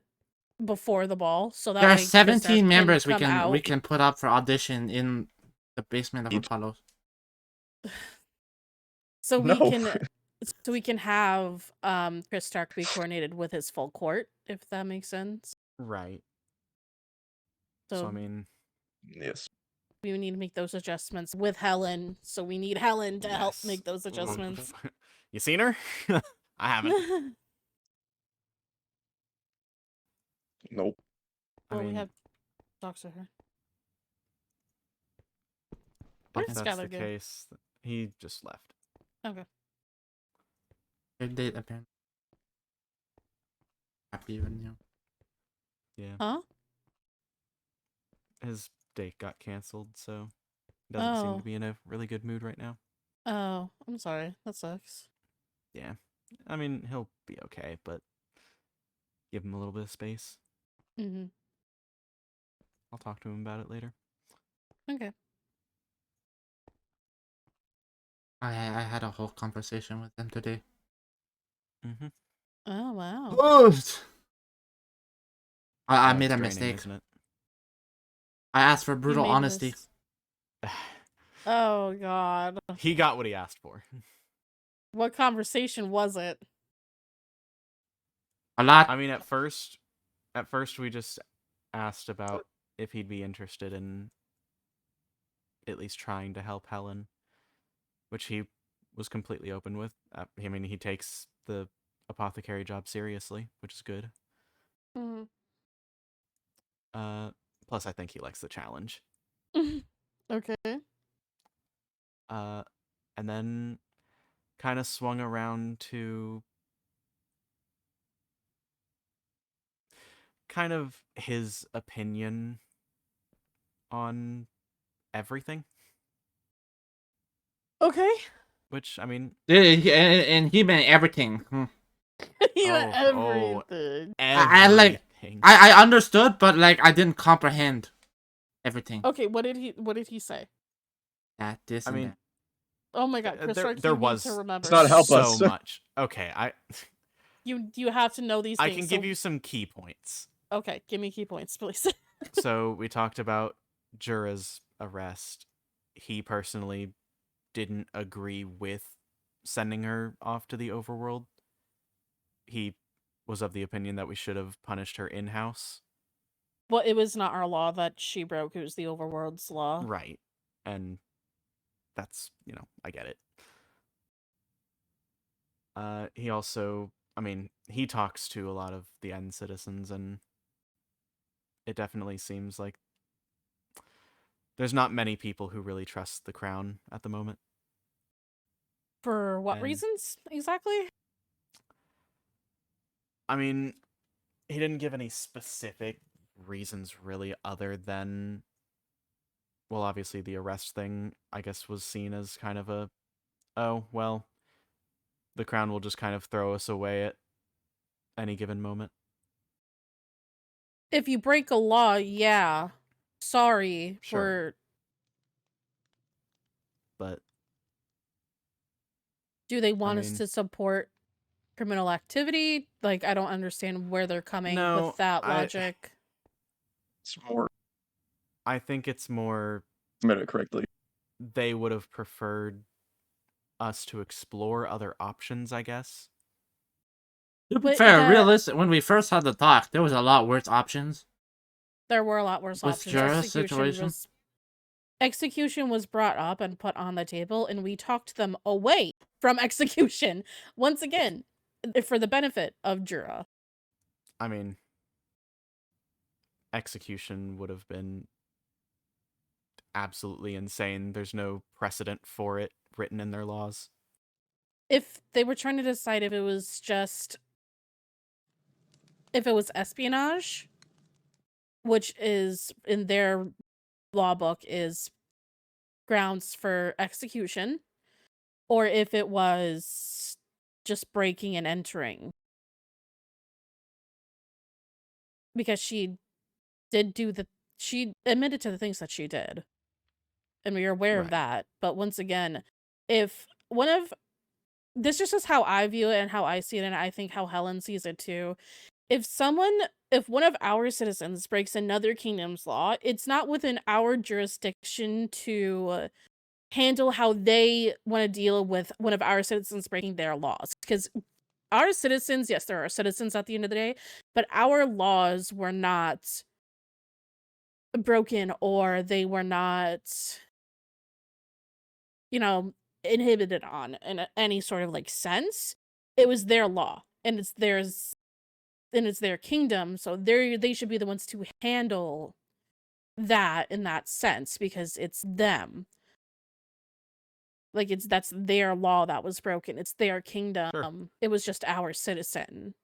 before the ball, so that There are way Christark 17 members we come can out. put up for audition in the basement of Each- Apollo. So we No. can So we can have Christark be coordinated with his full court, if that makes sense. Right. So, So I mean, Yes. we need to make those adjustments with Helene. So we need Helene to help yes. make those adjustments. You seen her? I haven't. Nope. I Well, we mean, have talks to her. if Where's that's Skylar the go? case, he just left. Okay. Good date apparently. Happy with you. Yeah. Huh? His date got canceled, so he doesn't seem Oh. to be in a really good mood right now. Oh, I'm sorry. That sucks. Yeah. I mean, he'll be okay, but give him a little bit of space. Mm-hmm. I'll talk to him about it later. Okay. I had a whole conversation with him today. Mm-hmm. Oh, wow. I It's made a draining, mistake. isn't it? I asked for You brutal made honesty. Oh, God. He got what he asked for. What conversation was it? A lot. I mean, at first we just asked about if he'd be interested in at least trying to help Helen, which he was completely open with. I mean, he takes the apothecary job seriously, which is good. Mm. Plus I think he likes the challenge. Okay. And then kind of swung around to kind of his opinion on everything, Okay. which I mean, And he meant everything. You oh, everything. I like. everything. I understood, but like I didn't comprehend everything. Okay, what did he say? That this I and mean, that. Oh my God, there Christark, there you need was to remember. It's not help so us. much. Okay, You have to know these I things. can give you some key points. Okay, give me key points, please. So we talked about Jura's arrest. He personally didn't agree with sending her off to the overworld. He was of the opinion that we should have punished her in-house. Well, it was not our law that she broke. It was the Overworld's law. Right. And that's, I get it. He also, I mean, he talks to a lot of the end citizens, and it definitely seems like there's not many people who really trust the crown at the moment. For what And- reasons exactly? I mean, he didn't give any specific reasons really, other than, well, obviously the arrest thing, I guess, was seen as kind of a, oh, well, the crown will just kind of throw us away at any given moment. If you break a law, yeah. Sorry Sure. for. But Do they want us mean- to support criminal activity? Like, I don't understand where they're coming No, with that logic. It's more I think it's more admit it correctly. they would have preferred us to explore other options, I guess. To be But fair, that- realistic. When we first had the talk, there was a lot worse options. There were a lot worse With options. Jura's situation? Execution was brought up and put on the table, and we talked them away from execution. Once again, for the benefit of Jura. I mean, execution would have been absolutely insane. There's no precedent for it written in their laws. If they were trying to decide if it was espionage, which is in their law book is grounds for execution, or if it was just breaking and entering. Because she admitted to the things that she did. And we are aware of Right. that. But once again, this just is how I view it and how I see it, and I think how Helen sees it too. If one of our citizens breaks another kingdom's law, it's not within our jurisdiction to handle how they want to deal with one of our citizens breaking their laws. Because our citizens, yes, there are citizens at the end of the day, but our laws were not broken or they were not, inhibited on in any sort of like sense. It was their law and it's their kingdom, so they should be the ones to handle that in that sense because it's them. Like that's their law that was broken. It's their kingdom. Sure. It was just our citizen.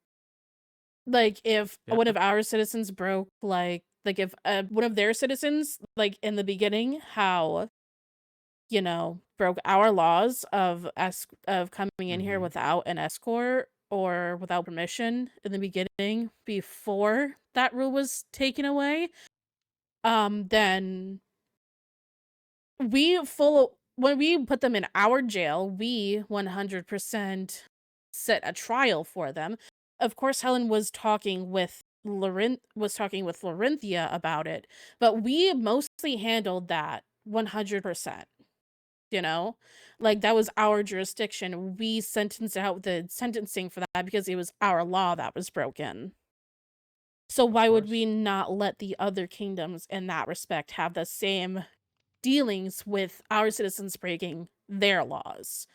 Like if Yeah. one of our citizens broke like if one of their citizens like in the beginning how broke our laws of coming in here Mhm. without an escort or without permission in the beginning before that rule was taken away, then when we put them in our jail, we 100% set a trial for them. Of course, Helen was talking with Laurenthia about it, but we mostly handled that 100%. Like that was our jurisdiction. We sentenced out the sentencing for that because it was our law that was broken. So why would we course. not let the other kingdoms in that respect have the same dealings with our citizens breaking their laws?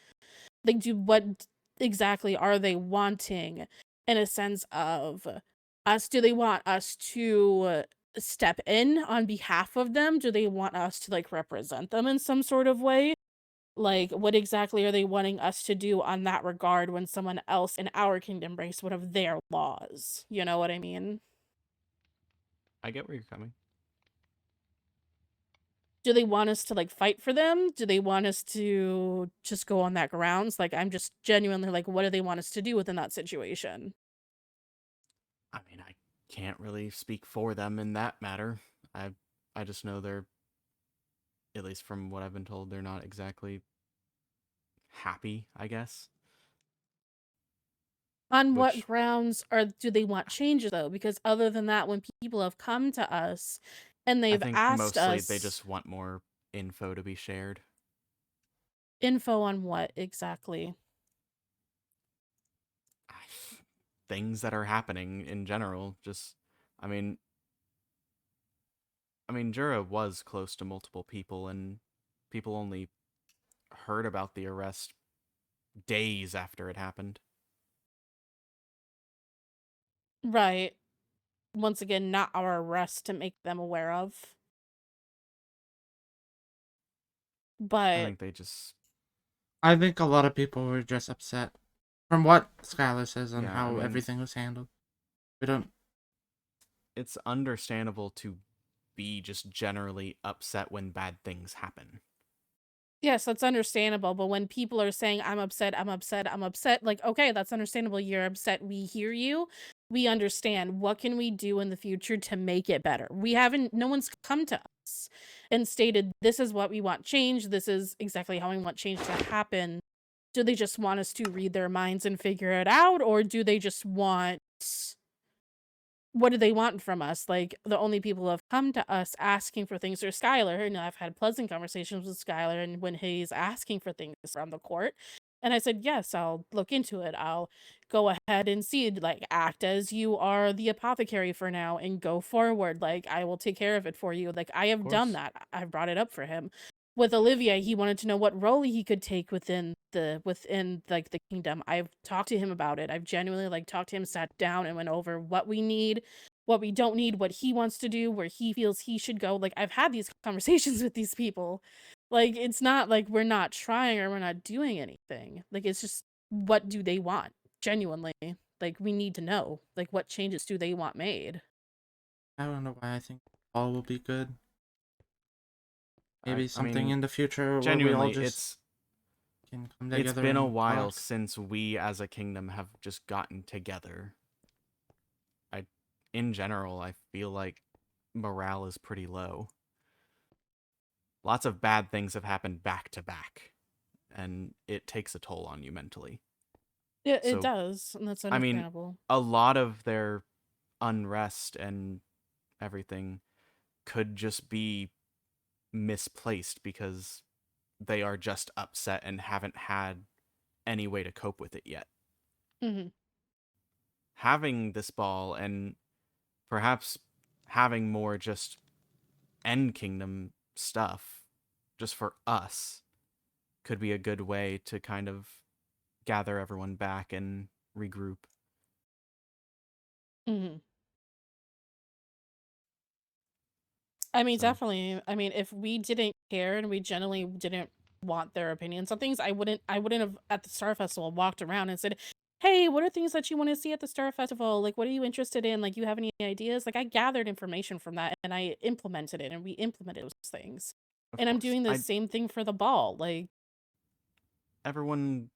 Like, what exactly are they wanting in a sense of us? Do they want us to step in on behalf of them? Do they want us to like represent them in some sort of way? Like, what exactly are they wanting us to do on that regard when someone else in our kingdom breaks one of their laws? You know what I mean? I get where you're coming. Do they want us to like fight for them? Do they want us to just go on that grounds? Like, I'm just genuinely like, what do they want us to do within that situation? I mean, I can't really speak for them in that matter. I just know they're, at least from what I've been told, they're not exactly happy, I guess. On what Which grounds do they want changes though? Because other than that, when people have come to us and I they've think asked mostly they us just want more info to be shared. info on what exactly? Things that are happening in general. Just, I mean, Jura was close to multiple people, and people only heard about the arrest days after it happened. Right. Once again, not our arrest to make them aware of. I But think they just, I think a lot of people were just upset from what Skylar says on yeah, I how mean, everything was handled. We don't. it's understandable to be just generally upset when bad things happen. yes, that's understandable. But when people are saying, I'm upset, I'm upset, I'm upset, like, okay, that's understandable. You're upset. We hear you. We understand. What can we do in the future to make it better? No one's come to us and stated, this is what we want change. This is exactly how we want change to happen. Do they just want us to read their minds and figure it out? Or do they just want what do they want from us? Like, the only people who have come to us asking for things are Skylar, and I've had pleasant conversations with Skylar, and when he's asking for things around the court, and I said, yes, I'll look into it. I'll go ahead and see, like, act as you are the apothecary for now and go forward. Like, I will take care of it for you. Like, I have done course. that. I've brought it up for him. With Olivia, he wanted to know what role he could take within like the kingdom. I've talked to him about it. I've genuinely like talked to him, sat down and went over what we need, what we don't need, what he wants to do, where he feels he should go. Like, I've had these conversations with these people. Like, it's not like we're not trying or we're not doing anything. Like, it's just, what do they want? Genuinely. Like, we need to know. Like, what changes do they want made? I don't know why I think all will be good. Maybe I something mean, in the future where we all genuinely, just can come it's together been a and while talk. since we as a kingdom have just gotten together. In general, I feel like morale is pretty low. Lots of bad things have happened back to back, and it takes a toll on you mentally. Yeah, it So, does, and that's I mean, understandable. a lot of their unrest and everything could just be misplaced because they are just upset and haven't had any way to cope with it yet. Mm-hmm. Having this ball and perhaps having more just End Kingdom stuff just for us could be a good way to kind of gather everyone back and regroup. Mm-hmm. I mean, So- definitely. I mean, if we didn't care and we genuinely didn't want their opinions on things, I wouldn't have at the Star Festival walked around and said, "Hey, what are things that you want to see at the Star Festival? Like, what are you interested in? Like, you have any ideas?" Like, I gathered information from that and I implemented it, and we implemented those things. Of And I'm course, doing the same thing for the ball. Like, everyone,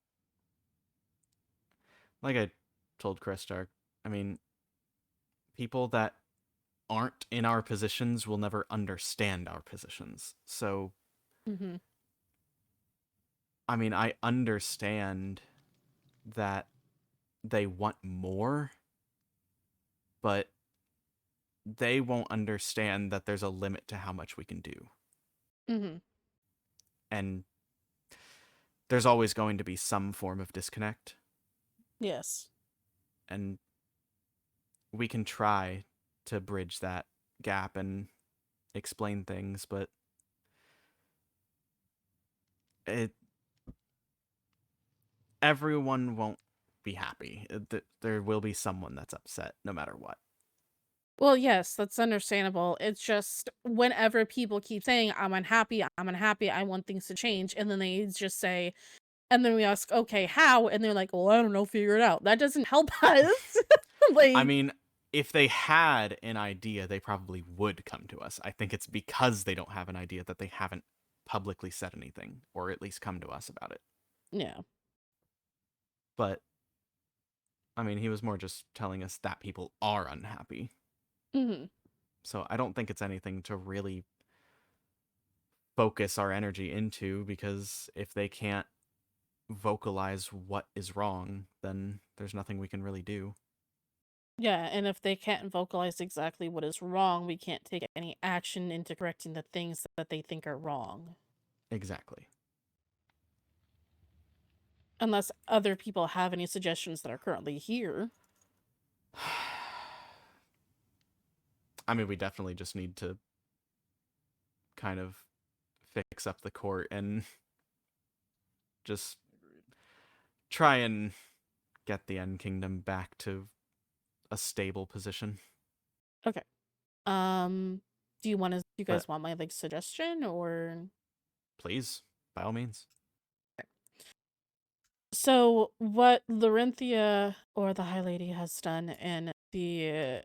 like I told Christark, I mean, people that aren't in our positions will never understand our positions. So, mm-hmm. I mean, I understand that they want more, but they won't understand that there's a limit to how much we can do. Mm-hmm. And there's always going to be some form of disconnect. Yes. And we can try to bridge that gap and explain things, but everyone won't be happy. There will be someone that's upset no matter what. Well, yes, that's understandable. It's just whenever people keep saying, I'm unhappy, I want things to change, and then they just say, and then we ask, okay, how? And they're like, well, I don't know, figure it out. That doesn't help us. I mean, if they had an idea, they probably would come to us. I think it's because they don't have an idea that they haven't publicly said anything, or at least come to us about it. Yeah. But, I mean, he was more just telling us that people are unhappy. Mm-hmm. So I don't think it's anything to really focus our energy into, because if they can't vocalize what is wrong, then there's nothing we can really do. Yeah, and if they can't vocalize exactly what is wrong, we can't take any action into correcting the things that they think are wrong. Exactly. Unless other people have any suggestions that are currently here. I mean, we definitely just need to kind of fix up the court and just try and get the End Kingdom back to a stable position. Okay. Do you guys want my like suggestion or? Please, by all means. So what Larenthia or the High Lady has done in the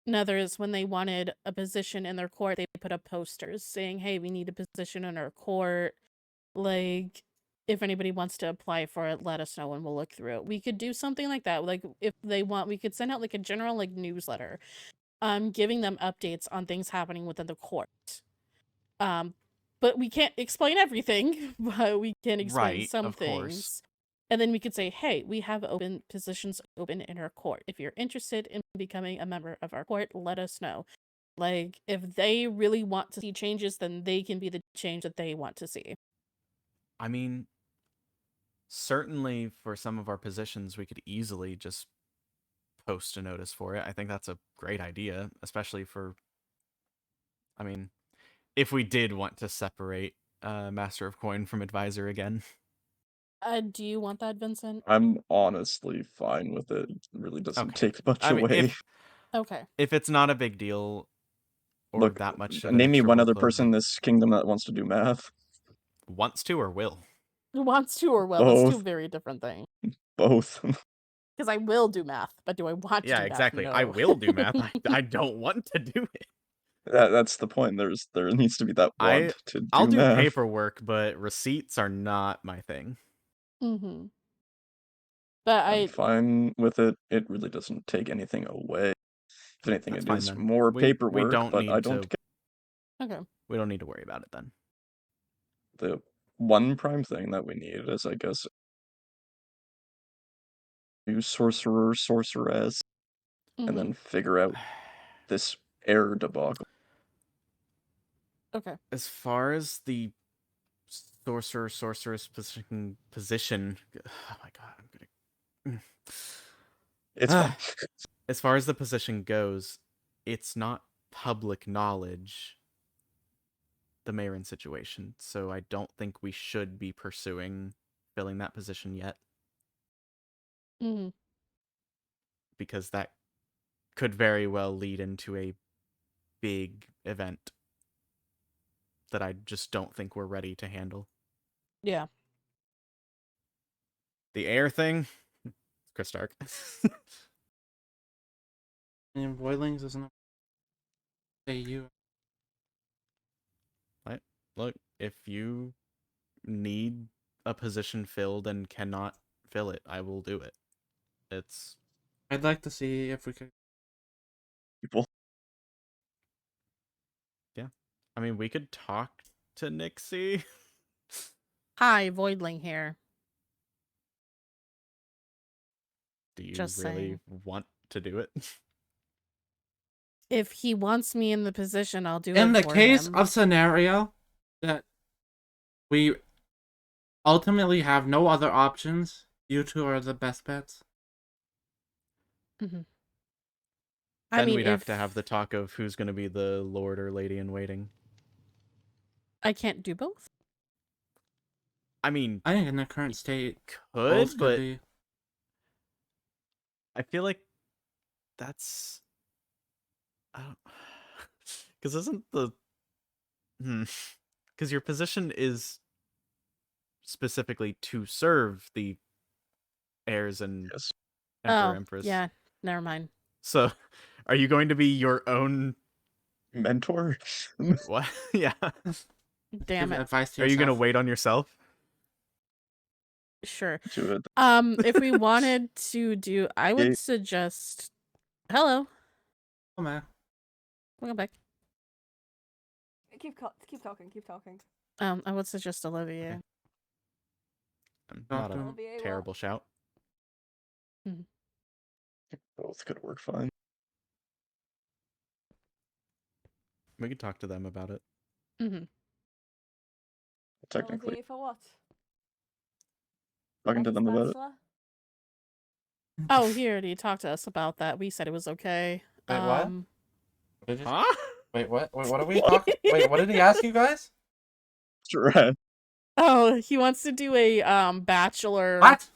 Nether is when they wanted a position in their court, they put up posters saying, hey, we need a position in our court. Like, if anybody wants to apply for it, let us know and we'll look through it. We could do something like that. Like, if they want, we could send out like a general like newsletter, giving them updates on things happening within the court. But we can't explain everything, but we can explain some of things. course. And then we could say, hey, we have open positions open in our court. If you're interested in becoming a member of our court, let us know. Like, if they really want to see changes, then they can be the change that they want to see. I mean, certainly for some of our positions, we could easily just post a notice for it. I think that's a great idea, especially for, I mean, if we did want to separate Master of Coin from Advisor again. Do you want that, Vincent? I'm honestly fine with it. It really doesn't Okay. take much I mean, away. Okay. if it's not a big deal or Look, that much of an name me extra one other workload, person in then this kingdom that wants to do math. wants to or will. Wants to or will. That's two Both. very different things. Both. Because I will do math, but do I want to Yeah, do exactly. math? I No. will do math. I don't want to do it. That's the point. There needs to be that want to I'll do math. paperwork, but receipts are not my thing. Mm-hmm. But I'm fine with it. It really doesn't take anything away. If anything, That's it fine is then. more We paperwork, don't but need I don't to. get Okay. We don't need to worry about it then. the one prime thing that we need is, I guess, new sorcerer, sorceress, and then figure out this heir debacle. Okay. As far as the sorcerer, sorceress position. Oh my god, I'm gonna. It's fine. As far as the position goes, it's not public knowledge, the Maeryn situation, so I don't think we should be pursuing filling that position yet, Hmm. because that could very well lead into a big event that I just don't think we're ready to handle. Yeah. The heir thing, Christark. I mean, Voidlings isn't a you. Look, if you need a position filled and cannot fill it, I will do it. It's I'd like to see if we could. People. I mean, we could talk to Nixie. Hi, Voidling here. Do you Just really saying. want to do it? If he wants me in the position, I'll do In it the for case him. of scenario that we ultimately have no other options, you two are the best bets. Mhm. Then we'd have to have the talk of who's going to be the lord or lady in waiting. I can't do both. I mean, I think in the current state, both could, could but be. I feel like that's I don't because isn't the because your position is specifically to serve the heirs and Yes. Emperor Oh, Empress. yeah. Never mind. So, are you going to be your own Mentor? what? Yeah. Damn Give it. advice to Are you going to yourself. wait on yourself? Sure. To it. If we wanted to do, I would Yeah. suggest. Hello. Oh man. Welcome back. Keep talking. Keep talking. I would suggest Olivia. Not a Olivier, what? terrible shout. Both could work fine. We could talk to them about it. Mm-hmm. Technically, Olivier for what? talking to them about it. Bachelor? Oh, he already talked to us about that. We said it was okay. Wait, what? Did you... Huh? Wait, what? Wait, what are we talking? Wait, what did he ask you guys? Sure. Oh, he wants to do a bachelor. What?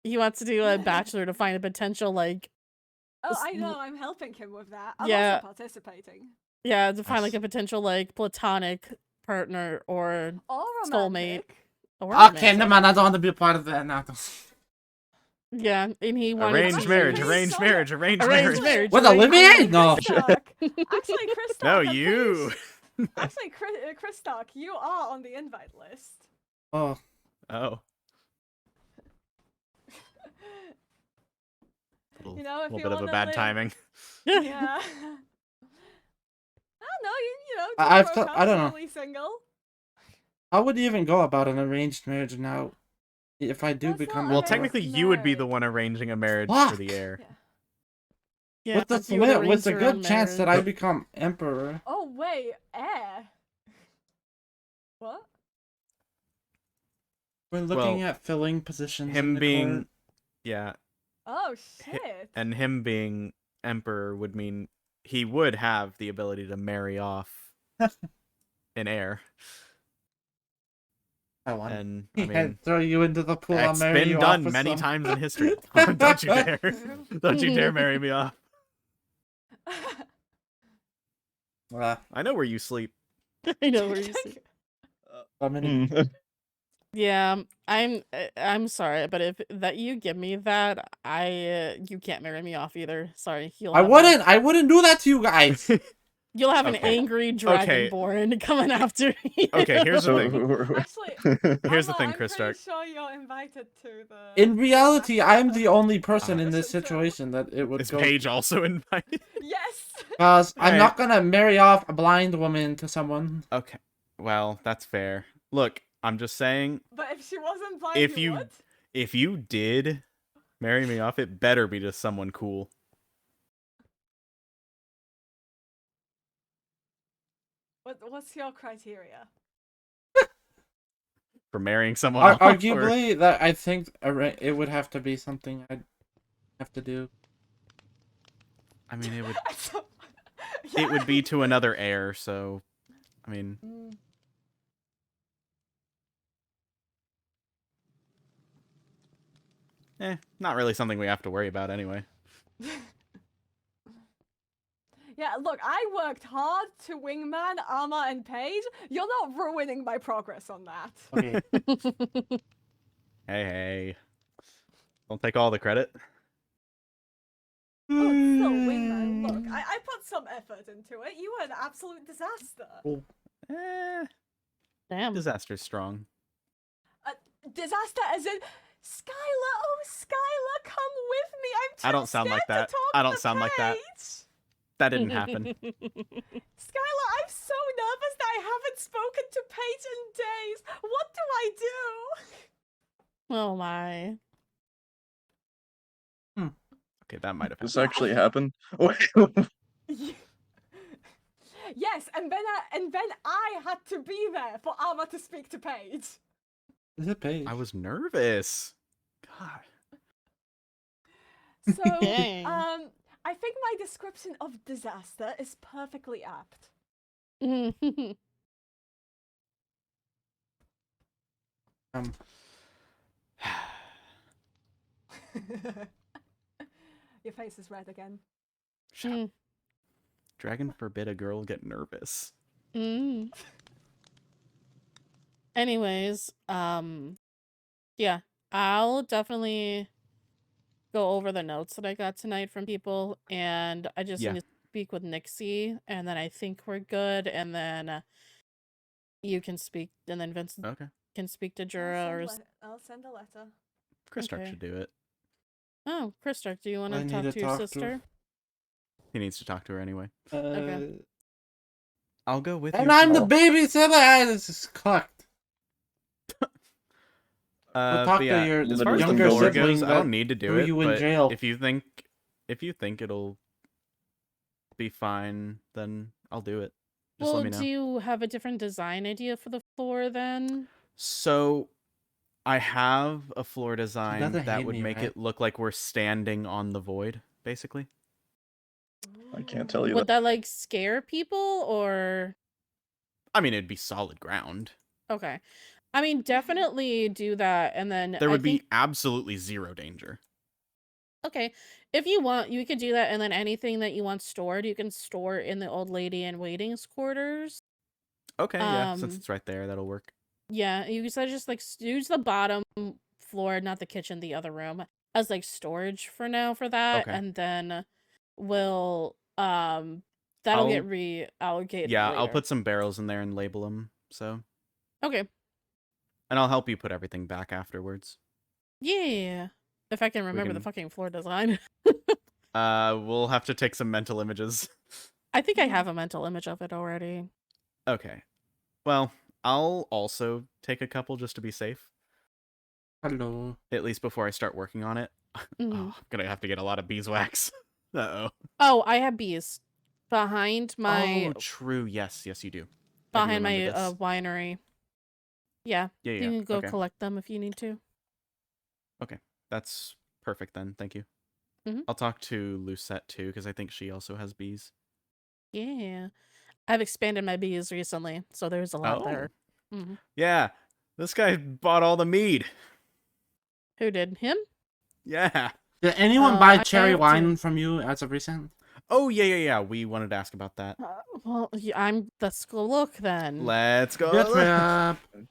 He wants to do a bachelor to find a potential like Oh, I know. I'm helping him with that. I'm Yeah. also participating. yeah, to find Nice. like a potential like platonic partner or Or soulmate. romantic. Or Okay, romantic. no man, I don't want to be a part of that now. Yeah, and he wanted Arranged to marriage, Pretty arranged sure- marriage, arranged Arranged marriage. marriage. With arranged Olivier? marriage. No. Christark. Actually, Christark. No, I'm pretty you. Actually, Christark, you are on the invite list. Oh, Oh. You know, if A little you bit of a wanna bad live- timing. Yeah. I don't know, you know, I've just thought- I don't know. casually single. how would you even go about an arranged marriage now? If I do That's become not Well, emperor? technically, you would be the one arranging a marriage for the Fuck. heir. Yeah. Yeah, with the you would flip, arrange with the your good own chance that marriage. I become emperor. Oh wait, air. What? We're looking Well, at filling positions in Him the being, court. yeah, Oh shit. and him being emperor would mean he would have the ability to marry off an heir. I want. And I He mean, had throw you into the pool. I'll it's marry been you done off with many some. times in history. Don't you dare! Don't you dare marry me off. I know where you sleep. I know where you see. I mean, Yeah, I'm sorry, but if that you give me that, you can't marry me off either. Sorry, I wouldn't do that to you guys. You'll have an Okay. angry Okay. dragonborn coming after you. Okay, here's the So, thing. Actually, Here's the thing, I'm pretty Christark. sure you're invited to the. In reality, I'm the only person Uh, in this So- situation that it would Is go. Paige also invited? Yes. Because I'm Alright. not gonna marry off a blind woman to someone. Okay. Well, that's fair. Look, I'm just saying, But if she wasn't blind, if you you would. if you did marry me off, it better be to someone cool. What's your criteria? for marrying someone off. Or... Arguably, that I think it would have to be something I'd have to do. I mean, it would Yeah. it would be to another heir, so I mean, not really something we have to worry about anyway. Yeah, look, I worked hard to wingman, armor, and page. You're not ruining my progress on that. Okay. Hey. Don't take all the credit. Oh, it's still wingman. Look, I put some effort into it. You were an absolute disaster. Damn. Disaster's strong. Disaster as in, Skylar, oh Skylar, come with me. I'm too I don't sound like scared that. to talk I don't to sound like that. Paige. That didn't happen. Skylar, I'm so nervous that I haven't spoken to Paige in days. What do I do? Oh my. Okay, that might have This happened. actually happened? Yes, and then I had to be there for Arma to speak to Paige. Is it Paige? I was nervous. God. So, Dang. I think my description of disaster is perfectly apt. Your face is red again. Shut up. Dragon forbid a girl get nervous. Anyways, yeah, I'll definitely go over the notes that I got tonight from people, and I just Yeah. need to speak with Nixie, and then I think we're good, and then you can speak, and then Vincent Okay. can speak to Jura, or I'll send a letter. Christark Okay. should do it. oh, Christark, do you want I to need talk to to your talk to- sister? He needs to talk to her anyway. Okay. I'll go with And you. I'm the Paul. babysitter. This is cooked. We'll talk but yeah, to your as far as the younger floor sibling goes, I that don't need to do threw it. you in But jail. if you think it'll be fine, then I'll do it. Just Well, let me know. do you have a different design idea for the floor then? So, I have a floor design doesn't that hate would me, make right? it look like we're standing on the void, basically. I can't tell you Would that. that like scare people or? I mean, it'd be solid ground. Okay. I mean, definitely do that, and then There I would think be absolutely zero danger. okay, if you want, you could do that, and then anything that you want stored, you can store in the old lady in waiting's quarters. Okay, yeah, since Um, it's right there, that'll work. Yeah, you said just like use the bottom floor, not the kitchen, the other room, as like storage for now for that, Okay. and then we'll that'll I'll- get reallocated Yeah, I'll later. put some barrels in there and label them. So, Okay. and I'll help you put everything back afterwards. Yeah. If I can remember the can- fucking floor design. We'll have to take some mental images. I think I have a mental image of it already. Okay. Well, I'll also take a couple just to be safe. Hello. At least before I start working on it. Mhm. Oh, I'm gonna have to get a lot of beeswax. Uh-oh. Oh, I have bees behind my Oh, true. Yes, you do. I do behind my remember this. winery. Yeah, Yeah. you can go Okay. collect them if you need to. That's perfect then. Thank you. Mhm. I'll talk to Lucette too, because I think she also has bees. Yeah, I've expanded my bees recently, so there's a lot there. hmm Yeah. This guy bought all the mead. Who did him? Yeah. Did anyone buy I cherry have to- wine from you as of recent? Oh, yeah. We wanted to ask about that. Well, let's go look then. Let's go. Good trip.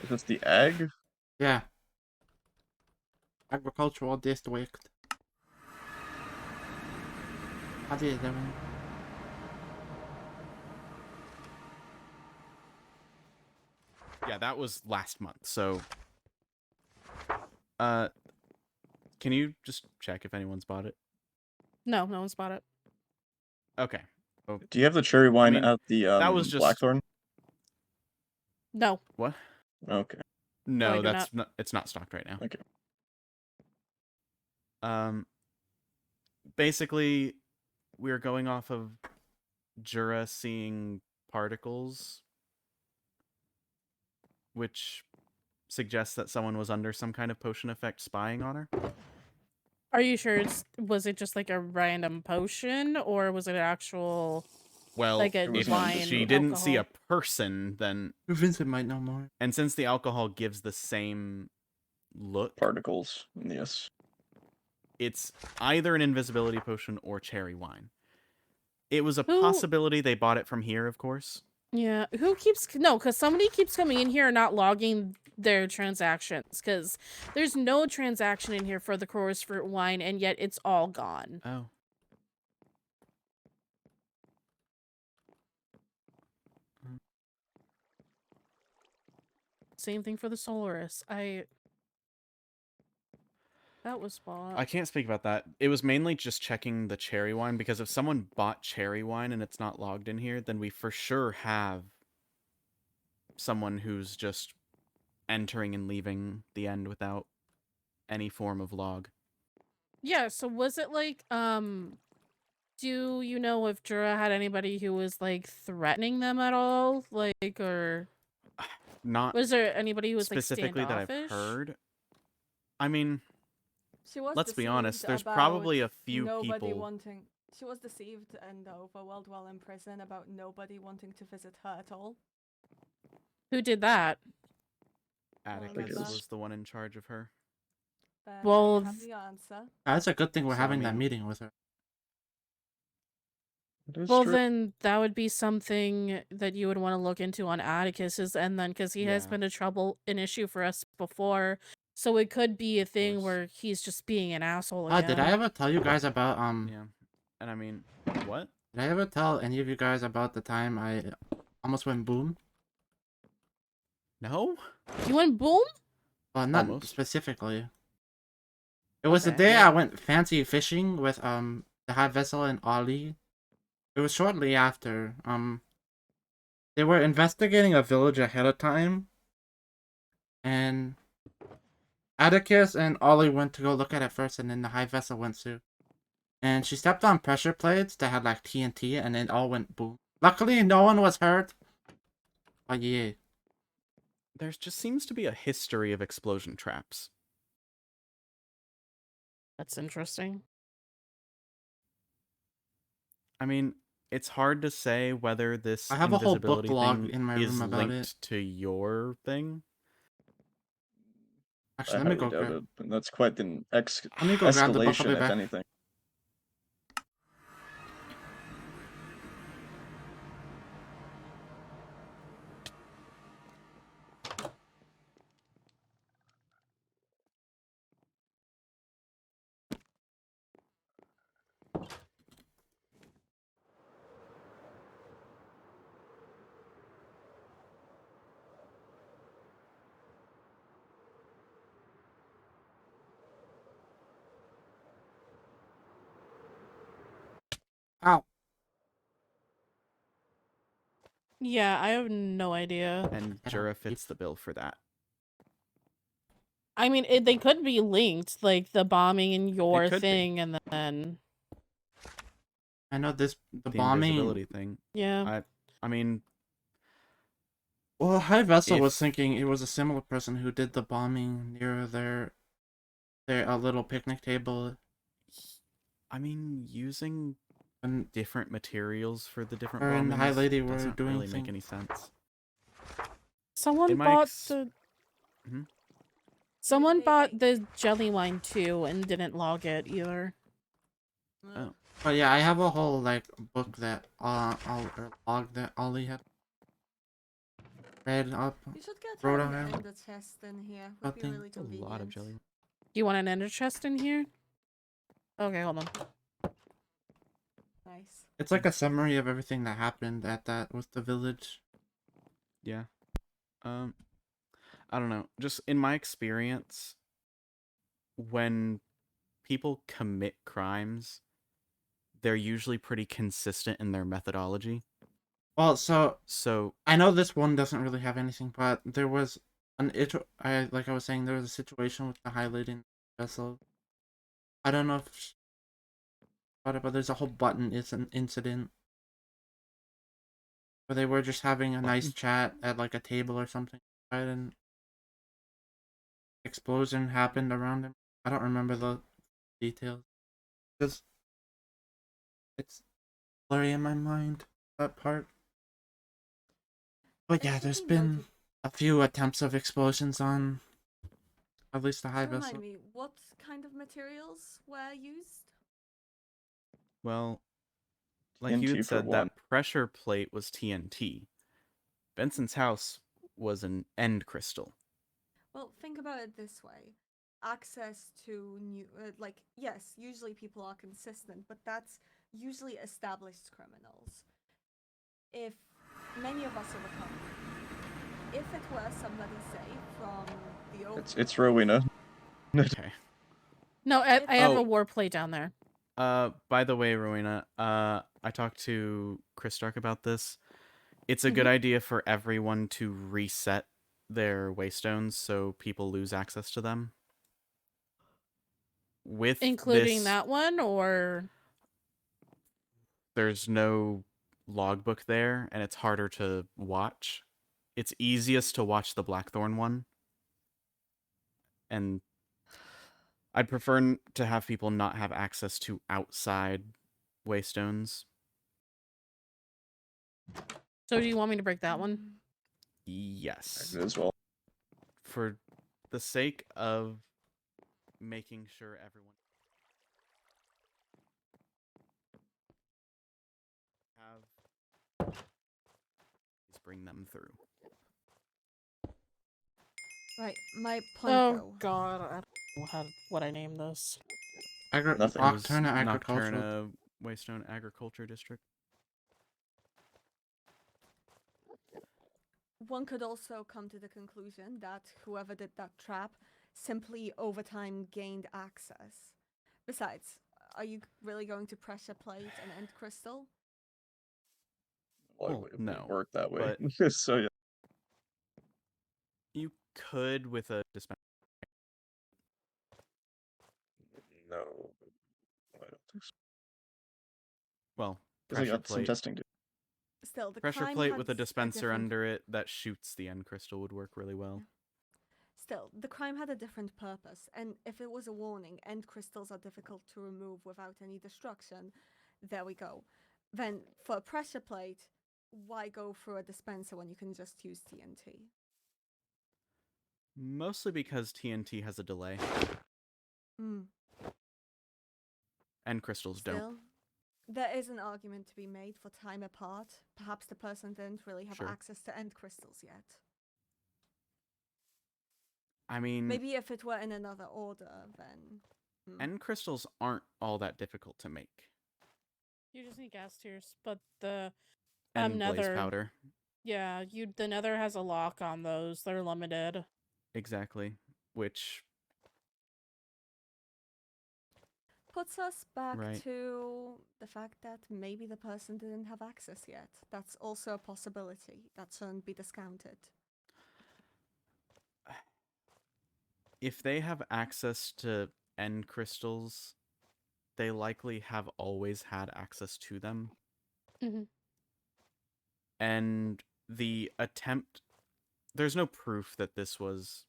Is this the egg? Yeah. Agricultural district. How do you doing? Yeah, that was last month. So, can you just check if anyone's bought it? No one's bought it. Okay. Do you have the cherry wine mean, at the that was just- Blackthorn? No. What? Okay. No, I do that's not. It's not stocked right now. Okay. Basically, we're going off of Jura seeing particles which suggests that someone was under some kind of potion effect spying on her. Are you sure was it just like a random potion, or was it actual Well, like a It was if not wine she invisible. didn't see a alcohol? person, then Vincent might know more. and since the alcohol gives the same look, Particles, yes. it's either an invisibility potion or cherry wine. It was a Who- possibility they bought it from here, of course. Yeah, who keeps no? Because somebody keeps coming in here and not logging their transactions. Because there's no transaction in here for the chorus fruit wine, and yet it's all gone. Oh. Same thing for the Solaris. That was bought. I can't speak about that. It was mainly just checking the cherry wine, because if someone bought cherry wine and it's not logged in here, then we for sure have someone who's just entering and leaving the end without any form of log. Yeah. So was it like Do you know if Jura had anybody who was like threatening them at all, like, or Not was there anybody who was like specifically that I've standoffish? heard. I mean, She was let's be honest, deceived there's about probably a few nobody people. wanting. She was deceived in the Overworld while in prison about nobody wanting to visit her at all. Who did that? Atticus Because- was the one in charge of her. Then Well, I have the answer. That's a good thing we're So, I having that mean- meeting with her. It is Well, true. then that would be something that you would want to look into on Atticus's, and then because he has Yeah. been an issue for us before, so it could be a thing course. where he's just being an asshole again. Did I ever tell you guys about Yeah. And I mean, what? Did I ever tell any of you guys about the time I almost went boom? No? You went boom? Well, not Almost. specifically. It was the Okay. day I went fancy fishing with the high vessel and Ollie. It was shortly after. They were investigating a village ahead of time, and Atticus and Ollie went to go look at it first, and then the high vessel went too. And she stepped on pressure plates that had like TNT, and it all went boom. Luckily, no one was hurt. But yeah. There just seems to be a history of explosion traps. That's interesting. I mean, it's hard to say whether this I have a whole book invisibility log thing in my is room about linked it. to your thing. Actually, I let me highly go doubt grab. it. That's quite an Let me go grab the book. I'll escalation, be if back. anything. Ow. Yeah, I have no idea. And I don't Jura keep- fits the bill for that. I mean, they could be linked, like the bombing and your could be. thing, and then I know the The bombing. invisibility thing. yeah. I mean, Well, High Vessel was If- thinking it was a similar person who did the bombing near their little picnic table. using And different materials for the different Her and the High bombings Lady were doesn't doing really make things. any sense. Someone in my bought ex- the. Mhm. Someone Maybe bought they- the jelly wine too and didn't log it either. Oh. But yeah, I have a whole like book that log that Ollie had read up. You should get Wrote an down. ender chest in here. Would be Nothing. really It's a lot of convenient. jelly. You want an ender chest in here? Okay, hold on. Nice. It's like a summary of everything that happened at that with the village. Yeah. I don't know. Just in my experience, when people commit crimes, they're usually pretty consistent in their methodology. Well, so So, I know this one doesn't really have anything, but there was like I was saying, there was a situation with the High Lady and the vessel. I don't know if but there's a whole button. It's an incident where they were just having a nice Button? chat at like a table or something. an explosion happened around him. I don't remember the details. Just it's blurry in my mind, that part. But It yeah, should there's be been noted. a few attempts of explosions on at least the high Remind vessel. me, what kind of materials were used? Well, like you TNT had for said, one. that pressure plate was TNT. Vincent's house was an end crystal. Well, think about it this way. Access to new, yes, usually people are consistent, but that's usually established criminals. If many of us are recovering, if it were somebody, say, from the Overworld, It's Rowena. Okay. No, I have a Oh. war plate down there. By the way, Rowena, I talked to Christark about this. It's a good Mhm. idea for everyone to reset their waystones so people lose access to them. With Including this, that one, or there's no logbook there, and it's harder to watch. It's easiest to watch the Blackthorn one. And I'd prefer to have people not have access to outside waystones. so do you want me to break that one? Yes. As well. For the sake of making sure everyone have, please bring them through. Right, my point Oh though. God, I don't know what I name this. Nothing. It was Nocturna Agricultural. Nocturna Waystone Agriculture District. One could also come to the conclusion that whoever did that trap simply over time gained access. Besides, are you really going to pressure plate an end crystal? Well, Well, it no, wouldn't work that way. but So yeah. you could with a dispenser. No. I don't think so. Well, 'Cause I pressure got some plate. testing to Still, the Pressure crime plate had with a dispenser different... under it that shoots the end crystal would work really well. Still, the crime had a different purpose, and if it was a warning, end crystals are difficult to remove without any destruction, there we go. Then, for a pressure plate, why go through a dispenser when you can just use TNT? Mostly because TNT has a delay. Hmm. End crystals don't. Still, there is an argument to be made for time apart. Perhaps the person didn't really have Sure. access to end crystals yet. I mean, Maybe if it were in another order, then... end crystals aren't all that difficult to make. You just need gas tears, but the And blaze Nether, powder. yeah, the Nether has a lock on those. They're limited. Exactly. Which, Puts us back Right. to the fact that maybe the person didn't have access yet. That's also a possibility. That shouldn't be discounted. if they have access to end crystals, they likely have always had access to them. Mhm. And the attempt, there's no proof that this was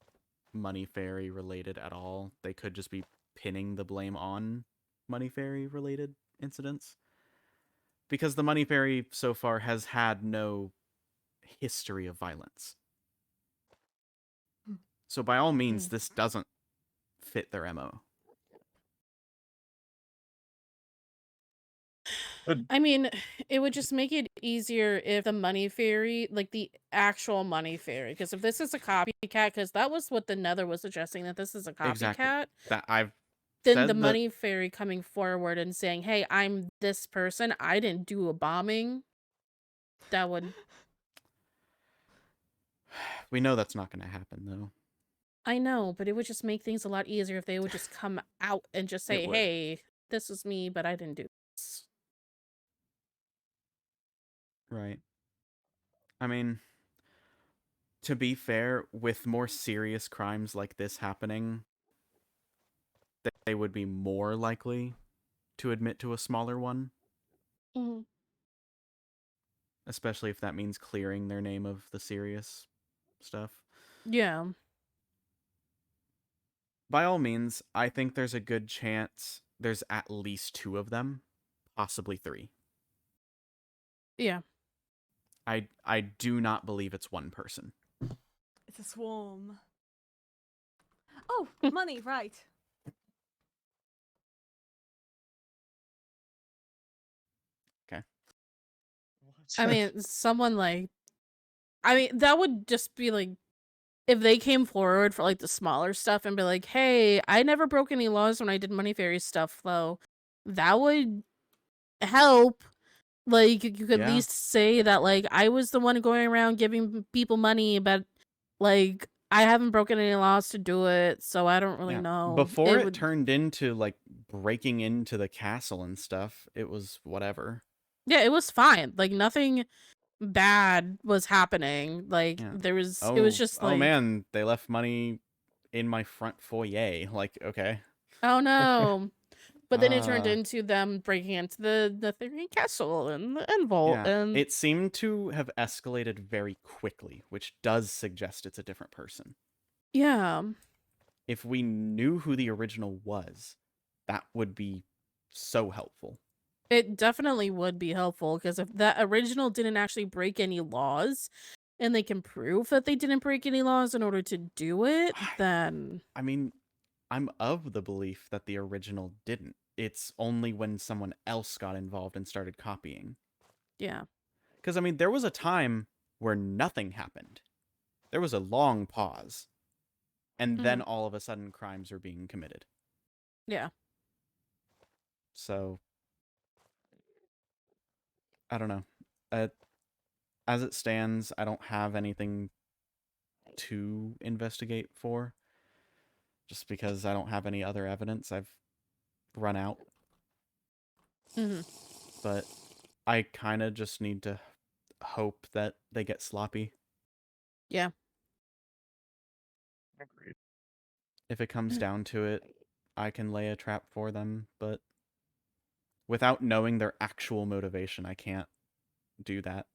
Money Fairy related at all. They could just be pinning the blame on Money Fairy related incidents. Because the Money Fairy so far has had no history of violence. Hmm. So by all means, Hmm. this doesn't fit their MO. I mean, it would just make it easier if the money fairy, like the actual money fairy, because if this is a copycat, because that was what the Nether was suggesting, that this is a copycat, Exactly. That I've then said the that- money fairy coming forward and saying, "Hey, I'm this person. I didn't do a bombing." That would. We know that's not going to happen, though. I know, but it would just make things a lot easier if they would just come out and just say, It would. "Hey, this is me, but I didn't do this." Right. I mean, to be fair, with more serious crimes like this happening, they would be more likely to admit to a smaller one. Mhm. Especially if that means clearing their name of the serious stuff. Yeah. By all means, I think there's a good chance there's at least 2 of them, possibly 3. Yeah. I do not believe it's one person. It's a swarm. Oh, money, right. I mean, someone like, I mean, that would just be like, if they came forward for like the smaller stuff and be like, hey, I never broke any laws when I did Money Fairy stuff, though, that would help. Like, you could at Yeah. least say that, like, I was the one going around giving people money, but, like, I haven't broken any laws to do it, so I don't really Yeah. know. Before it would, turned into like breaking into the castle and stuff, it was whatever. yeah, it was fine. Like, nothing bad was happening. Like, Yeah. it was just like, oh man, they left money in my front foyer. Like, okay. oh no. But then it turned Uh, into them breaking into the Therian castle and vault, Yeah, and it seemed to have escalated very quickly, which does suggest it's a different person. yeah. If we knew who the original was, that would be so helpful. It definitely would be helpful, because if that original didn't actually break any laws, and they can prove that they didn't break any laws in order to do it, then I mean, I'm of the belief that the original didn't. It's only when someone else got involved and started copying. yeah. Because, I mean, there was a time where nothing happened. There was a long pause. And then all of a sudden, crimes are being committed. Yeah. So, I don't know. As it stands, I don't have anything to investigate for. Just because I don't have any other evidence. I've run out. But I kind of just need to hope that they get sloppy. Yeah. Agreed. If it comes down to it, I can lay a trap for them, but without knowing their actual motivation, I can't do that.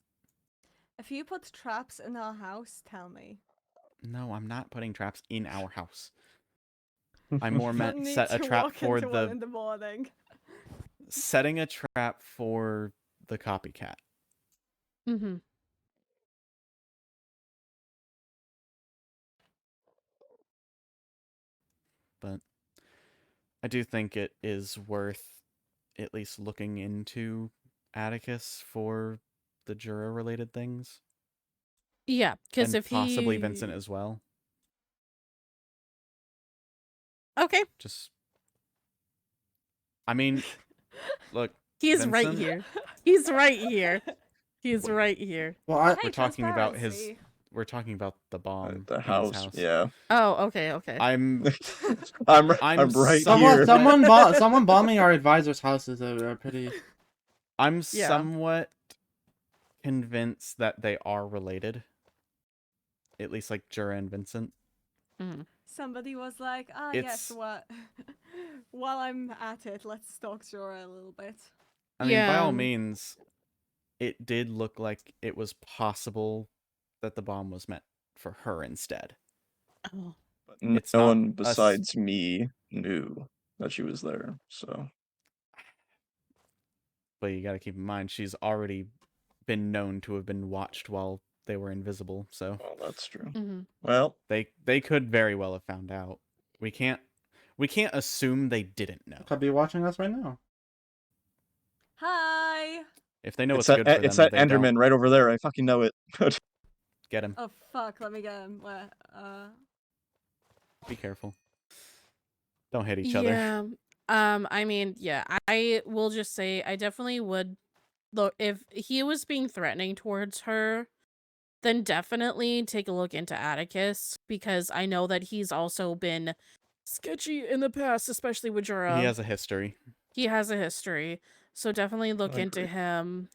If you put traps in our house, tell me. No, I'm not putting traps in our house. I more You'll meant need set a to trap walk for into one the in the morning. setting a trap for the copycat. Mm-hmm. But I do think it is worth at least looking into Atticus for the Jura related things. Yeah, because And if possibly he Vincent as well. Okay. Just I mean, look, He's Vincent, right here. He's right here. He's right here. Well, I, Hey, we're talking about transparency. we're talking about the bomb The in his house, house. yeah. Oh, okay. I'm I'm I'm right somewhat- here. someone bombing our advisor's houses are pretty. I'm Yeah. somewhat convinced that they are related. At least like Jura and Vincent. Somebody was like, yes, It's- what? While I'm at it, let's stalk Jura a little bit. I mean, by all Yeah. means, it did look like it was possible that the bomb was meant for her instead. Oh. But It's no not one us- besides me knew that she was there, so. But you gotta keep in mind, she's already been known to have been watched while they were invisible, so Well, that's true. Mm-hmm. Well, they could very well have found out. We can't assume they didn't know. Could be watching us right now. Hi! If they know it's what's that, good for it's them, that they don't. Enderman right over there. I fucking know it. Get him. Oh fuck, let me get him. Where? Be careful. Don't hit each other. Yeah. I mean, yeah, I will just say I definitely would look if he was being threatening towards her, then definitely take a look into Atticus, because I know that he's also been sketchy in the past, especially with Jura. He has a history. He has a history. So definitely look I into agree. him.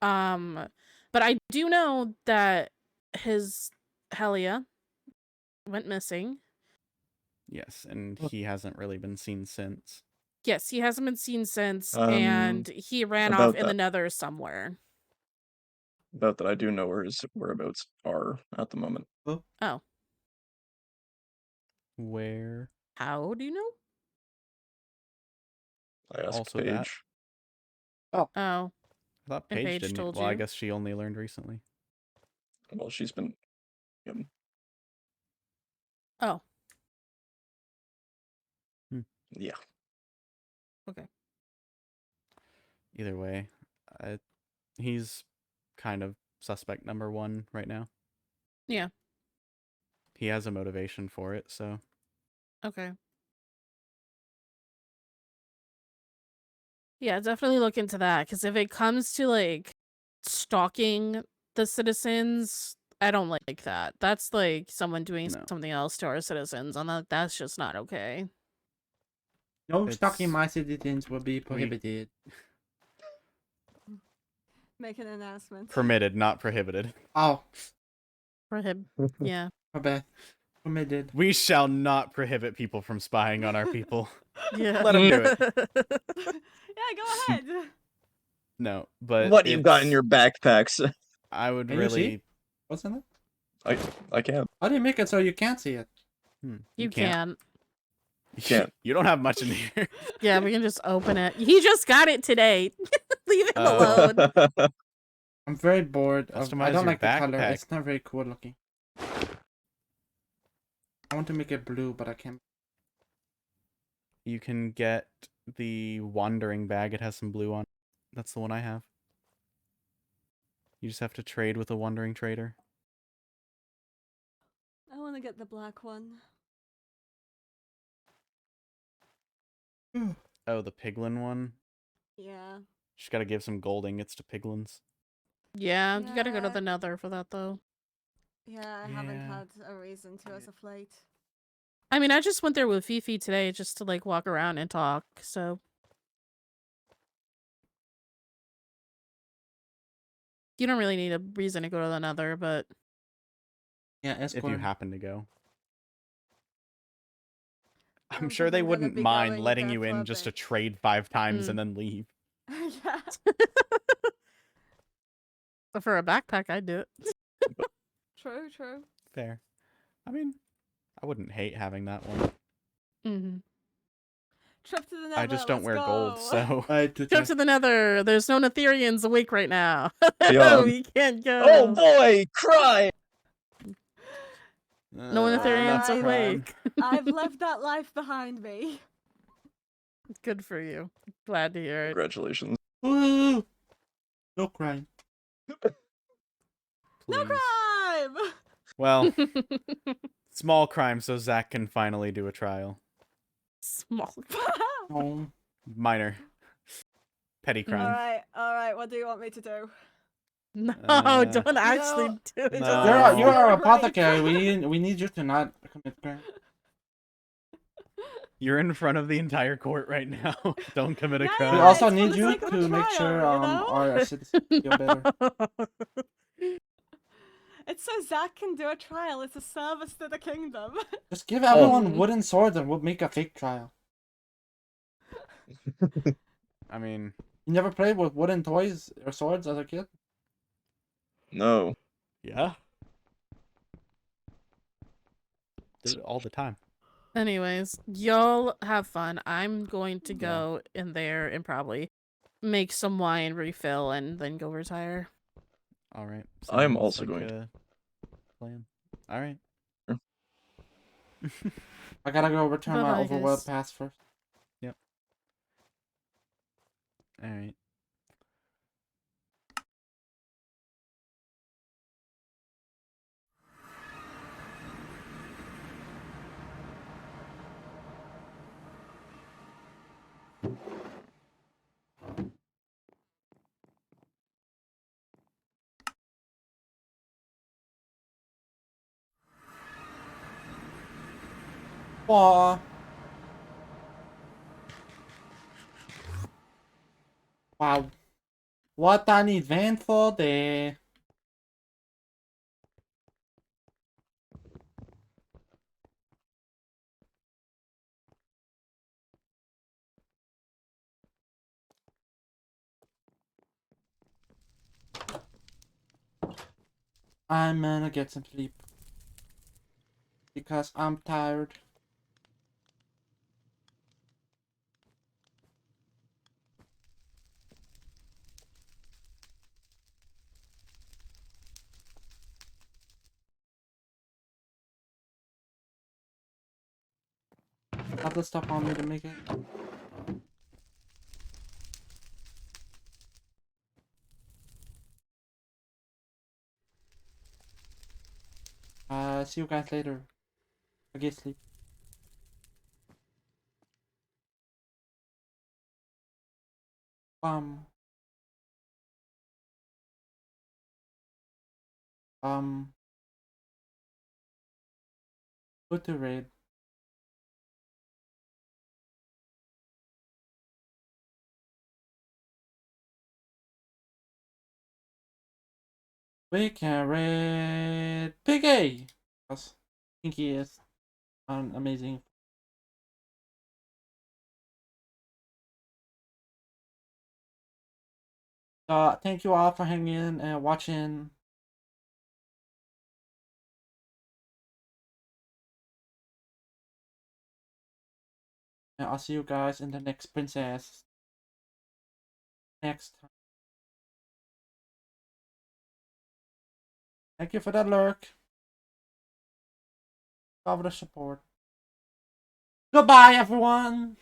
But I do know that his Helia went missing. Yes, and he hasn't really been seen since. Yes, he hasn't been seen since, and he ran off about in the that. Nether somewhere. About that, I do know where his whereabouts are at the moment. Oh. Where? How do you know? I asked Also Paige. that. Oh, I thought And Paige Paige didn't. told Well, I you? guess she only learned recently. Well, she's been. oh, Yeah. Either way, he's kind of suspect number one right now. yeah. He has a motivation for it, so Okay. Yeah, definitely look into that because if it comes to like stalking the citizens, I don't like that. That's like someone doing No. something else to our citizens, and that's just not okay. No It's- stalking my citizens will be prohibited. Make an announcement. permitted, not prohibited. Oh, Yeah. my bad. Permitted. We shall not prohibit people from spying on our people. Yeah. Let 'em do it. Yeah, go ahead. No, but What do you got in it's- your backpacks? I would Can you really. see? What's in it? I can't. How do you make it so you can't see it? You can't. Can't. You don't have much in here. Yeah, we can just open it. He just got it today. Leave him Oh. alone. I'm very bored. I Customize don't your like the color. backpack. It's not very cool looking. I want to make it blue, but I can't. You can get the wandering bag. It has some blue on it. That's the one I have. You just have to trade with a wandering trader. I want to get the black one. Oh, the piglin one. Yeah. Just gotta give some gold ingots to piglins. Yeah, you gotta go to Yeah. the Nether for that though. Yeah, I haven't Yeah. had a reason to as of late. I mean, I just went there with Fifi today just to like walk around and talk. So you don't really need a reason to go to the Nether, but Yeah, If you escort. happen to go. I I'm don't sure think they I'm gonna wouldn't be mind going letting there you for in a just to bit. trade 5 times Mm. and then leave. Yeah. for a backpack, I'd do it. True, true. Fair. I mean, I wouldn't hate having that one. Mm-hmm. Trip to the Nether. I just don't let's wear gold, go. so. Go to the Nether. There's no Netherians awake right now. Yeah. We can't go. Oh boy, cry! No Netherians Alright. awake. I've left that life behind me. Good for you. Glad to hear it. Congratulations. Ooh, no crying. No Please. crime! Well, small crime so Zack can finally do a trial. Small. No. Minor. Petty crime. Alright, what do you want me to do? No, Uh, don't actually no. do it. No. Just- You're our Right. apothecary. We need you to not commit crime. You're in front of the entire court right now. Don't commit a Yeah, crime. We yeah, also it's for need the you sake of to the make trial, sure you know? our citizens feel better. It's so Zack can do a trial. It's a service to the kingdom. Just give everyone Oh. wooden swords and we'll make a fake trial. I mean, You never played with wooden toys or swords as a kid? No. yeah. Did it all the time. Anyways, y'all have fun. I'm going to Yeah. go in there and probably make some wine, refill, and then go retire. All right. I'm sounds also like going a plan. All right. I gotta go return my Bye-bye, Overworld guys. pass first. All right. Aw. Wow. What an eventful day. I'm gonna get some sleep. Because I'm tired. Have the stuff on me to make it. See you guys later. I get sleep. Um, good to raid. We can raid Piggy! Because Pinky is an amazing. Thank you all for hanging and watching. And I'll see you guys in the next princess. Next time. Thank you for that lurk. Love the support. Goodbye, everyone.